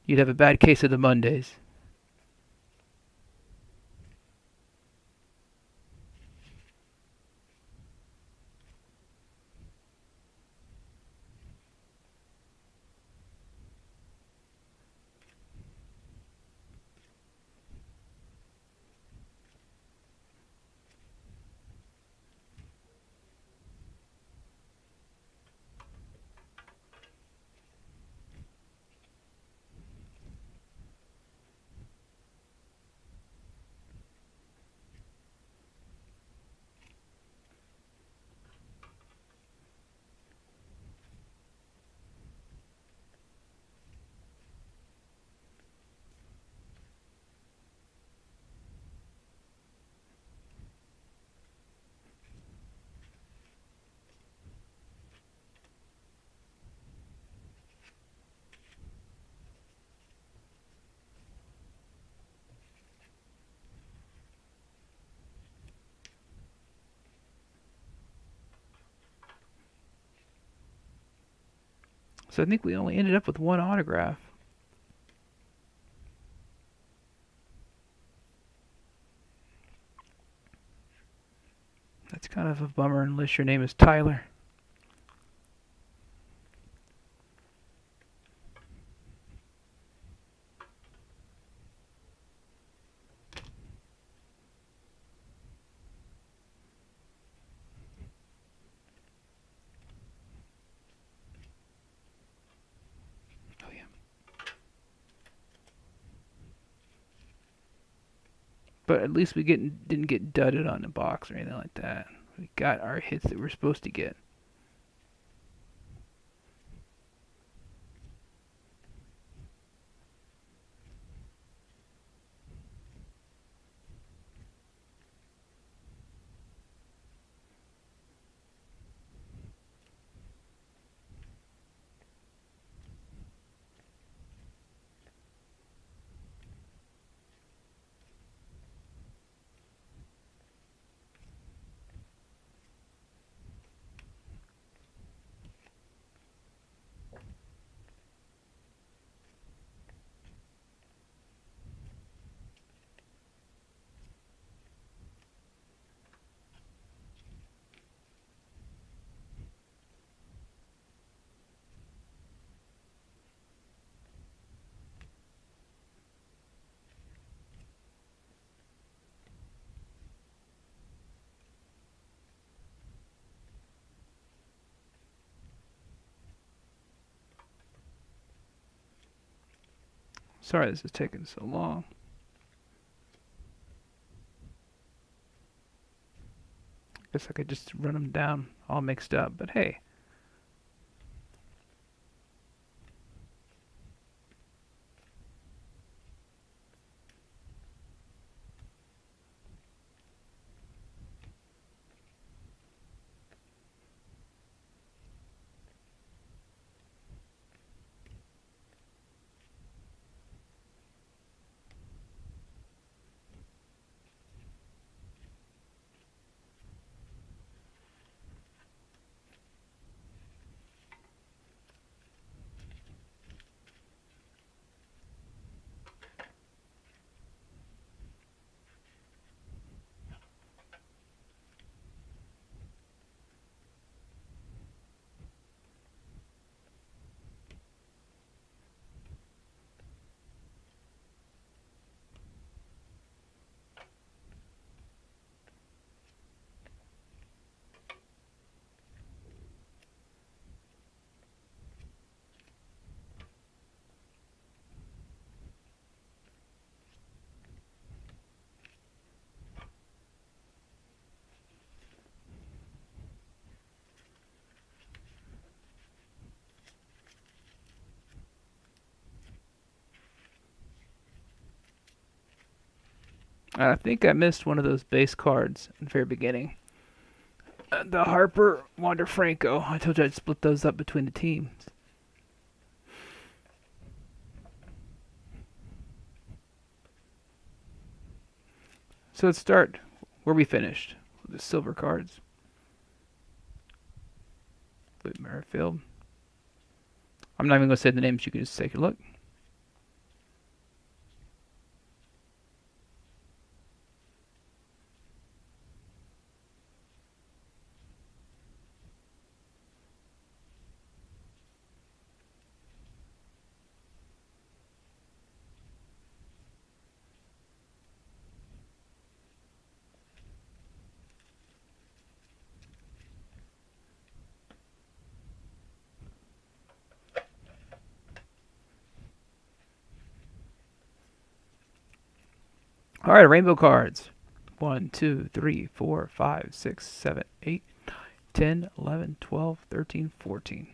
You'd have a bad case of the Mondays. So I think we only ended up with one autograph. That's kind of a bummer unless your name is Tyler. Oh yeah. But at least we didn't get dudded on the box or anything like that. We got our hits that we're supposed to get. Sorry this is taking so long. Guess I could just run them down all mixed up, but hey. I think I missed one of those base cards in the very beginning. The Harper Wander Franco. I told you I'd split those up between the teams. So let's start where we finished with the silver cards. Whit Merrifield. I'm not even going to say the names. You can just take a look. All right, rainbow cards. 1, 2, 3, 4, 5, 6, 7, 8, 10, 11, 12, 13, 14.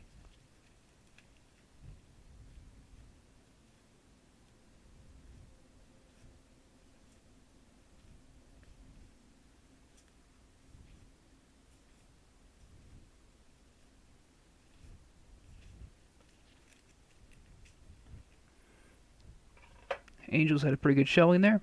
Angels had a pretty good showing there.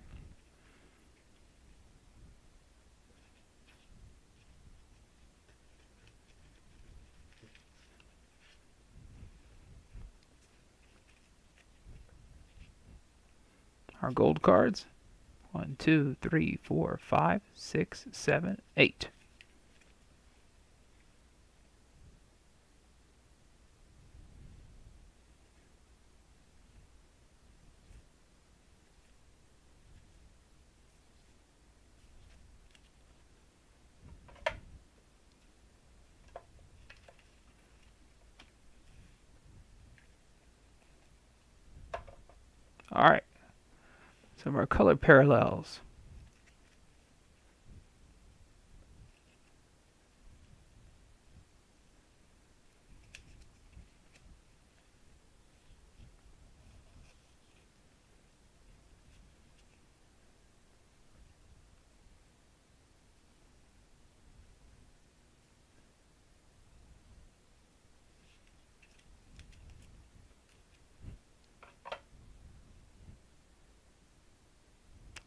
Our gold cards. 1, 2, 3, 4, 5, 6, 7, 8. All right. Some of our color parallels.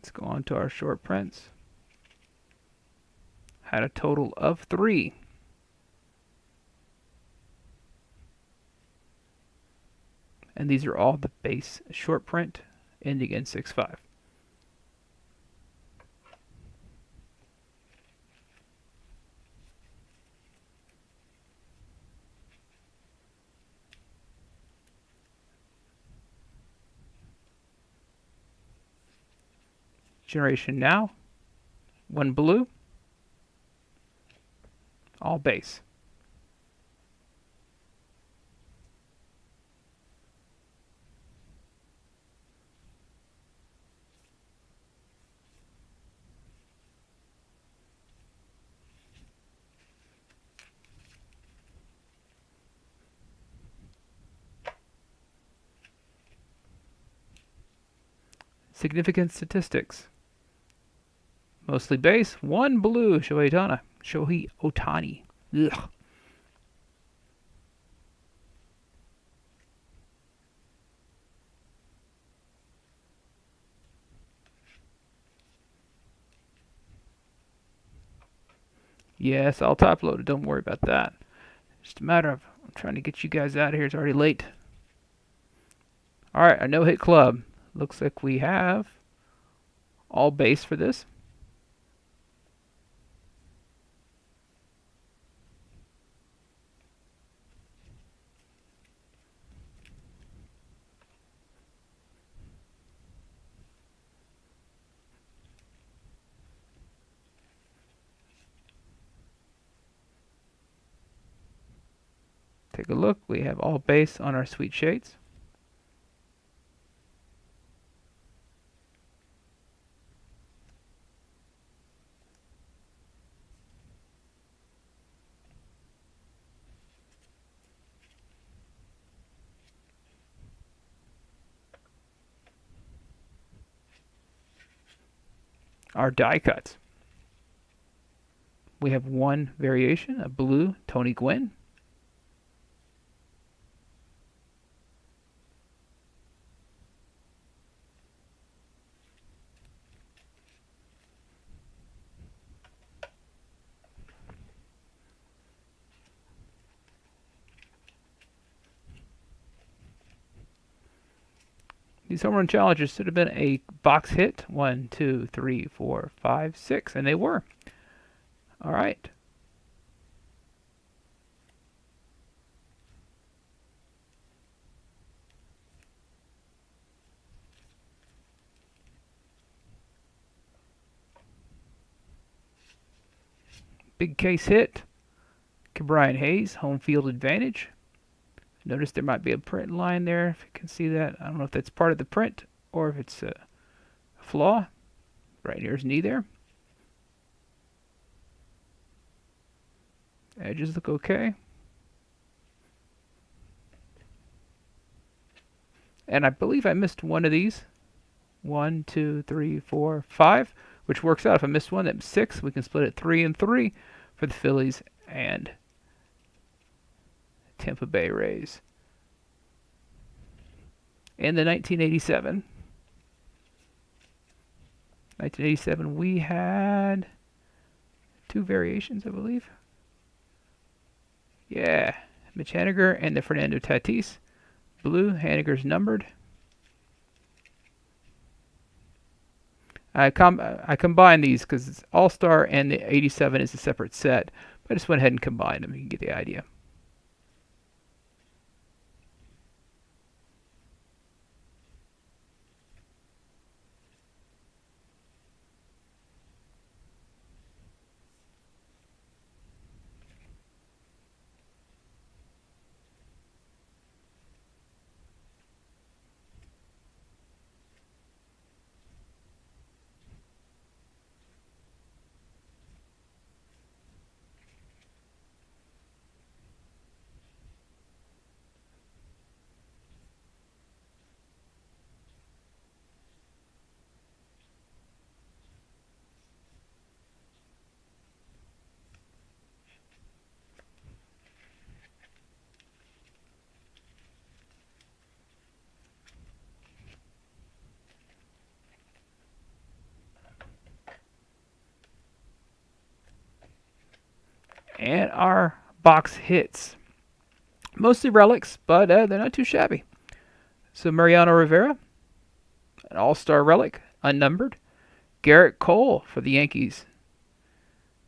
Let's go on to our short prints. Had a total of 3. And these are all the base short print ending in 6.5. Generation Now, 1 blue, all base. Significant statistics. Mostly base, 1 blue, Shohei Ohtani. Ugh. Yes, I'll top load it. Don't worry about that. Just a matter of I'm trying to get you guys out of here. It's already late. All right, a no-hit club. Looks like we have all base for this. Take a look. We have all base on our sweet shades. our die cuts. We have one variation, a blue Tony Gwynn. These home run challenges should have been a box hit. 1, 2, 3, 4, 5, 6, and they were. All right. Big case hit. Brian Hayes, home field advantage. Notice there might be a print line there, if you can see that. I don't know if that's part of the print or if it's a flaw. Right near his knee there. Edges look okay. And I believe I missed one of these. 1, 2, 3, 4, 5, which works out. If I missed one, that's 6. We can split it 3 and 3 for the Phillies and Tampa Bay Rays. In the 1987, we had 2 variations, I believe. Yeah, Mitch Haniger and the Fernando Tatis. Blue, Haniger's numbered. I combined these because it's All-Star and the 87 is a separate set. But I just went ahead and combined them. You can get the idea. And our box hits. Mostly relics, but they're not too shabby. So Mariano Rivera, an All-Star relic, unnumbered. Garrett Cole for the Yankees,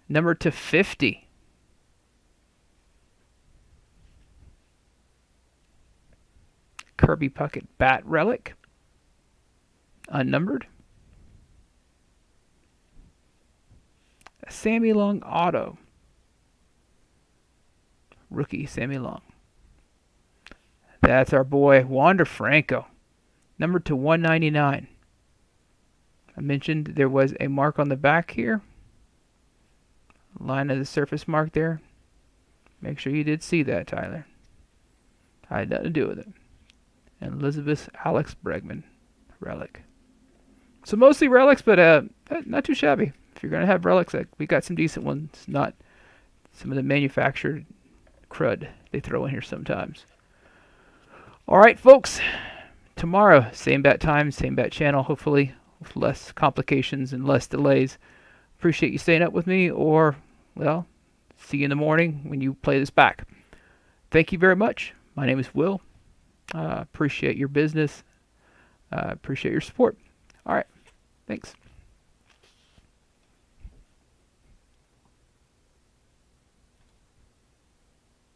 numbered to 50. Kirby Puckett bat relic, unnumbered. A Sammy Long auto. Rookie Sammy Long. That's our boy Wander Franco, numbered to 199. I mentioned there was a mark on the back here. Line of the surface mark there. Make sure you did see that, Tyler. I had nothing to do with it. And Elizabeth Alex Bregman relic. So mostly relics, but not too shabby. If you're going to have relics, we got some decent ones, not some of the manufactured crud they throw in here sometimes. All right, folks. Tomorrow, same bat time, same bat channel, hopefully with less complications and less delays. Appreciate you staying up with me, or, well, see you in the morning when you play this back. Thank you very much. My name is Will. Appreciate your business. Appreciate your support. All right. Thanks.